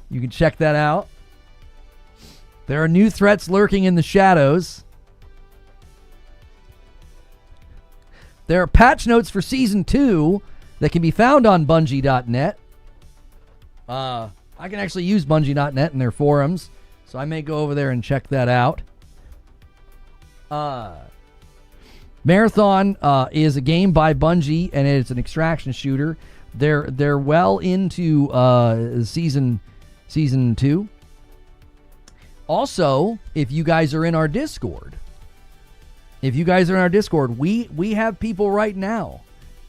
you can check that out. There are new threats lurking in the shadows. There are patch notes for Season 2 that can be found on Bungie.net. I can actually use Bungie.net in their forums. So I may go over there and check that out. Marathon is a game by Bungie, and it's an extraction shooter. They're well into season 2. Also, if you guys are in our Discord, we have people right now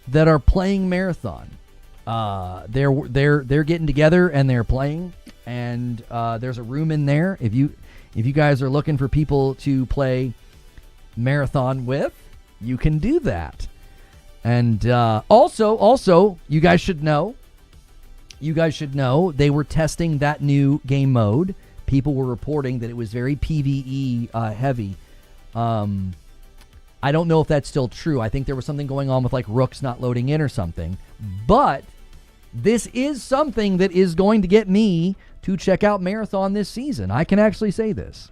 that are playing Marathon. They're getting together and they're playing, and there's a room in there. If you guys are looking for people to play Marathon with, you can do that. And also, you guys should know they were testing that new game mode. People were reporting that it was very PvE heavy. I don't know if that's still true. I think there was something going on with like rooks not loading in or something. But this is something that is going to get me to check out Marathon this season. I can actually say this.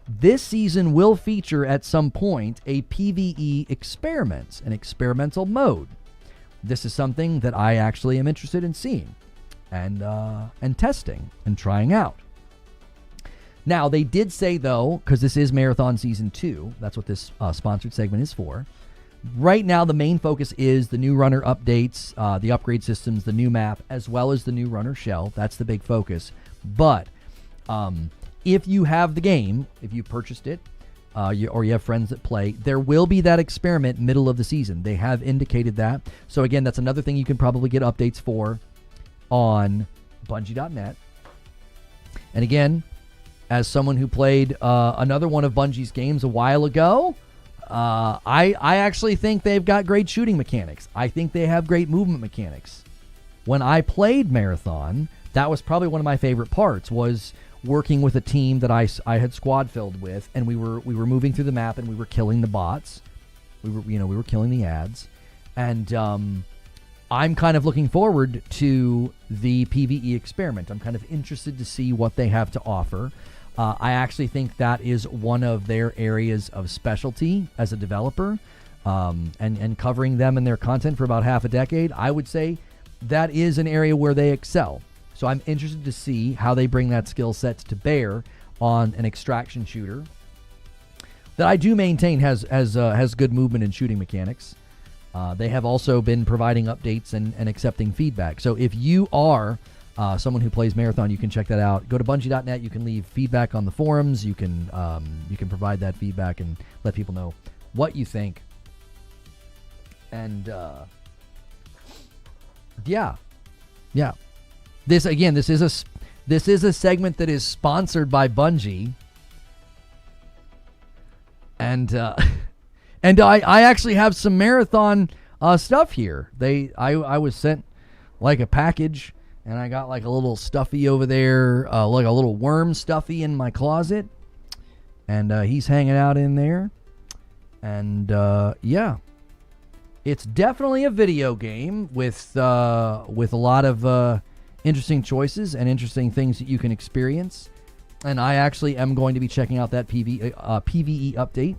This season will feature at some point a PvE experiment, an experimental mode. This is something that I actually am interested in seeing and testing and trying out. Now, they did say, though, because this is Marathon Season 2, that's what this sponsored segment is for. Right now, the main focus is the new runner updates, the upgrade systems, the new map, as well as the new runner shell. That's the big focus. But if you have the game, if you purchased it, or you have friends that play, there will be that experiment middle of the season. They have indicated that. So, again, that's another thing you can probably get updates for on Bungie.net. And, again, as someone who played another one of Bungie's games a while ago, I actually think they've got great shooting mechanics. I think they have great movement mechanics. When I played Marathon, that was probably one of my favorite parts, was working with a team that I had squad filled with, and we were moving through the map and we were killing the bots. We were killing the ads, and I'm kind of looking forward to the PvE experiment. I'm kind of interested to see what they have to offer. I actually think that is one of their areas of specialty as a developer, and covering them and their content for about half a decade. I would say that is an area where they excel. So I'm interested to see how they bring that skill set to bear on an extraction shooter that I do maintain has good movement and shooting mechanics. They have also been providing updates and accepting feedback. So if you are someone who plays Marathon, you can check that out. Go to Bungie.net. You can leave feedback on the forums. You can provide that feedback and let people know what you think. And yeah. This is a segment that is sponsored by Bungie. And I actually have some Marathon stuff here. I was sent like a package, and I got like a little stuffy over there, like a little worm stuffy in my closet, and he's hanging out in there. And yeah, it's definitely a video game with a lot of interesting choices and interesting things that you can experience. And I actually am going to be checking out that PvE update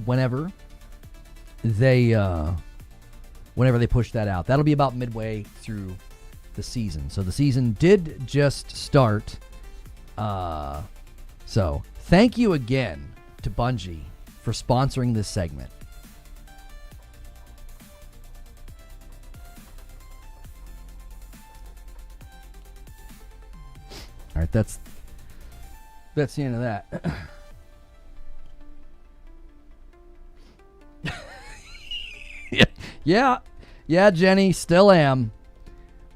whenever they push that out. That'll be about midway through the season. So the season did just start. So thank you again to Bungie for sponsoring this segment. All right, that's the end of that. Yeah, Jenny, still am.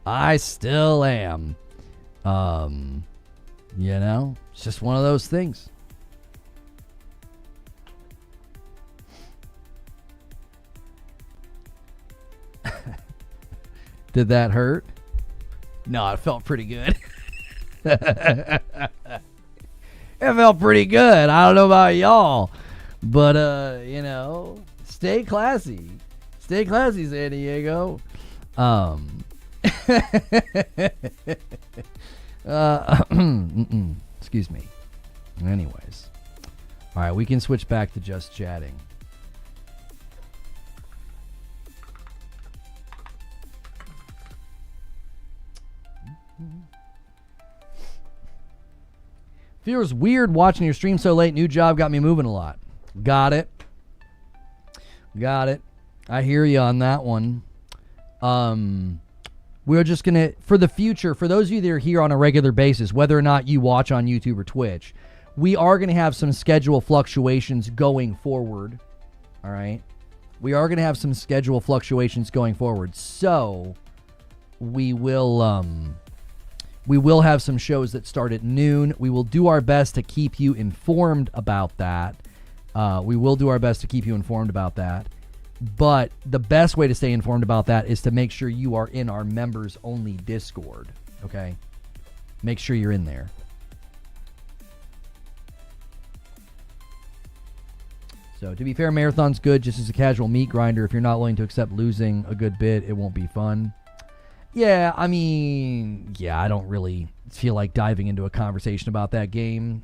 I still am. It's just one of those things. Did that hurt? No, it felt pretty good. It felt pretty good. I don't know about y'all, but stay classy. Stay classy, San Diego. Excuse me. Anyways. All right, we can switch back to just chatting. Feels weird watching your stream so late. New job got me moving a lot. Got it. I hear you on that one. We're just going to, for the future, for those of you that are here on a regular basis, whether or not you watch on YouTube or Twitch, we are going to have some schedule fluctuations going forward. All right? We are going to have some schedule fluctuations going forward. So, we will have some shows that start at noon. We will do our best to keep you informed about that. But the best way to stay informed about that is to make sure you are in our members-only Discord, okay? Make sure you're in there. So, to be fair, Marathon's good just as a casual meat grinder. If you're not willing to accept losing a good bit, it won't be fun. Yeah, I mean, I don't really feel like diving into a conversation about that game.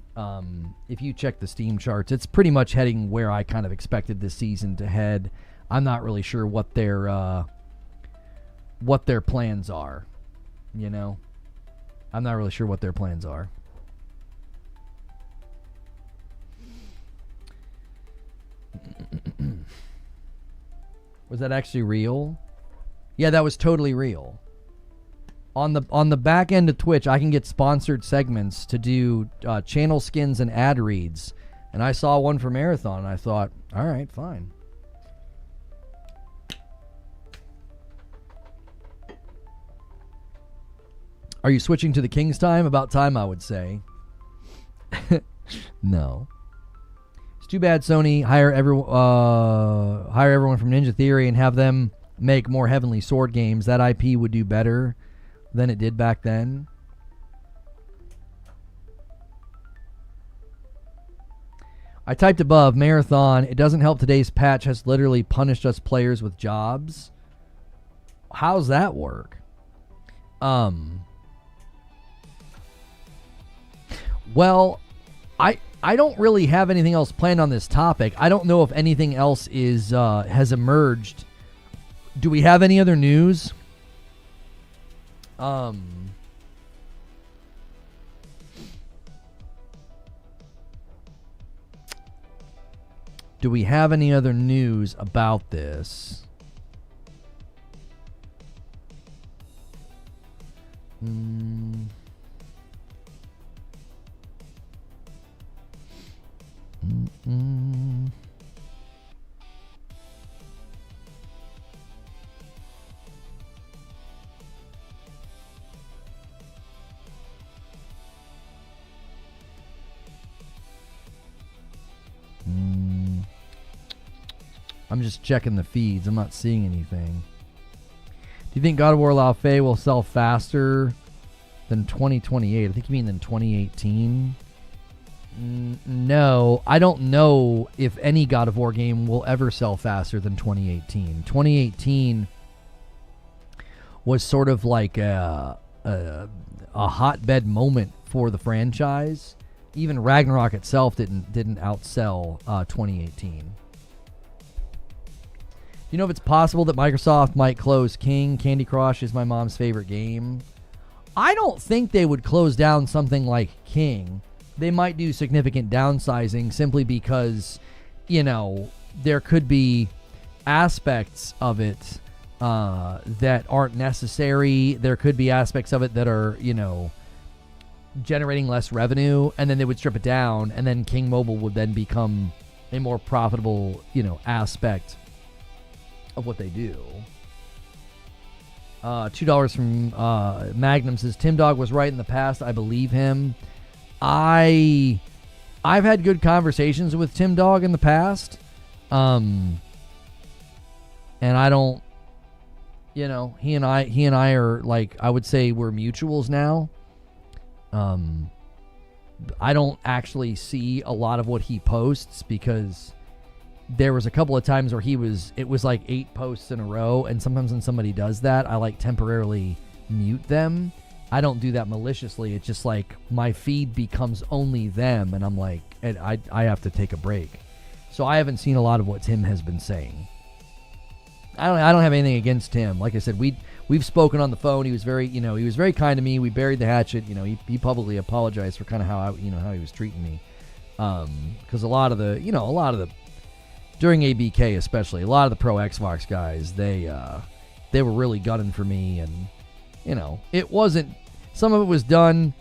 If you check the Steam charts, it's pretty much heading where I kind of expected this season to head. I'm not really sure what their plans are, you know? I'm not really sure what their plans are. Was that actually real? Yeah, that was totally real. On the back end of Twitch, I can get sponsored segments to do channel skins and ad reads. And I saw one for Marathon, and I thought, all right, fine. Are you switching to the King's time? About time, I would say. No. It's too bad Sony hire everyone from Ninja Theory and have them make more Heavenly Sword games. That IP would do better than it did back then. I typed above, Marathon, it doesn't help today's patch has literally punished us players with jobs. How's that work? Well, I don't really have anything else planned on this topic. I don't know if anything else has emerged. Do we have any other news? Do we have any other news about this? I'm just checking the feeds. I'm not seeing anything. Do you think God of War La Fey will sell faster than 2028? I think you mean than 2018. No, I don't know if any God of War game will ever sell faster than 2018. 2018 was sort of like a hotbed moment for the franchise. Even Ragnarok itself didn't outsell 2018. You know if it's possible that Microsoft might close King? Candy Crush is my mom's favorite game. I don't think they would close down something like King. They might do significant downsizing simply because, you know, there could be aspects of it that aren't necessary. There could be aspects of it that are, you know, generating less revenue, and then they would strip it down, and then King Mobile would then become a more profitable, you know, aspect of what they do. $2 from Magnum says, Tim Dog was right in the past. I believe him. I've had good conversations with Tim Dog in the past. And I don't, you know, he and I are like, I would say we're mutuals now. I don't actually see a lot of what he posts because there was a couple of times where it was like 8 posts in a row, and sometimes when somebody does that, I like temporarily mute them. I don't do that maliciously. It's just like my feed becomes only them, and I'm like, and I have to take a break. So I haven't seen a lot of what Tim has been saying. I don't have anything against him. Like I said, we've spoken on the phone. He was very kind to me. We buried the hatchet. He publicly apologized for kind of how he was treating me. Because a lot of the during ABK especially, a lot of the pro Xbox guys, they were really gunning for me, and it wasn't. Some of it was done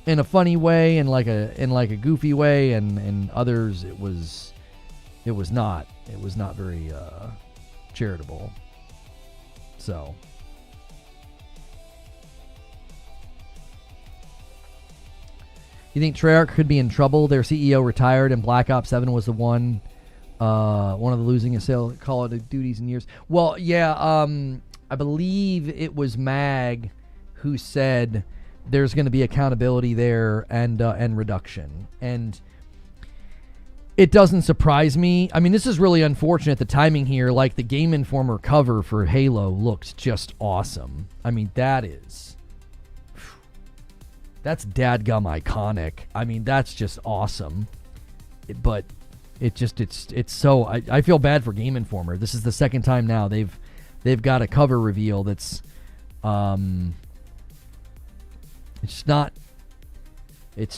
in a funny way and like a goofy way, and others it was not very charitable. So you think Treyarch could be in trouble? Their CEO retired, and Black Ops 7 was the one of the losing sale Call of Duties in years. Well, yeah, I believe it was Mag who said there's going to be accountability there and reduction. And it doesn't surprise me. I mean, this is really unfortunate, the timing here. Like, the Game Informer cover for Halo looks just awesome. I mean, that's dadgum iconic. I mean, that's just awesome. But it's so... I feel bad for Game Informer. This is the second time now they've got a cover reveal that's... It's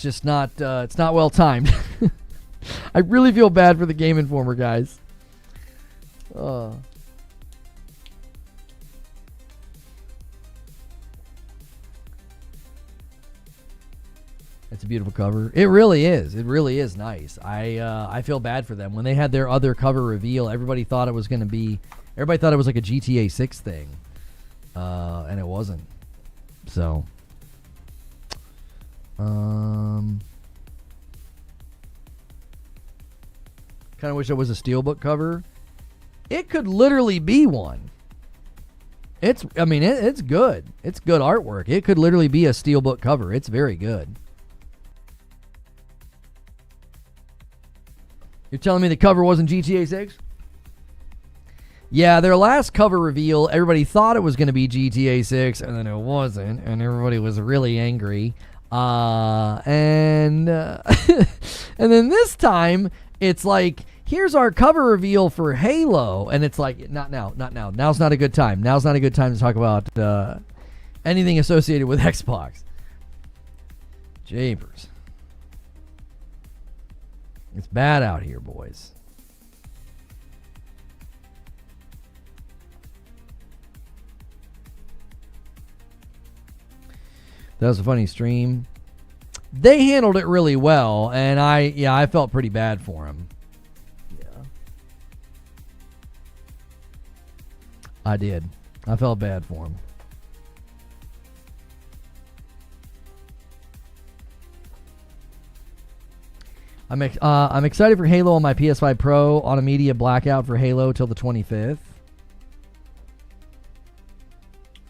just not well timed. I really feel bad for the Game Informer guys. It's a beautiful cover. It really is. It really is nice. I feel bad for them. When they had their other cover reveal, everybody thought it was like a GTA 6 thing. And it wasn't. So kind of wish it was a steelbook cover. It could literally be one. It's good. It's good artwork. It could literally be a steelbook cover. It's very good. You're telling me the cover wasn't GTA 6? Yeah, their last cover reveal, everybody thought it was going to be GTA 6, and then it wasn't, and everybody was really angry. And then this time, it's like, here's our cover reveal for Halo, and it's like, not now. Now's not a good time. Now's not a good time to talk about anything associated with Xbox. Japers. It's bad out here, boys. That was a funny stream. They handled it really well, and I felt pretty bad for him. Yeah. I did. I felt bad for him. I'm excited for Halo on my PS5 Pro on a media blackout for Halo till the 25th.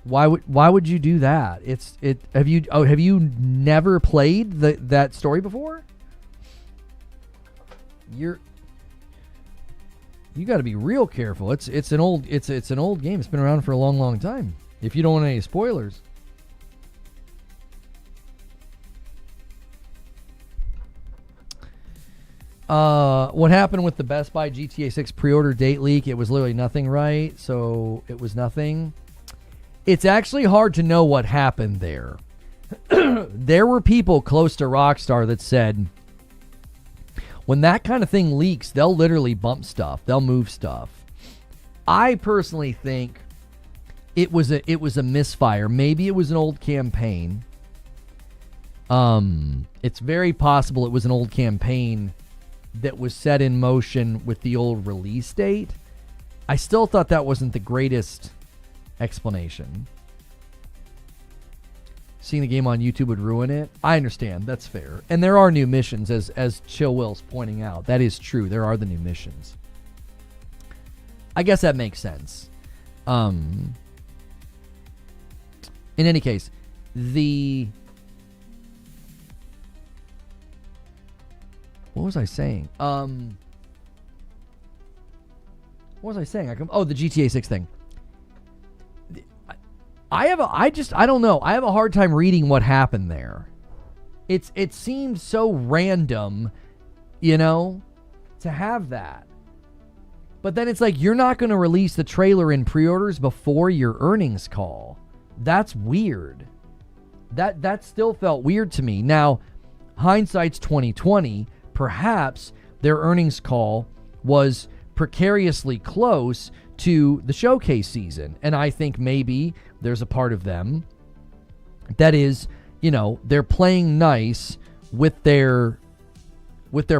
Why would you do that? Have you never played that story before? You got to be real careful. It's an old game. It's been around for a long time. If you don't want any spoilers. What happened with the Best Buy GTA 6 pre-order date leak? It was literally nothing, right? So it was nothing. It's actually hard to know what happened there. There were people close to Rockstar that said, when that kind of thing leaks, they'll literally bump stuff. They'll move stuff. I personally think it was a misfire. Maybe it was an old campaign. It's very possible it was an old campaign that was set in motion with the old release date. I still thought that wasn't the greatest explanation. Seeing the game on YouTube would ruin it. I understand. That's fair. And there are new missions, as Chill Will's pointing out. That is true. There are the new missions. I guess that makes sense. In any case, what was I saying? What was I saying? The GTA 6 thing. I don't know. I have a hard time reading what happened there. It seemed so random, to have that. But then it's like, you're not going to release the trailer in pre-orders before your earnings call. That's weird. That still felt weird to me. Now, hindsight's 2020. Perhaps their earnings call was precariously close to the showcase season. And I think maybe there's a part of them that is, they're playing nice with their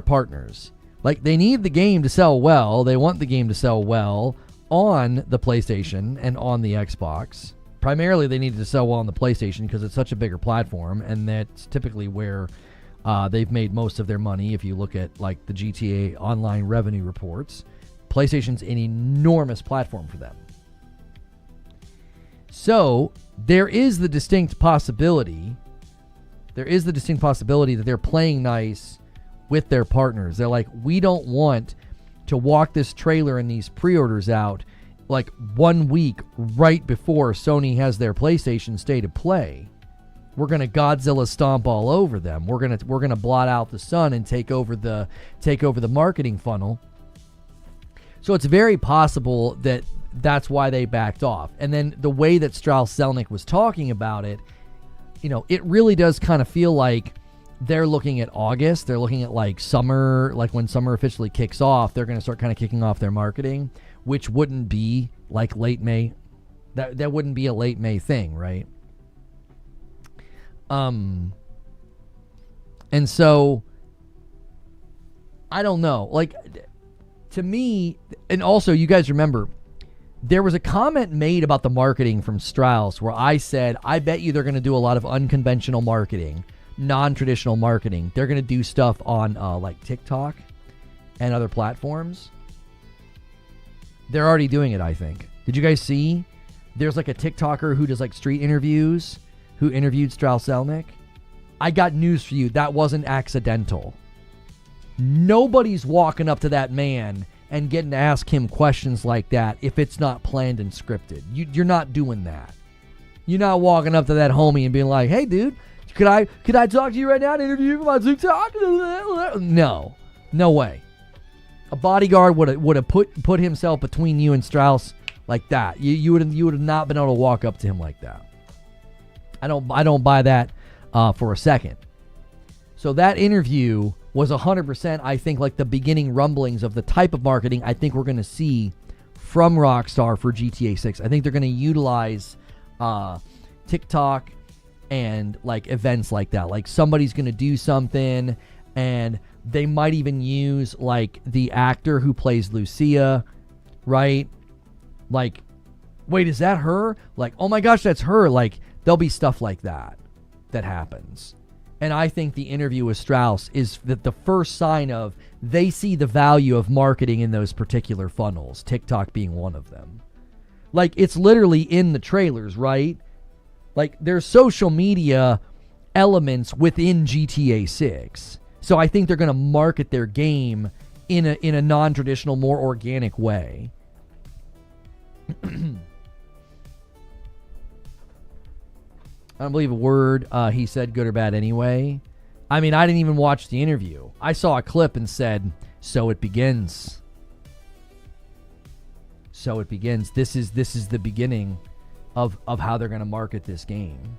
partners. Like, they need the game to sell well. They want the game to sell well on the PlayStation and on the Xbox. Primarily, they need to sell well on the PlayStation because it's such a bigger platform, and that's typically where they've made most of their money. If you look at, like, the GTA Online revenue reports, PlayStation's an enormous platform for them. So, there is the distinct possibility that they're playing nice with their partners. They're like, we don't want to walk this trailer and these pre-orders out like 1 week right before Sony has their PlayStation State of Play. We're gonna Godzilla stomp all over them. We're gonna blot out the sun and take over the marketing funnel. So it's very possible that that's why they backed off. And then the way that Strauss-Zelnick was talking about it, it really does kind of feel like they're looking at August. They're looking at like summer, like when summer officially kicks off, they're going to start kind of kicking off their marketing, which wouldn't be like late May. That wouldn't be a late May thing, right? And so I don't know. Like, to me, and also you guys remember, there was a comment made about the marketing from Strauss where I said, I bet you they're going to do a lot of unconventional marketing, non-traditional marketing. They're going to do stuff on like TikTok and other platforms. They're already doing it, I think. Did you guys see? There's like a TikToker who does like street interviews who interviewed Strauss-Zelnick. I got news for you. That wasn't accidental. Nobody's walking up to that man and getting to ask him questions like that if it's not planned and scripted. You're not doing that. You're not walking up to that homie and being like, hey, dude, could I talk to you right now and interview you for my TikTok? No way. A bodyguard would have put himself between you and Strauss like that. You would have not been able to walk up to him like that. I don't buy that for a second. So that interview was 100%, I think, like the beginning rumblings of the type of marketing I think we're going to see from Rockstar for GTA 6. I think they're going to utilize TikTok and like events like that. Like somebody's going to do something and they might even use like the actor who plays Lucia, right? Like, wait, is that her? Like, oh my gosh, that's her. Like, there'll be stuff like that happens. And I think the interview with Strauss is the first sign of they see the value of marketing in those particular funnels, TikTok being one of them. Like, it's literally in the trailers, right? Like, there's social media elements within GTA 6. So I think they're going to market their game in a non-traditional, more organic way. I don't believe a word he said, good or bad anyway. I mean, I didn't even watch the interview. I saw a clip and said, so it begins. So it begins. This is the beginning of how they're going to market this game.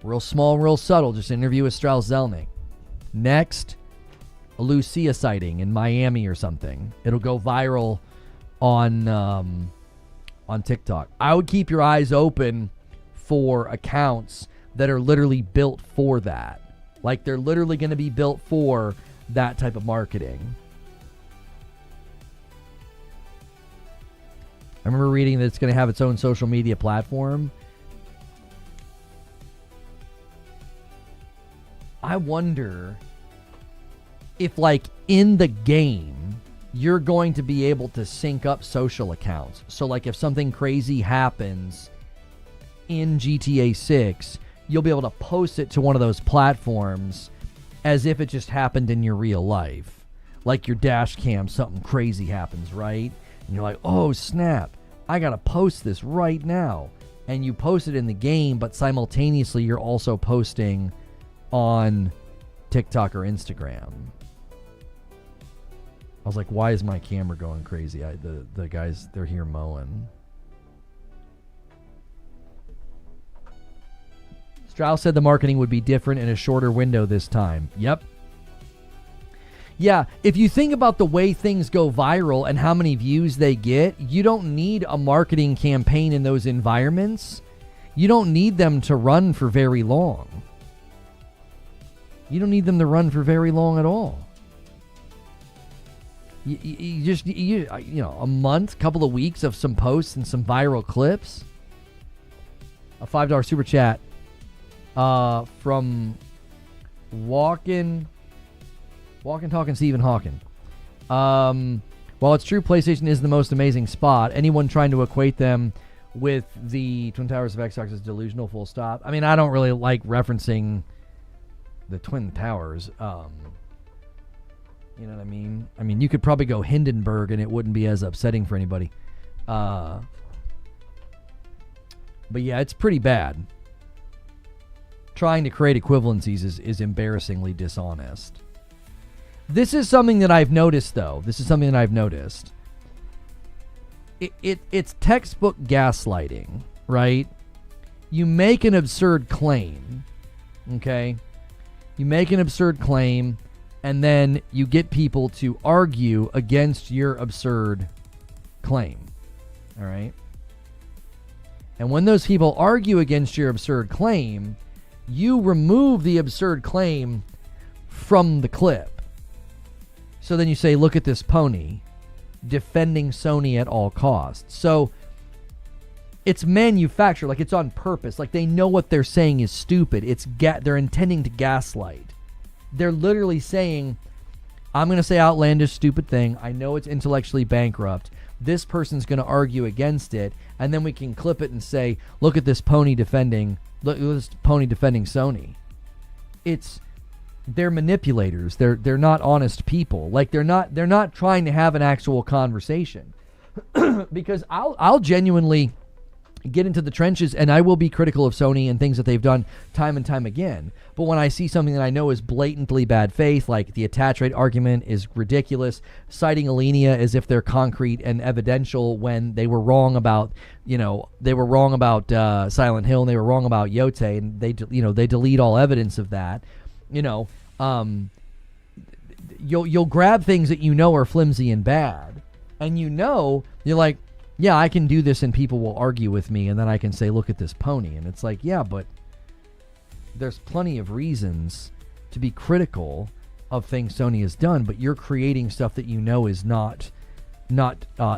Real small, real subtle. Just interview with Strauss-Zelnick. Next, a Lucia sighting in Miami or something. It'll go viral on TikTok. I would keep your eyes open for accounts that are literally built for that. Like, they're literally going to be built for that type of marketing. I remember reading that it's going to have its own social media platform. I wonder if, like, in the game, you're going to be able to sync up social accounts. So, like, if something crazy happens in GTA 6, you'll be able to post it to one of those platforms as if it just happened in your real life. Like your dash cam, something crazy happens, right? And you're like, oh snap, I gotta post this right now. And you post it in the game, but simultaneously you're also posting on TikTok or Instagram. was like, why is my camera going crazy? The guys, they're here mowing. Strauss said the marketing would be different in a shorter window this time. Yep. Yeah, if you think about the way things go viral and how many views they get, you don't need a marketing campaign in those environments. You don't need them to run for very long. You don't need them to run for very long at all. You just, a month, couple of weeks of some posts and some viral clips. A $5 super chat from Talking Stephen Hawking. While it's true PlayStation is the most amazing spot, anyone trying to equate them with the Twin Towers of Xbox is delusional, full stop. I mean, I don't really like referencing the Twin Towers. You know what I mean? I mean, you could probably go Hindenburg and it wouldn't be as upsetting for anybody. But yeah, it's pretty bad. Trying to create equivalencies is embarrassingly dishonest. This is something that I've noticed, though. It's textbook gaslighting, right? You make an absurd claim, okay? You make an absurd claim, and then you get people to argue against your absurd claim, all right? And when those people argue against your absurd claim, you remove the absurd claim from the clip. So then you say, look at this pony defending Sony at all costs. So it's manufactured, like it's on purpose. Like they know what they're saying is stupid. They're intending to gaslight. They're literally saying, I'm going to say outlandish, stupid thing. I know it's intellectually bankrupt. This person's going to argue against it, and then we can clip it and say, look at this pony defending Sony. They're manipulators. They're not honest people. Like they're not trying to have an actual conversation. Because I'll genuinely get into the trenches and I will be critical of Sony and things that they've done time and time again. But when I see something that I know is blatantly bad faith, like the attach rate argument is ridiculous, citing Alenia as if they're concrete and evidential when they were wrong about, Silent Hill and they were wrong about Yote, and they delete all evidence of that. You'll grab things that are flimsy and bad, and you're like, yeah, I can do this and people will argue with me, and then I can say, look at this pony. And it's like, yeah, but there's plenty of reasons to be critical of things Sony has done, but you're creating stuff that is not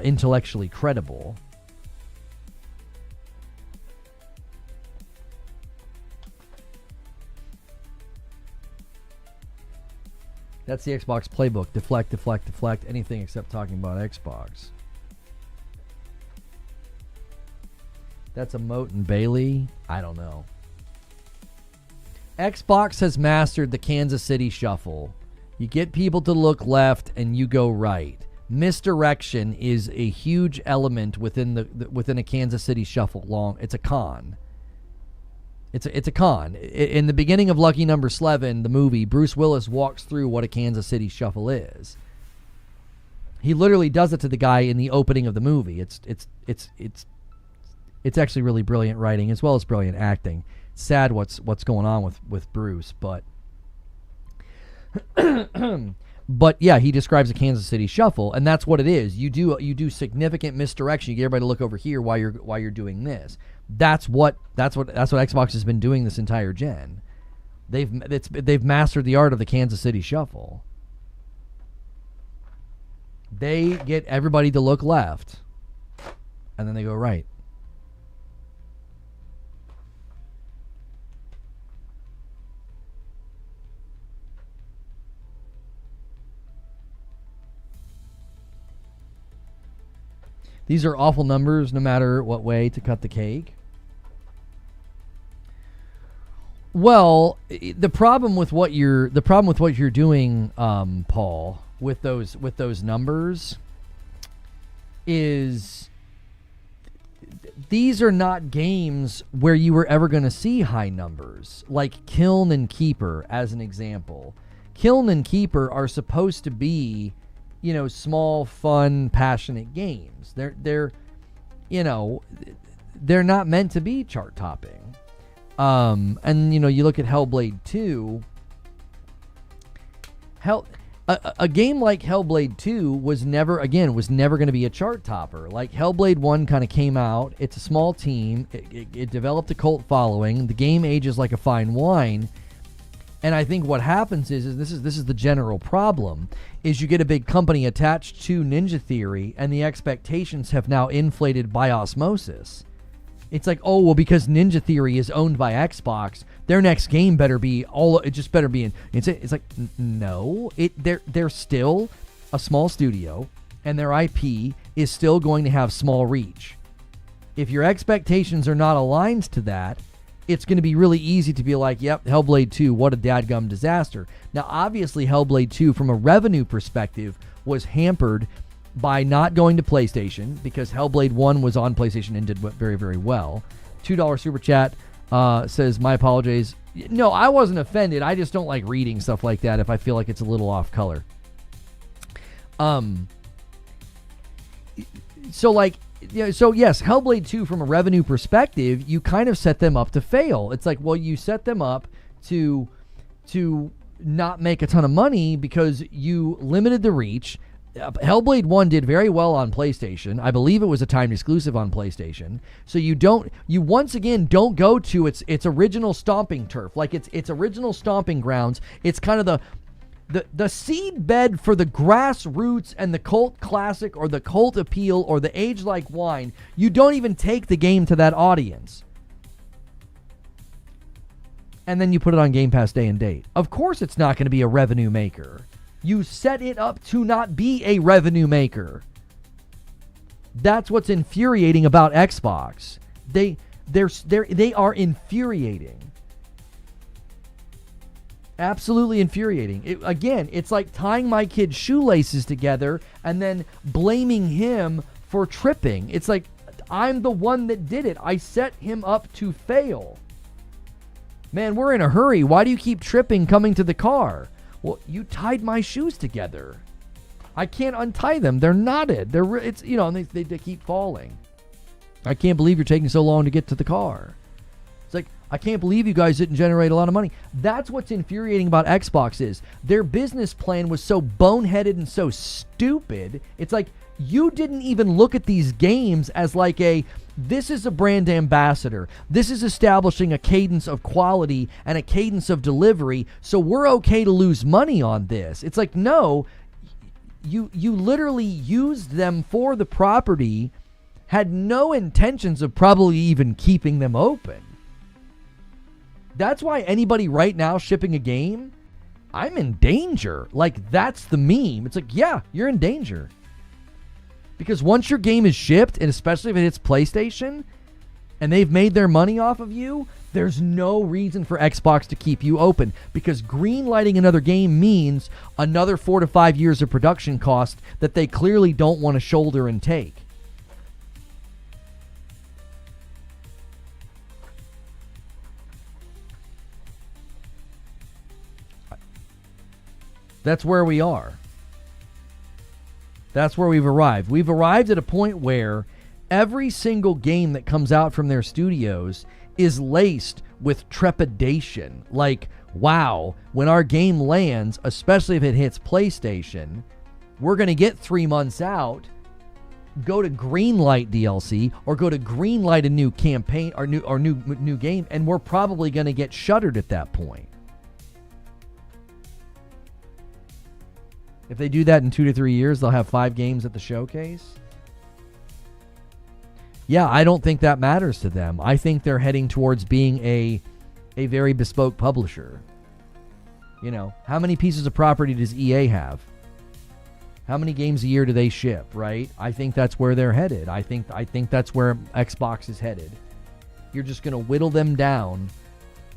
intellectually credible. That's the Xbox playbook. Deflect, deflect, deflect. Anything except talking about Xbox. That's a Moat and Bailey. I don't know. Xbox has mastered the Kansas City shuffle. You get people to look left and you go right. Misdirection is a huge element within a Kansas City shuffle. It's a con. It's a con. In the beginning of Lucky Number 11, the movie, Bruce Willis walks through what a Kansas City shuffle is. He literally does it to the guy in the opening of the movie. It's actually really brilliant writing as well as brilliant acting. It's sad what's going on with Bruce, but but yeah, he describes a Kansas City shuffle, and that's what it is. You do significant misdirection. You get everybody to look over here while you're doing this. That's what Xbox has been doing this entire gen. They've mastered the art of the Kansas City shuffle. They get everybody to look left, and then they go right. These are awful numbers, no matter what way to cut the cake. Well, the problem with what you're doing, Paul, with those numbers, is these are not games where you were ever going to see high numbers, like Kiln and Keeper, as an example. Kiln and Keeper are supposed to be small, fun, passionate games. They're not meant to be chart topping. And you look at Hellblade 2. A game like Hellblade 2 was never going to be a chart topper. Like Hellblade 1 kind of came out. It's a small team. It developed a cult following. The game ages like a fine wine. And I think what happens is this is the general problem, is you get a big company attached to Ninja Theory, and the expectations have now inflated by osmosis. It's like, oh, well, because Ninja Theory is owned by Xbox, their next game better be it's like, no, they're still a small studio, and their IP is still going to have small reach. If your expectations are not aligned to that, it's going to be really easy to be like, yep, Hellblade 2, what a dadgum disaster. Now, obviously, Hellblade 2, from a revenue perspective, was hampered by not going to PlayStation, because Hellblade 1 was on PlayStation and did very, very well. $2 super chat says, my apologies. No, I wasn't offended. I just don't like reading stuff like that if I feel like it's a little off color. So yes, Hellblade 2, from a revenue perspective, you kind of set them up to fail. It's like, well, you set them up to not make a ton of money because you limited the reach. Hellblade 1 did very well on PlayStation. I believe it was a timed exclusive on PlayStation. So you once again don't go to its original stomping turf, like its original stomping grounds. It's kind of the seed bed for the grassroots and the cult classic or the cult appeal or the age like wine. You don't even take the game to that audience. And then you put it on Game Pass day and date. Of course it's not going to be a revenue maker. You set it up to not be a revenue maker. That's what's infuriating about Xbox. They are infuriating. Absolutely infuriating. It's like tying my kid's shoelaces together and then blaming him for tripping. It's like, I'm the one that did it. I set him up to fail. Man, we're in a hurry. Why do you keep tripping coming to the car? Well, you tied my shoes together. I can't untie them. They're knotted. They keep falling. I can't believe you're taking so long to get to the car. It's like, I can't believe you guys didn't generate a lot of money. This what's infuriating about Xbox is their business plan was so boneheaded and so stupid. It's like, you didn't even look at these games as like this is a brand ambassador. This is establishing a cadence of quality and a cadence of delivery, so we're okay to lose money on this. It's like, no, you literally used them for the property, had no intentions of probably even keeping them open. That's why anybody right now shipping a game, I'm in danger. Like, that's the meme. It's like, yeah, you're in danger. Because once your game is shipped, and especially if it hits PlayStation, and they've made their money off of you, there's no reason for Xbox to keep you open. Because greenlighting another game means another 4 to 5 years of production cost that they clearly don't want to shoulder and take. That's where we are. That's where we've arrived. We've arrived at a point where every single game that comes out from their studios is laced with trepidation. Like, wow, when our game lands, especially if it hits PlayStation, we're going to get 3 months out, go to greenlight DLC, or go to greenlight a new campaign or new game, and we're probably going to get shuttered at that point. If they do that in 2 to 3 years, they'll have 5 games at the showcase. Yeah, I don't think that matters to them. I think they're heading towards being a very bespoke publisher. How many pieces of property does EA have? How many games a year do they ship, right? I think that's where they're headed. I think that's where Xbox is headed. You're just going to whittle them down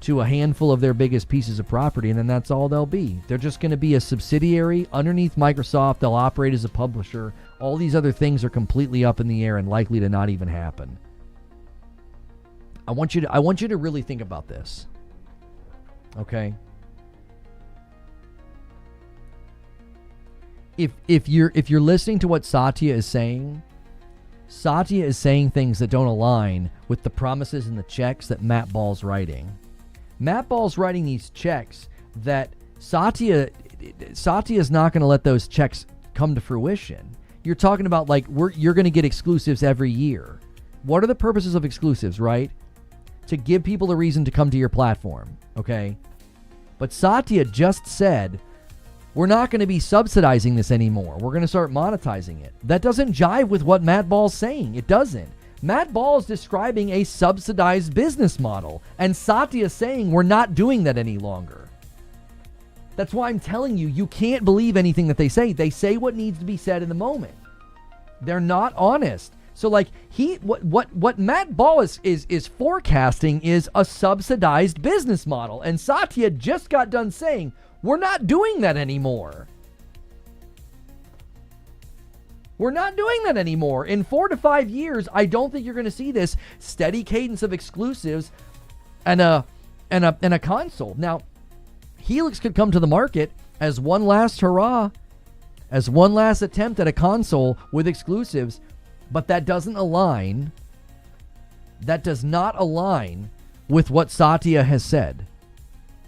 to a handful of their biggest pieces of property, and then that's all they'll be. They're just going to be a subsidiary underneath Microsoft. They'll operate as a publisher. All these other things are completely up in the air and likely to not even happen. I want you to really think about this. Okay? if you're listening to what Satya is saying things that don't align with the promises and the checks that Matt Ball's writing. Matt Ball's writing these checks that Satya is not going to let those checks come to fruition. You're talking about like you're going to get exclusives every year. What are the purposes of exclusives, right? To give people a reason to come to your platform, okay? But Satya just said, we're not going to be subsidizing this anymore. We're going to start monetizing it. That doesn't jive with what Matt Ball's saying. It doesn't. Matt Ball is describing a subsidized business model, and Satya is saying we're not doing that any longer. That's why I'm telling you, you can't believe anything that they say. They say what needs to be said in the moment. They're not honest. So like what Matt Ball is forecasting is a subsidized business model, and Satya just got done saying we're not doing that anymore. We're not doing that anymore. In 4 to 5 years, I don't think you're going to see this steady cadence of exclusives and a console. Now, Helix could come to the market as one last hurrah, as one last attempt at a console with exclusives, but that doesn't align. That does not align with what Satya has said.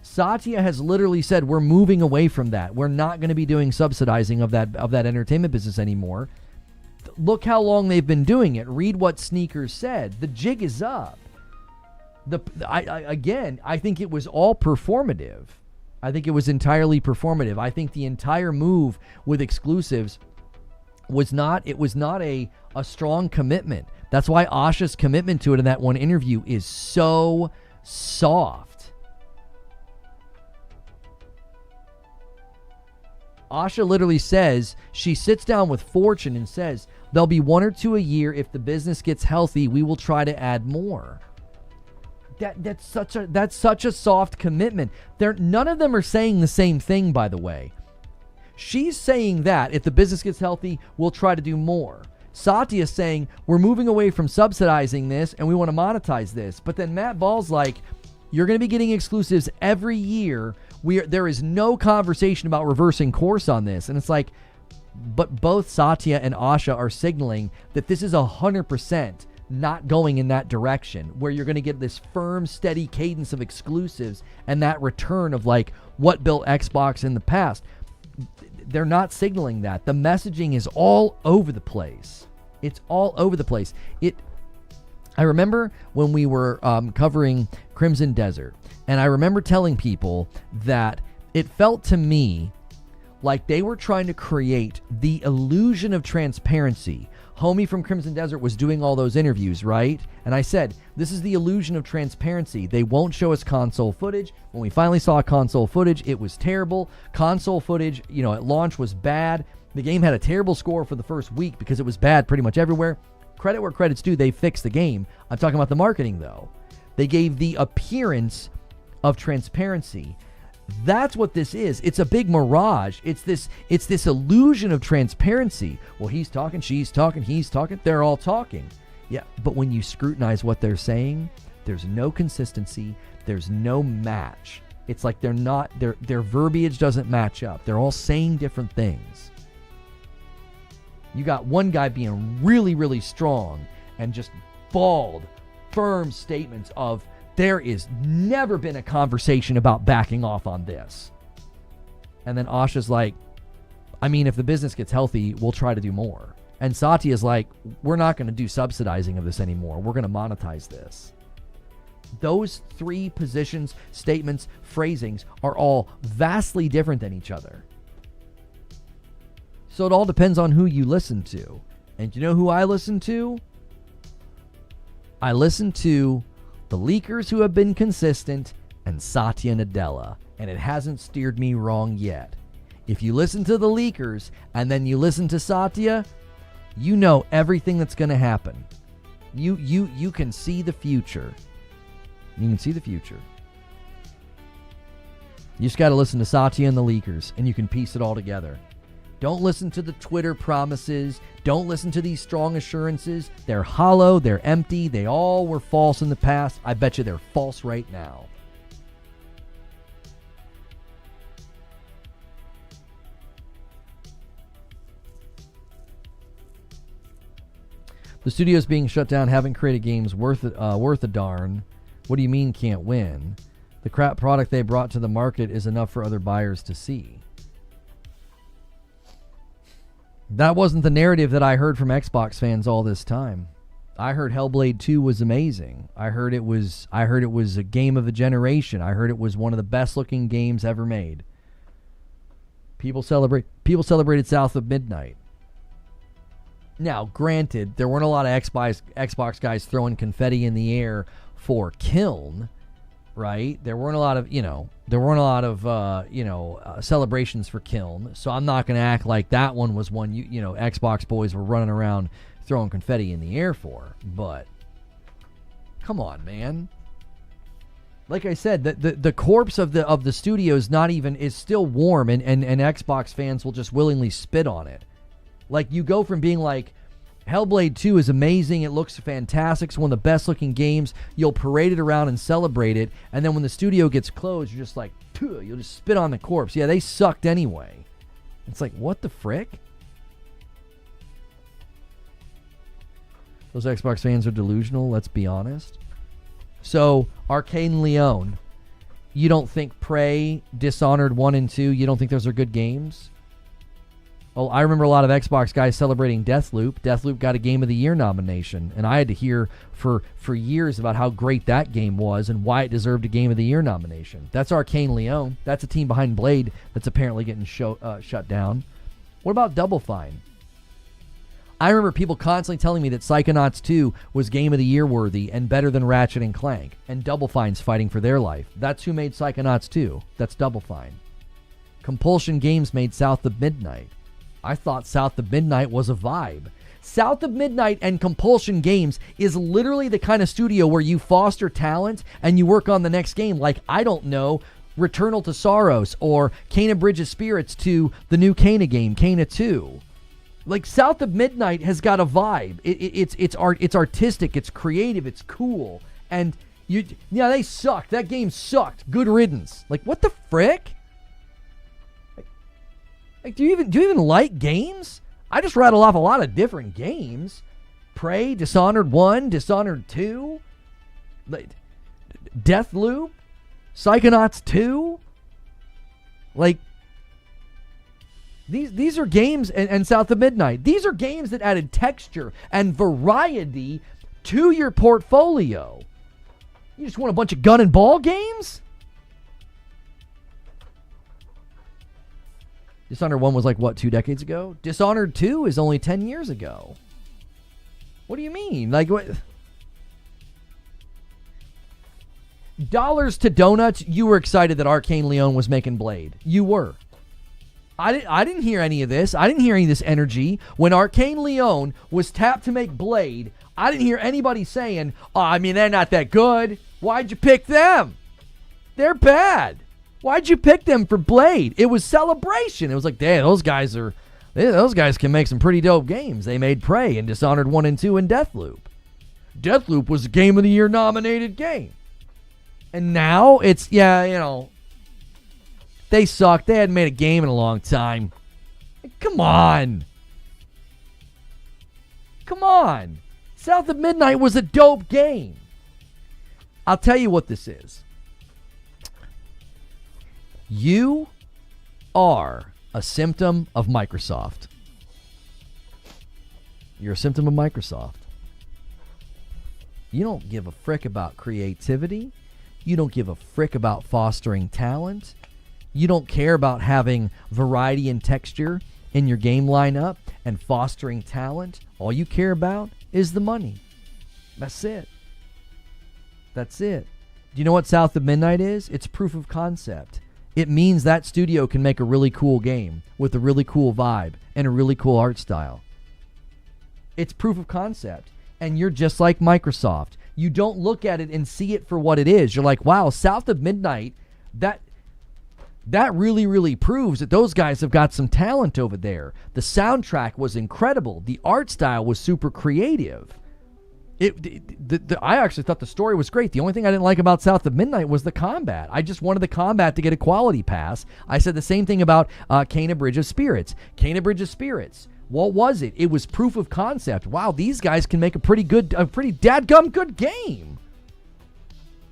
Satya has literally said we're moving away from that. We're not going to be doing subsidizing of that entertainment business anymore. Look how long they've been doing it. Read what Sneakers said. The jig is up. I think it was all performative. I think it was entirely performative. I think the entire move with exclusives was not a strong commitment. That's why Asha's commitment to it in that one interview is so soft. Asha literally says, she sits down with Fortune and says, there'll be 1 or 2 a year. If the business gets healthy, we will try to add more. That's such a soft commitment. None of them are saying the same thing, by the way. She's saying that if the business gets healthy, we'll try to do more. Satya is saying we're moving away from subsidizing this and we want to monetize this. But then Matt Ball's like, you're going to be getting exclusives every year. There is no conversation about reversing course on this. And it's like, but both Satya and Asha are signaling that this is 100% not going in that direction, where you're going to get this firm, steady cadence of exclusives and that return of like what built Xbox in the past. They're not signaling that. The messaging is all over the place. It's all over the place. I remember when we were covering Crimson Desert, and I remember telling people that it felt to me like they were trying to create the illusion of transparency. Homie from Crimson Desert was doing all those interviews, right? And I said, this is the illusion of transparency. They won't show us console footage. When we finally saw console footage, it was terrible. Console footage, at launch was bad. The game had a terrible score for the first week because it was bad pretty much everywhere. Credit where credit's due, they fixed the game. I'm talking about the marketing, though. They gave the appearance of transparency. That's what this is. It's a big mirage. It's this illusion of transparency. Well, he's talking, she's talking, he's talking. They're all talking. Yeah, but when you scrutinize what they're saying, there's no consistency. There's no match. It's like their verbiage doesn't match up. They're all saying different things. You got one guy being really, really strong and just bald, firm statements of, there is never been a conversation about backing off on this. And then Asha's like, if the business gets healthy, we'll try to do more. And Satya's like, we're not going to do subsidizing of this anymore. We're going to monetize this. Those 3 positions, statements, phrasings are all vastly different than each other. So it all depends on who you listen to. And you know who I listen to? I listen to the leakers who have been consistent, and Satya Nadella, and it hasn't steered me wrong yet. If you listen to the leakers and then you listen to Satya, you know everything that's going to happen. You can see the future. You can see the future. You just got to listen to Satya and the leakers, and you can piece it all together. Don't listen to the Twitter promises. Don't listen to these strong assurances. They're hollow. They're empty. They all were false in the past. I bet you they're false right now. The studios being shut down haven't created games worth a darn. What do you mean can't win? The crap product they brought to the market is enough for other buyers to see. That wasn't the narrative that I heard from Xbox fans all this time. I heard Hellblade 2 was amazing. I heard it was a game of a generation. I heard it was one of the best looking games ever made. People celebrated South of Midnight. Now, granted, there weren't a lot of Xbox guys throwing confetti in the air for Kiln, right? There weren't a lot of, celebrations for Kiln. So I'm not going to act like that one was one Xbox boys were running around throwing confetti in the air for. But come on, man. Like I said, the corpse of the studio is still warm, and Xbox fans will just willingly spit on it. Like, you go from being like, Hellblade 2 is amazing, it looks fantastic, it's one of the best looking games, you'll parade it around and celebrate it, and then when the studio gets closed, you're just like, you'll just spit on the corpse. Yeah, they sucked anyway. It's like, what the frick? Those Xbox fans are delusional, let's be honest. So, Arkane Lyon, you don't think Prey, Dishonored 1 and 2, you don't think those are good games? Well, I remember a lot of Xbox guys celebrating Deathloop. Deathloop got a Game of the Year nomination, and I had to hear for years about how great that game was and why it deserved a Game of the Year nomination. That's Arkane Lyon. That's a team behind Blade that's apparently getting shut down. What about Double Fine? I remember people constantly telling me that Psychonauts 2 was Game of the Year worthy and better than Ratchet and Clank, and Double Fine's fighting for their life. That's who made Psychonauts 2. That's Double Fine. Compulsion Games made South of Midnight. I thought South of Midnight was a vibe. South of Midnight and Compulsion Games is literally the kind of studio where you foster talent and you work on the next game. Like, I don't know, Returnal to Sorrows or Kena Bridge of Spirits to the new Kena game, Kena 2. Like, South of Midnight has got a vibe. It's artistic, it's creative, it's cool. And they sucked. That game sucked. Good riddance. Like, what the frick? Like, do you even like games? I just rattle off a lot of different games. Prey, Dishonored 1, Dishonored 2, Deathloop, Psychonauts 2. Like, these are games, and South of Midnight. These are games that added texture and variety to your portfolio. You just want a bunch of gun and ball games? Dishonored 1 was like, what, 2 decades ago? Dishonored 2 is only 10 years ago. What do you mean? Like, what? Dollars to donuts, you were excited that Arkane Lyon was making Blade. You were. I didn't hear any of this. I didn't hear any of this energy. When Arkane Lyon was tapped to make Blade, I didn't hear anybody saying, they're not that good. Why'd you pick them? They're bad. Why'd you pick them for Blade? It was celebration. It was like, damn, those guys can make some pretty dope games. They made Prey and Dishonored 1 and 2 and Deathloop. Deathloop was a Game of the Year nominated game. And now it's, they suck. They hadn't made a game in a long time. Come on. Come on. South of Midnight was a dope game. I'll tell you what this is. You are a symptom of Microsoft. You're a symptom of Microsoft. You don't give a frick about creativity. You don't give a frick about fostering talent. You don't care about having variety and texture in your game lineup and fostering talent. All you care about is the money. That's it. That's it. Do you know what South of Midnight is? It's proof of concept. It means that studio can make a really cool game with a really cool vibe and a really cool art style. It's proof of concept. And you're just like Microsoft. You don't look at it and see it for what it is. You're like, wow, South of Midnight, that really, really proves that those guys have got some talent over there. The soundtrack was incredible. The art style was super creative. I actually thought the story was great. The only thing I didn't like about South of Midnight was the combat. I just wanted the combat to get a quality pass. I said the same thing about Kena Bridge of Spirits. Kena Bridge of Spirits What was it? It was proof of concept. Wow, these guys can make a pretty dadgum good game.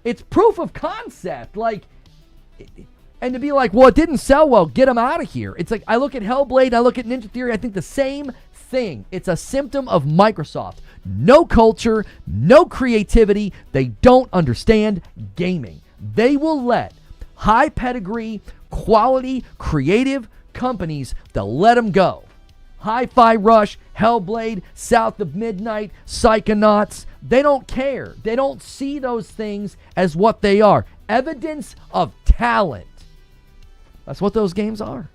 It's proof of concept. Like, and to be like, well, it didn't sell well, get them out of here. It's like, I look at Hellblade, I look at Ninja Theory, I think the same thing. It's a symptom of Microsoft. No culture, no creativity. They don't understand gaming. They will let high pedigree, quality, creative companies, they'll let them go. Hi-Fi Rush, Hellblade, South of Midnight, Psychonauts, they don't care. They don't see those things as what they are. Evidence of talent. That's what those games are.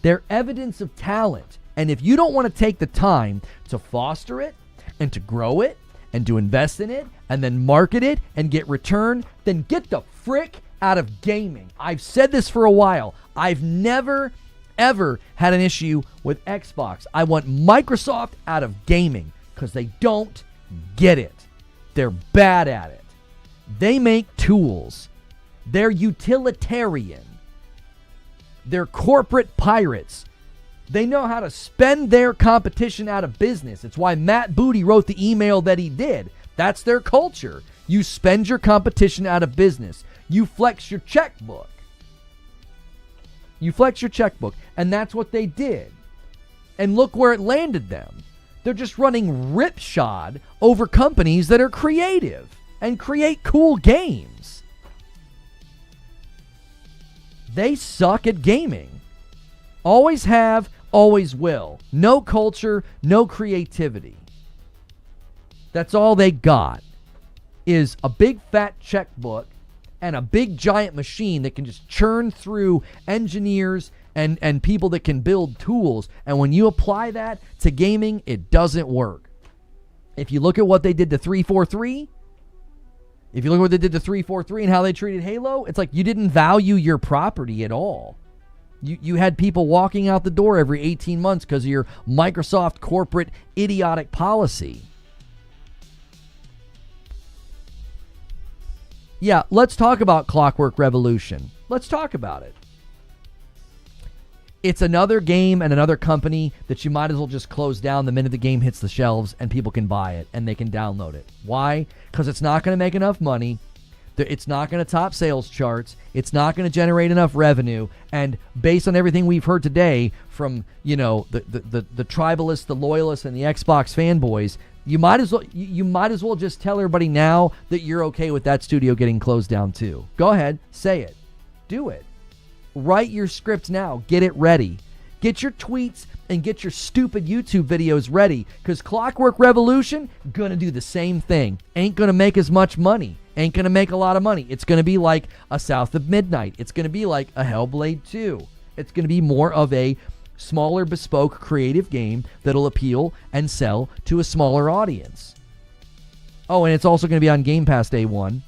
They're evidence of talent. And if you don't want to take the time to foster it and to grow it and to invest in it and then market it and get return, then get the frick out of gaming. I've said this for a while. I've never, ever had an issue with Xbox. I want Microsoft out of gaming because they don't get it. They're bad at it. They make tools. They're utilitarian. They're corporate pirates. They know how to spend their competition out of business. It's why Matt Booty wrote the email that he did. That's their culture. You spend your competition out of business. You flex your checkbook. And that's what they did. And look where it landed them. They're just running ripshod over companies that are creative and create cool games. They suck at gaming. Always have, always will. No culture, no creativity. That's all they got is a big fat checkbook and a big giant machine that can just churn through engineers and people that can build tools. And when you apply that to gaming, it doesn't work. If you look at what they did to 343, and how they treated Halo, it's like you didn't value your property at all. You had people walking out the door every 18 months because of your Microsoft corporate idiotic policy. Yeah, let's talk about Clockwork Revolution. Let's talk about it. It's another game and another company that you might as well just close down the minute the game hits the shelves and people can buy it and they can download it. Why? Because it's not going to make enough money. It's not going to top sales charts. It's not going to generate enough revenue. And based on everything we've heard today from, the tribalists, the loyalists, and the Xbox fanboys, you might as well just tell everybody now that you're okay with that studio getting closed down too. Go ahead, say it. Do it. Write your script now. Get it ready. Get your tweets and get your stupid YouTube videos ready, because Clockwork Revolution gonna do the same thing. Ain't gonna make as much money. Ain't gonna make a lot of money. It's gonna be like a South of Midnight. It's gonna be like a Hellblade 2. It's gonna be more of a smaller, bespoke, creative game that'll appeal and sell to a smaller audience. Oh, and it's also gonna be on Game Pass Day 1.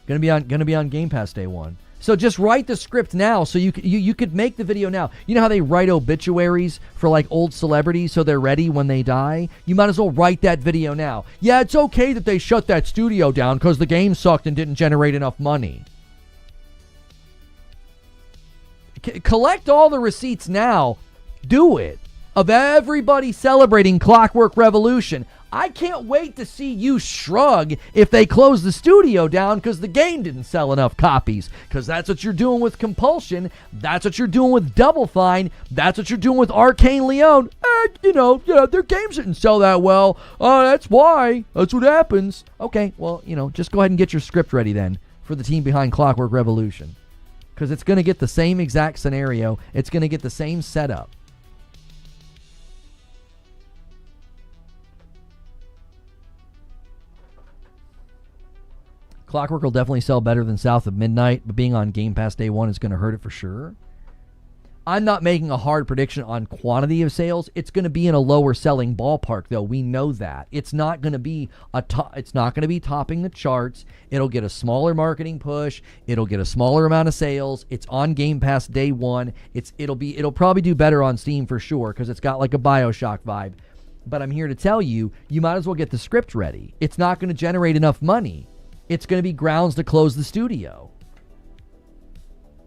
Gonna be on Game Pass Day 1. So just write the script now, so you could make the video now. You know how they write obituaries for like old celebrities so they're ready when they die? You might as well write that video now. Yeah, it's okay that they shut that studio down because the game sucked and didn't generate enough money. Collect all the receipts now. Do it. Of everybody celebrating Clockwork Revolution. I can't wait to see you shrug if they close the studio down because the game didn't sell enough copies. Because that's what you're doing with Compulsion. That's what you're doing with Double Fine. That's what you're doing with Arkane Lyon. Their games didn't sell that well. Oh, that's why. That's what happens. Okay, well, just go ahead and get your script ready then for the team behind Clockwork Revolution. Because it's going to get the same exact scenario. It's going to get the same setup. Clockwork will definitely sell better than South of Midnight, but being on Game Pass Day 1 is going to hurt it for sure. I'm not making a hard prediction on quantity of sales. It's going to be in a lower selling ballpark, though. We know that. It's not going to be topping the charts. It'll get a smaller marketing push. It'll get a smaller amount of sales. It's on Game Pass Day 1. It'll probably do better on Steam for sure because it's got like a BioShock vibe. But I'm here to tell you, you might as well get the script ready. It's not going to generate enough money. It's going to be grounds to close the studio.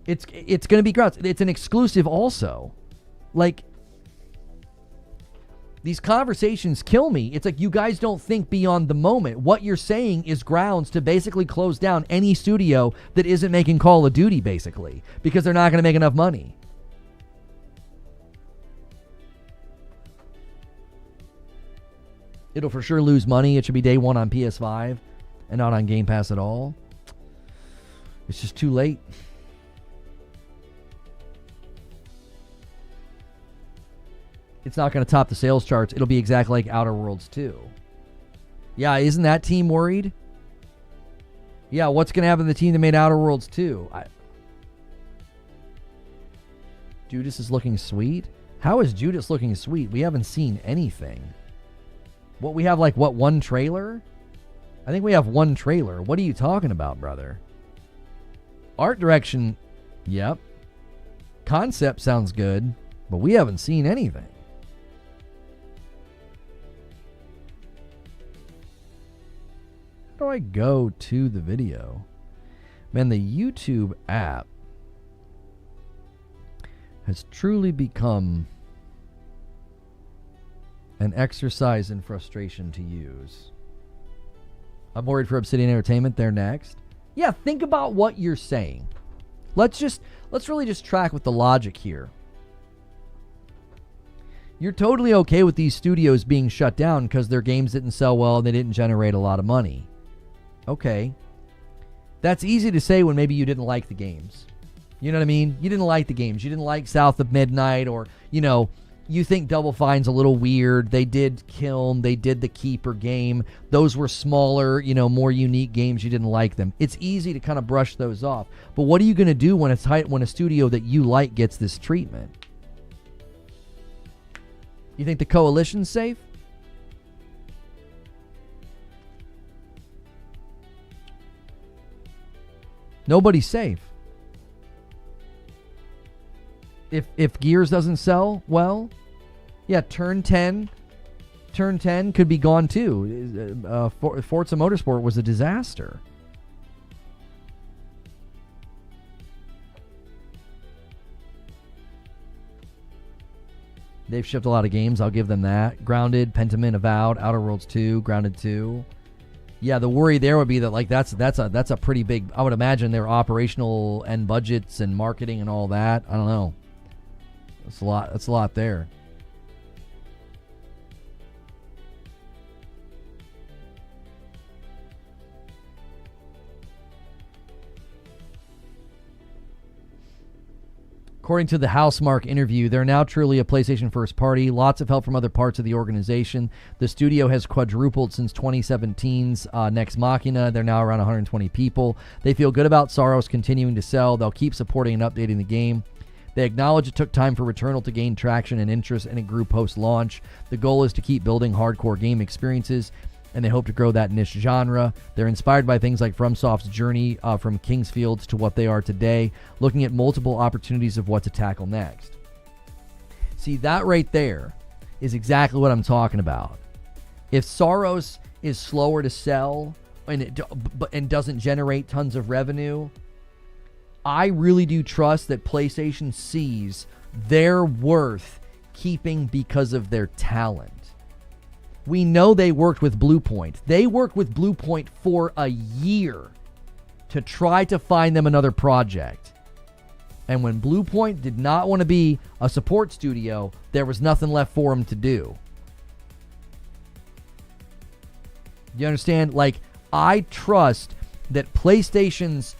It's going to be grounds. It's an exclusive also. Like, these conversations kill me. It's like you guys don't think beyond the moment. What you're saying is grounds to basically close down any studio that isn't making Call of Duty, basically, because they're not going to make enough money. It'll for sure lose money. It should be day one on PS5 and not on Game Pass at all. It's just too late. It's not going to top the sales charts. It'll be exactly like Outer Worlds 2. Yeah, isn't that team worried? Yeah, what's going to happen to the team that made Outer Worlds 2? Judas is looking sweet? How is Judas looking sweet? We haven't seen anything. What, we have like, what, one trailer? I think we have one trailer. What are you talking about, brother? Art direction, yep. Concept sounds good, but we haven't seen anything. How do I go to the video? Man, the YouTube app has truly become an exercise in frustration to use. I'm worried for Obsidian Entertainment. They're next. Yeah, think about what you're saying. Let's really just track with the logic here. You're totally okay with these studios being shut down because their games didn't sell well and they didn't generate a lot of money. Okay. That's easy to say when maybe you didn't like the games. You know what I mean? You didn't like the games. You didn't like South of Midnight, or, you know, you think Double Fine's a little weird. They did Kiln. They did the Keeper game. Those were smaller, you know, more unique games. You didn't like them. It's easy to kind of brush those off. But what are you going to do when when a studio that you like gets this treatment? You think the Coalition's safe? Nobody's safe. If Gears doesn't sell well, yeah, Turn 10 could be gone too. Forza Motorsport was a disaster. They've shipped a lot of games. I'll give them that. Grounded, Pentiment, Avowed, Outer Worlds 2, Grounded 2. Yeah, the worry there would be that, like, that's a pretty big. I would imagine their operational and budgets and marketing and all that. I don't know. That's a lot. That's a lot there. According to the Housemarque interview, they're now truly a PlayStation first party. Lots of help from other parts of the organization. The studio has quadrupled since 2017's Nex Machina. They're now around 120 people. They feel good about Soros continuing to sell. They'll keep supporting and updating the game. They acknowledge it took time for Returnal to gain traction and interest, and it grew post-launch. The goal is to keep building hardcore game experiences, and they hope to grow that niche genre. They're inspired by things like FromSoft's journey from Kingsfields to what they are today, looking at multiple opportunities of what to tackle next. See, that right there is exactly what I'm talking about. If Soros is slower to sell and doesn't generate tons of revenue, I really do trust that PlayStation sees their worth keeping because of their talent. We know they worked with Bluepoint. They worked with Bluepoint for a year to try to find them another project. And when Bluepoint did not want to be a support studio, there was nothing left for them to do. You understand? Like, I trust that PlayStation's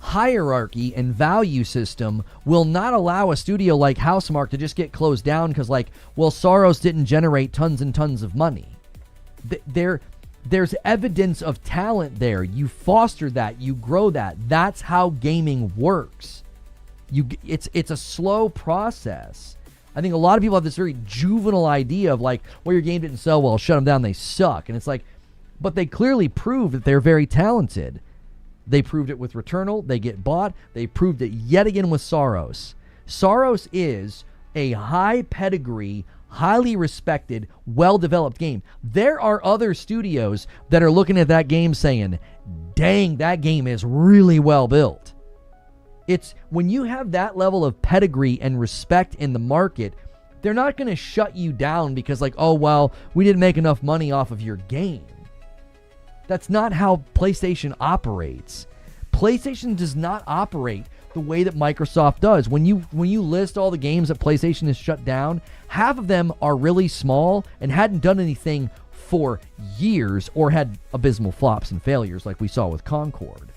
hierarchy and value system will not allow a studio like Housemarque to just get closed down because, like, well, Soros didn't generate tons and tons of money. There's evidence of talent there. You foster that, you grow that. That's how gaming works. It's a slow process. I think a lot of people have this very juvenile idea of, like, well, your game didn't sell well, shut them down, they suck. And it's like, but they clearly prove that they're very talented. They proved it with Returnal. They get bought. They proved it yet again with Soros. Soros is a high pedigree, highly respected, well-developed game. There are other studios that are looking at that game saying, dang, that game is really well built. It's when you have that level of pedigree and respect in the market, they're not going to shut you down because like, oh, well, we didn't make enough money off of your game. That's not how PlayStation operates. PlayStation does not operate the way that Microsoft does. When you list all the games that PlayStation has shut down, half of them are really small and hadn't done anything for years or had abysmal flops and failures like we saw with Concord.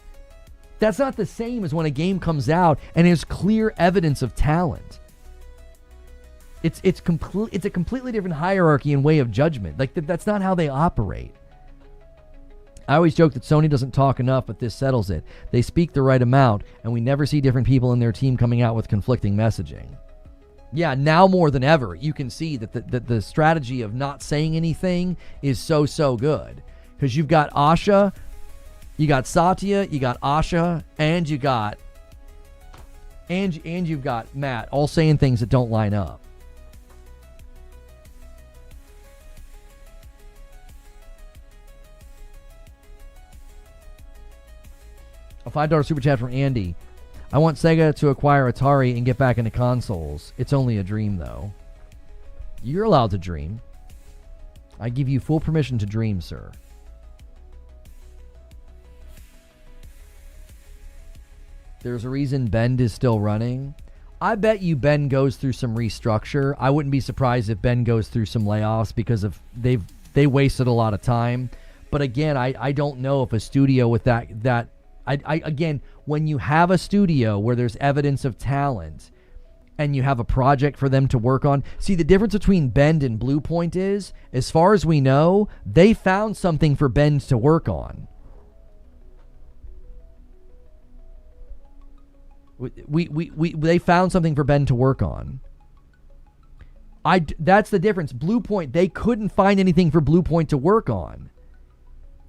That's not the same as when a game comes out and there's clear evidence of talent. It's a completely different hierarchy and way of judgment. Like that's not how they operate. I always joke that Sony doesn't talk enough, but this settles it. They speak the right amount, and we never see different people in their team coming out with conflicting messaging. Yeah, now more than ever, you can see that the strategy of not saying anything is so good. Because you've got Asha, you got Satya, you got Asha, and you got and you've got Matt all saying things that don't line up. A $5 super chat from Andy. I want Sega to acquire Atari and get back into consoles. It's only a dream, though. You're allowed to dream. I give you full permission to dream, sir. There's a reason Bend is still running. I bet you Bend goes through some restructure. I wouldn't be surprised if Bend goes through some layoffs because of they wasted a lot of time. But again, I don't know if a studio with that again, when you have a studio where there's evidence of talent and you have a project for them to work on. See, the difference between Bend and Bluepoint is, as far as we know, they found something for Bend to work on. They found something for Bend to work on. That's the difference. Bluepoint, they couldn't find anything for Bluepoint to work on.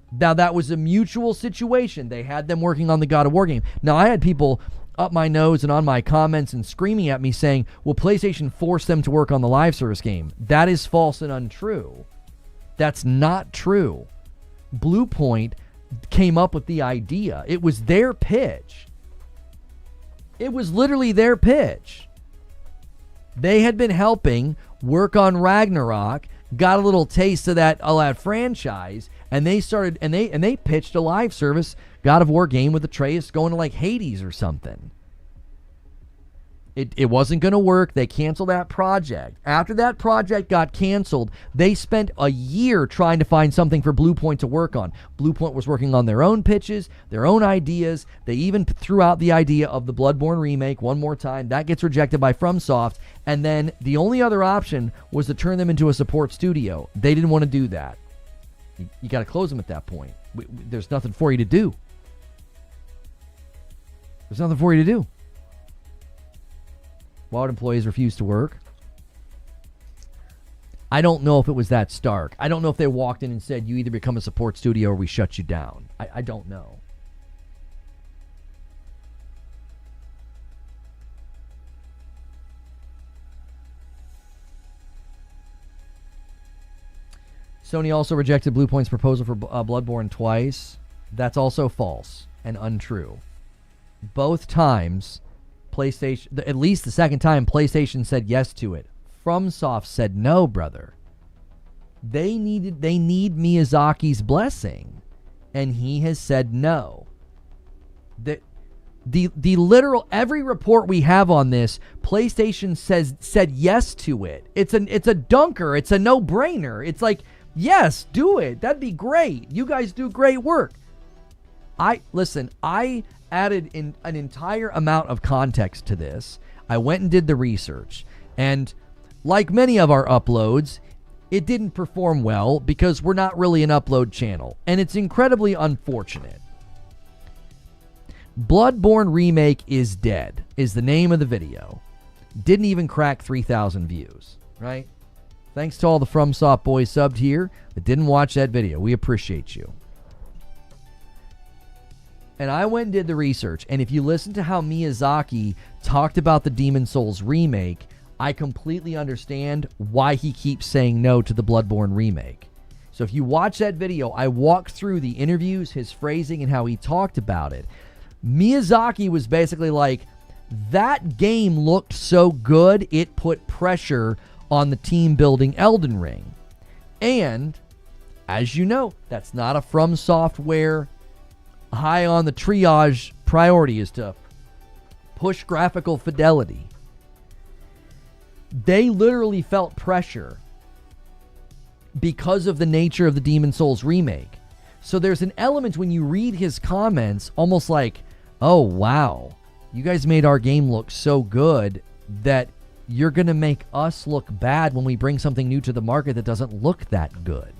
Now, that was a mutual situation. They had them working on the God of War game. Now, I had people up my nose and on my comments and screaming at me saying, well, PlayStation forced them to work on the live service game. That is false and untrue. That's not true. Bluepoint came up with the idea. It was their pitch. It was literally their pitch. They had been helping work on Ragnarok, got a little taste of that franchise, and they started and they pitched a live service God of War game with Atreus going to like Hades or something. It wasn't going to work. They canceled that project. After that project got canceled, they spent a year trying to find something for Bluepoint to work on. Bluepoint was working on their own pitches, their own ideas. They even threw out the idea of the Bloodborne remake one more time. That gets rejected by FromSoft. And then the only other option was to turn them into a support studio. They didn't want to do that. You got to close them at that point. There's nothing for you to do. There's nothing for you to do. Why would employees refuse to work? I don't know if it was that stark. I don't know if they walked in and said, you either become a support studio or we shut you down. I don't know. Sony also rejected Bluepoint's proposal for Bloodborne twice. That's also false and untrue. Both times, PlayStation, at least the second time, PlayStation said yes to it. FromSoft said no, brother. They need Miyazaki's blessing, and he has said no. The literal every report we have on this, PlayStation said yes to it. It's a dunker. It's a no-brainer. It's like, yes, do it. That'd be great. You guys do great work. I added in an entire amount of context to this. I went and did the research, and like many of our uploads, it didn't perform well because we're not really an upload channel, and it's incredibly unfortunate. Bloodborne Remake is Dead is the name of the video. Didn't even crack 3,000 views, right? Thanks to all the FromSoft boys subbed here that didn't watch that video. We appreciate you. And I went and did the research, and if you listen to how Miyazaki talked about the Demon's Souls remake, I completely understand why he keeps saying no to the Bloodborne remake. So if you watch that video, I walked through the interviews, his phrasing, and how he talked about it. Miyazaki was basically like, that game looked so good, it put pressure on the team building Elden Ring. And, as you know, that's not a From Software high on the triage priority, is to push graphical fidelity. They literally felt pressure because of the nature of the Demon's Souls remake. So there's an element when you read his comments, almost like, oh, wow, you guys made our game look so good that you're going to make us look bad when we bring something new to the market that doesn't look that good.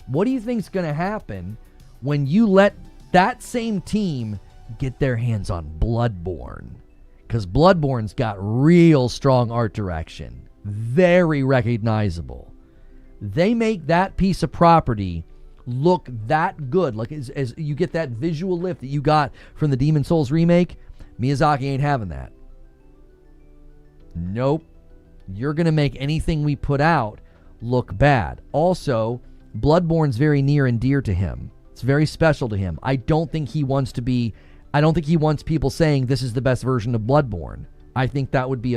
What do you think's going to happen when you let that same team get their hands on Bloodborne? Because Bloodborne's got real strong art direction. Very recognizable. They make that piece of property look that good. Like as you get that visual lift that you got from the Demon's Souls remake, Miyazaki ain't having that. Nope. You're going to make anything we put out look bad. Also, Bloodborne's very near and dear to him. It's very special to him. I don't think he wants people saying this is the best version of Bloodborne. I think that would be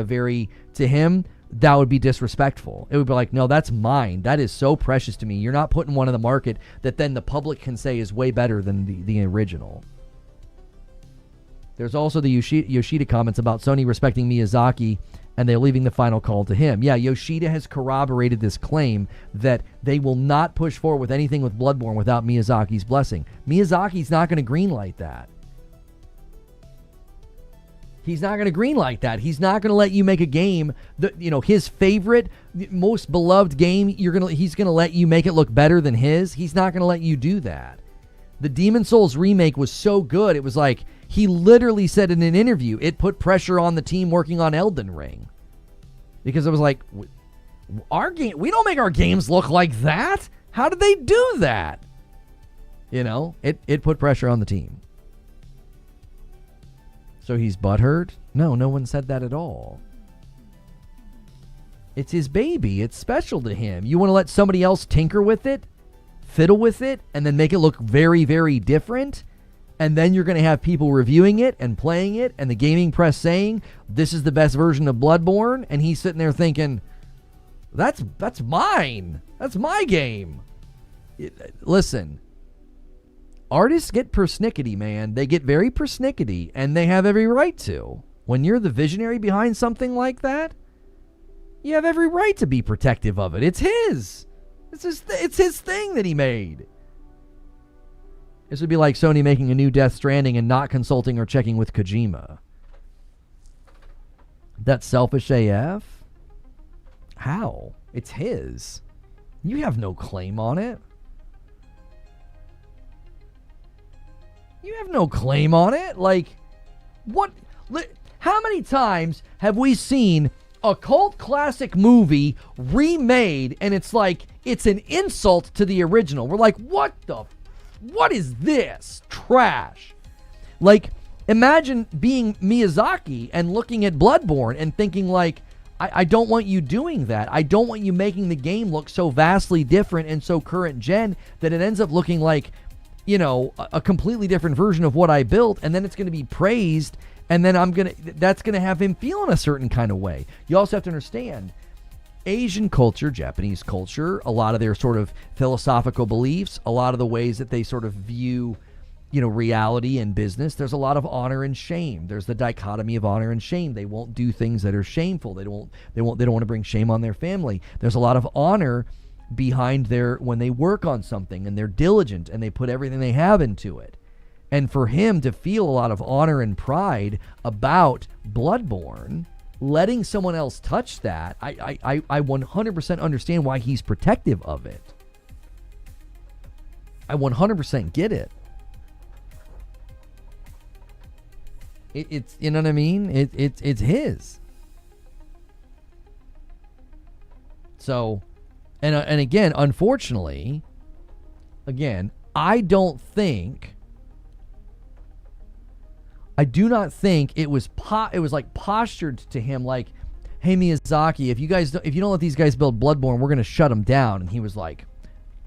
to him, that would be disrespectful. It would be like, no, that's mine. That is so precious to me. You're not putting one in the market that then the public can say is way better than the original. There's also the Yoshida comments about Sony respecting Miyazaki and they're leaving the final call to him. Yeah, Yoshida has corroborated this claim that they will not push forward with anything with Bloodborne without Miyazaki's blessing. Miyazaki's not going to greenlight that. He's not going to greenlight that. He's not going to let you make a game that, his favorite, most beloved game, he's going to let you make it look better than his. He's not going to let you do that. The Demon's Souls remake was so good, it was like, he literally said in an interview, it put pressure on the team working on Elden Ring. Because it was like, we don't make our games look like that. How did they do that? It put pressure on the team. So he's butthurt? No one said that at all. It's his baby. It's special to him. You want to let somebody else tinker with it, fiddle with it, and then make it look very, very different? And then you're going to have people reviewing it and playing it and the gaming press saying, this is the best version of Bloodborne. And he's sitting there thinking, that's mine. That's my game. Listen. Artists get persnickety, man. They get very persnickety, and they have every right to. When you're the visionary behind something like that, you have every right to be protective of it. It's his. It's his thing that he made. This would be like Sony making a new Death Stranding and not consulting or checking with Kojima. That's selfish AF? How? It's his. You have no claim on it. You have no claim on it. Like, what? How many times have we seen a cult classic movie remade and it's like, it's an insult to the original? We're like, what is this? Trash. Like, imagine being Miyazaki and looking at Bloodborne and thinking like, I don't want you doing that. I don't want you making the game look so vastly different and so current gen that it ends up looking like, a completely different version of what I built, and then it's going to be praised, and then that's going to have him feeling a certain kind of way. You also have to understand, Asian culture, Japanese culture, a lot of their sort of philosophical beliefs, a lot of the ways that they sort of view, reality and business, there's a lot of honor and shame. There's the dichotomy of honor and shame. They won't do things that are shameful. They don't want to bring shame on their family. There's a lot of honor behind when they work on something, and they're diligent and they put everything they have into it. And for him to feel a lot of honor and pride about Bloodborne, letting someone else touch that, I 100% understand why he's protective of it. I 100% get it. It's you know what I mean? It's his. So, and again, unfortunately, I do not think it was like postured to him like, hey Miyazaki, if you don't let these guys build Bloodborne, we're going to shut them down. And he was like,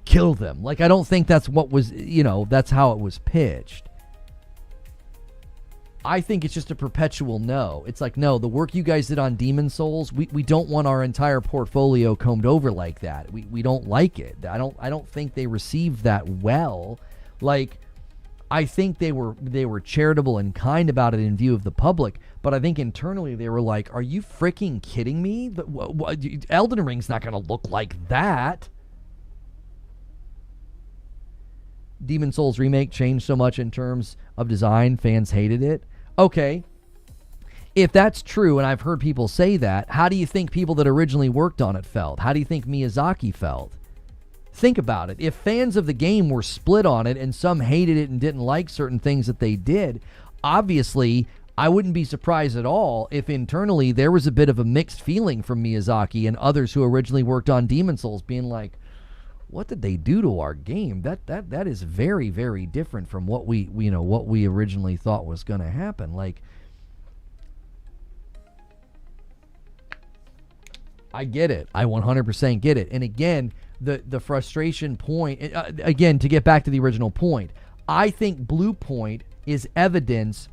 kill them. Like, I don't think that's what was, that's how it was pitched. I think it's just a perpetual no. It's like, no, the work you guys did on Demon Souls, we don't want our entire portfolio combed over like that. We don't like it. I don't think they received that well. Like, I think they were charitable and kind about it in view of the public, but I think internally they were like, are you freaking kidding me? Elden Ring's not going to look like that. Demon Souls Remake changed so much in terms of design, fans hated it. Okay, if that's true, and I've heard people say that, how do you think people that originally worked on it felt? How do you think Miyazaki felt? Think about it. If fans of the game were split on it and some hated it and didn't like certain things that they did, obviously, I wouldn't be surprised at all if internally there was a bit of a mixed feeling from Miyazaki and others who originally worked on Demon Souls being like, what did they do to our game? That is very, very different from what we originally thought was going to happen. Like, I get it. I 100% get it. And again, the frustration point, again, to get back to the original point, I think Blue Point is evidence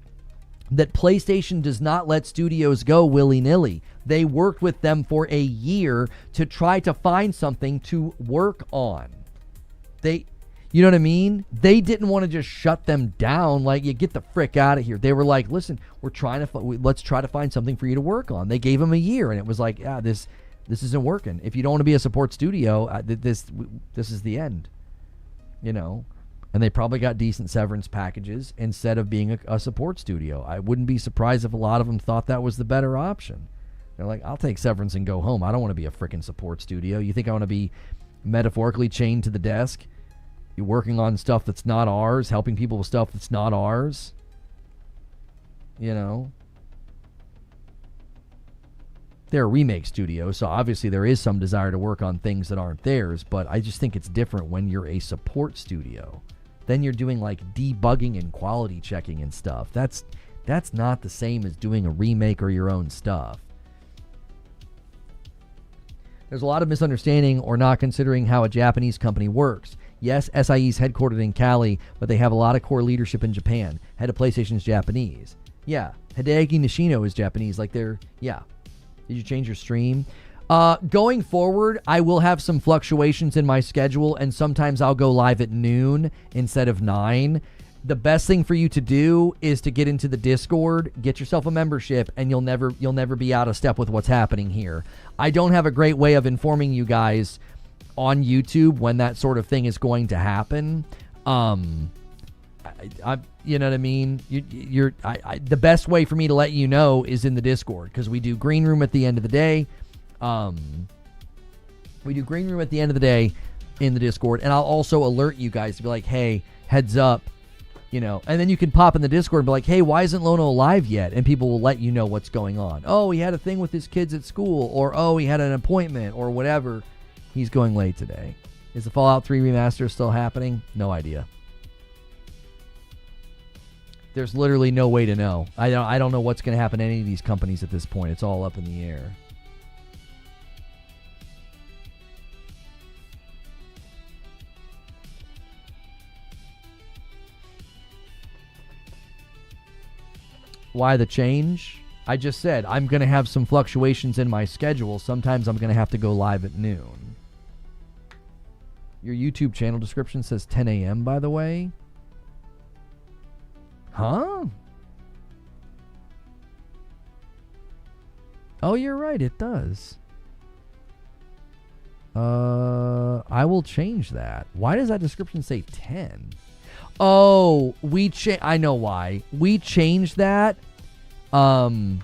that PlayStation does not let studios go willy-nilly. They worked with them for a year to try to find something to work on. You know what I mean? They didn't want to just shut them down like, you get the frick out of here. They were like, listen, let's try to find something for you to work on. They gave them a year, and it was like, this isn't working. If you don't want to be a support studio, this is the end. You know? And they probably got decent severance packages instead of being a support studio. I wouldn't be surprised if a lot of them thought that was the better option. They're like, I'll take severance and go home. I don't want to be a freaking support studio. You think I want to be metaphorically chained to the desk? You're working on stuff that's not ours, helping people with stuff that's not ours? You know? They're a remake studio, so obviously there is some desire to work on things that aren't theirs, but I just think it's different when you're a support studio. Then you're doing like debugging and quality checking and stuff. That's not the same as doing a remake or your own stuff. There's a lot of misunderstanding or not considering how a Japanese company works. Yes, SIE is headquartered in Cali, but they have a lot of core leadership in Japan. Head of PlayStation is Japanese. Yeah, Hideaki Nishino is Japanese. Yeah. Did you change your stream? Going forward, I will have some fluctuations in my schedule, and sometimes I'll go live at noon instead of 9. The best thing for you to do is to get into the Discord, get yourself a membership, and you'll never be out of step with what's happening here. I don't have a great way of informing you guys on YouTube when that sort of thing is going to happen. You know what I mean? The best way for me to let you know is in the Discord, because we do Green Room at the end of the day. We do Green Room at the end of the day in the Discord, and I'll also alert you guys to be like, hey, heads up, you know, and then you can pop in the Discord and be like, hey, why isn't Lono live yet? And people will let you know what's going on. Oh, he had a thing with his kids at school, or oh, he had an appointment, or whatever. He's going late today. Is the Fallout 3 remaster still happening? No idea. There's literally no way to know. I don't know what's going to happen to any of these companies at this point. It's all up in the air. Why the change? I just said I'm going to have some fluctuations in my schedule. Sometimes I'm going to have to go live at noon. Your YouTube channel description says 10 a.m., by the way. Huh? Oh, you're right. It does. I will change that. Why does that description say 10? Oh, I know why. We changed that when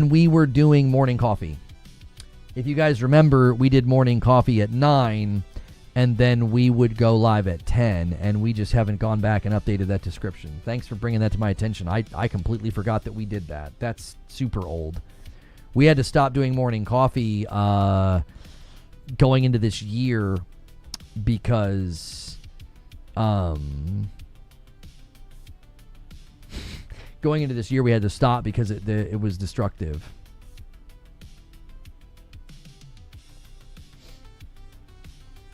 we were doing morning coffee. If you guys remember, we did morning coffee at 9, and then we would go live at 10, and we just haven't gone back and updated that description. Thanks for bringing that to my attention. I completely forgot that we did that. That's super old. We had to stop doing morning coffee going into this year because going into this year we had to stop because it was destructive.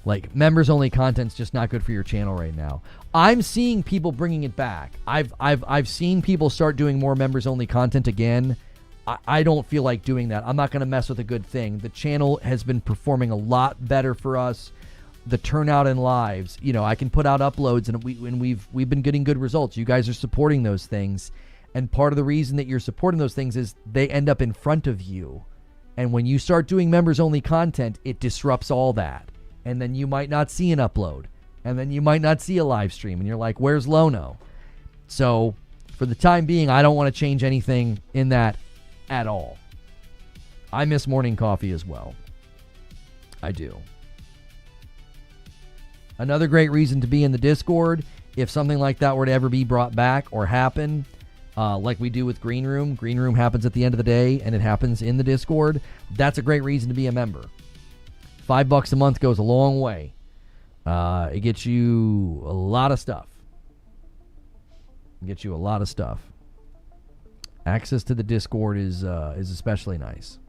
Like, members-only content's just not good for your channel right now. I'm seeing people bringing it back. I've seen people start doing more members-only content again. I don't feel like doing that. I'm not going to mess with a good thing. The channel has been performing a lot better for us. The turnout in lives, you know, I can put out uploads, and we've been getting good results. You guys are supporting those things, and part of the reason that you're supporting those things is they end up in front of you. And when you start doing members-only content, it disrupts all that. And then you might not see an upload. And then you might not see a live stream. And you're like, where's Lono? So for the time being, I don't want to change anything in that at all. I miss morning coffee as well. I do. Another great reason to be in the Discord, if something like that were to ever be brought back or happen, like we do with Green Room. Green Room happens at the end of the day, and it happens in the Discord. That's a great reason to be a member. $5 a month goes a long way. It gets you a lot of stuff. Access to the Discord is especially nice.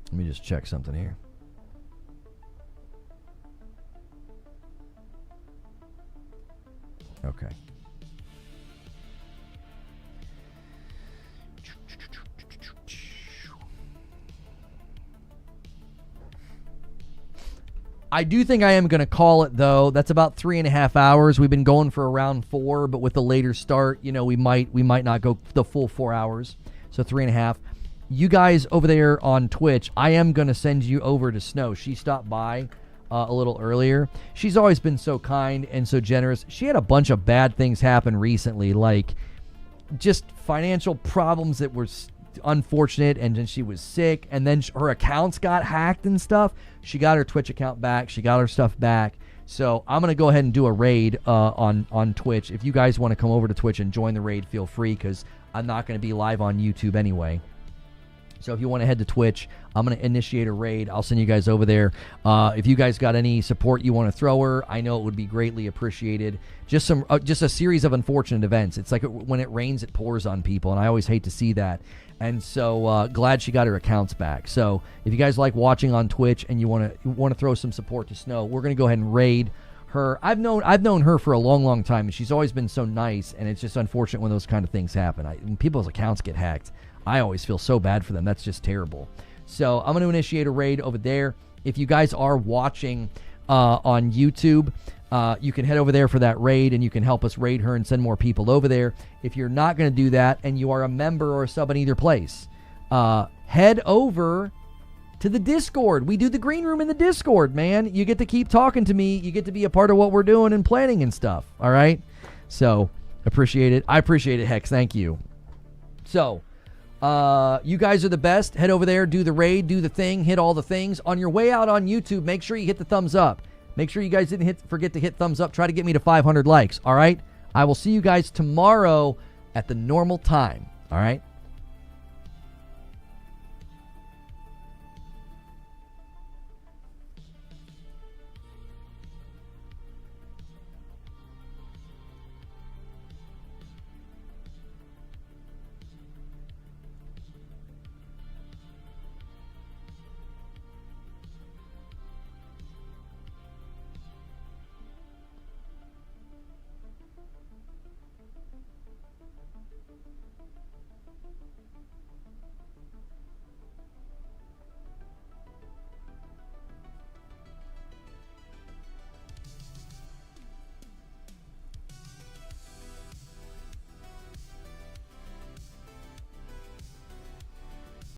Let me just check something here. Okay. I do think I am going to call it, though. That's about 3.5 hours. We've been going for around 4, but with the later start, you know, we might not go the full 4 hours. So 3.5. You guys over there on Twitch, I am going to send you over to Snow. She stopped by a little earlier. She's always been so kind and so generous. She had a bunch of bad things happen recently, like just financial problems that were unfortunate, and then she was sick, and then her accounts got hacked and stuff. She got her Twitch account back. She got her stuff back. So I'm going to go ahead and do a raid on Twitch. If you guys want to come over to Twitch and join the raid, feel free, because I'm not going to be live on YouTube anyway. So if you want to head to Twitch, I'm going to initiate a raid. I'll send you guys over there. If you guys got any support you want to throw her, I know it would be greatly appreciated. Just a series of unfortunate events. It's like when it rains, it pours on people, and I always hate to see that. And so glad she got her accounts back. So if you guys like watching on Twitch and you want to throw some support to Snow, we're going to go ahead and raid her. I've known her for a long time, and she's always been so nice. And it's just unfortunate when those kind of things happen. When people's accounts get hacked, I always feel so bad for them. That's just terrible. So I'm going to initiate a raid over there. If you guys are watching on YouTube, you can head over there for that raid, and you can help us raid her and send more people over there. If you're not going to do that and you are a member or a sub in either place, head over to the Discord. We do the Green Room in the Discord, man. You get to keep talking to me. You get to be a part of what we're doing and planning and stuff. All right? So appreciate it. I appreciate it, Hex. Thank you. So you guys are the best. Head over there, do the raid, do the thing, hit all the things. On your way out on YouTube, make sure you hit the thumbs up. Make sure you guys didn't forget to hit thumbs up. Try to get me to 500 likes, all right? I will see you guys tomorrow at the normal time, all right?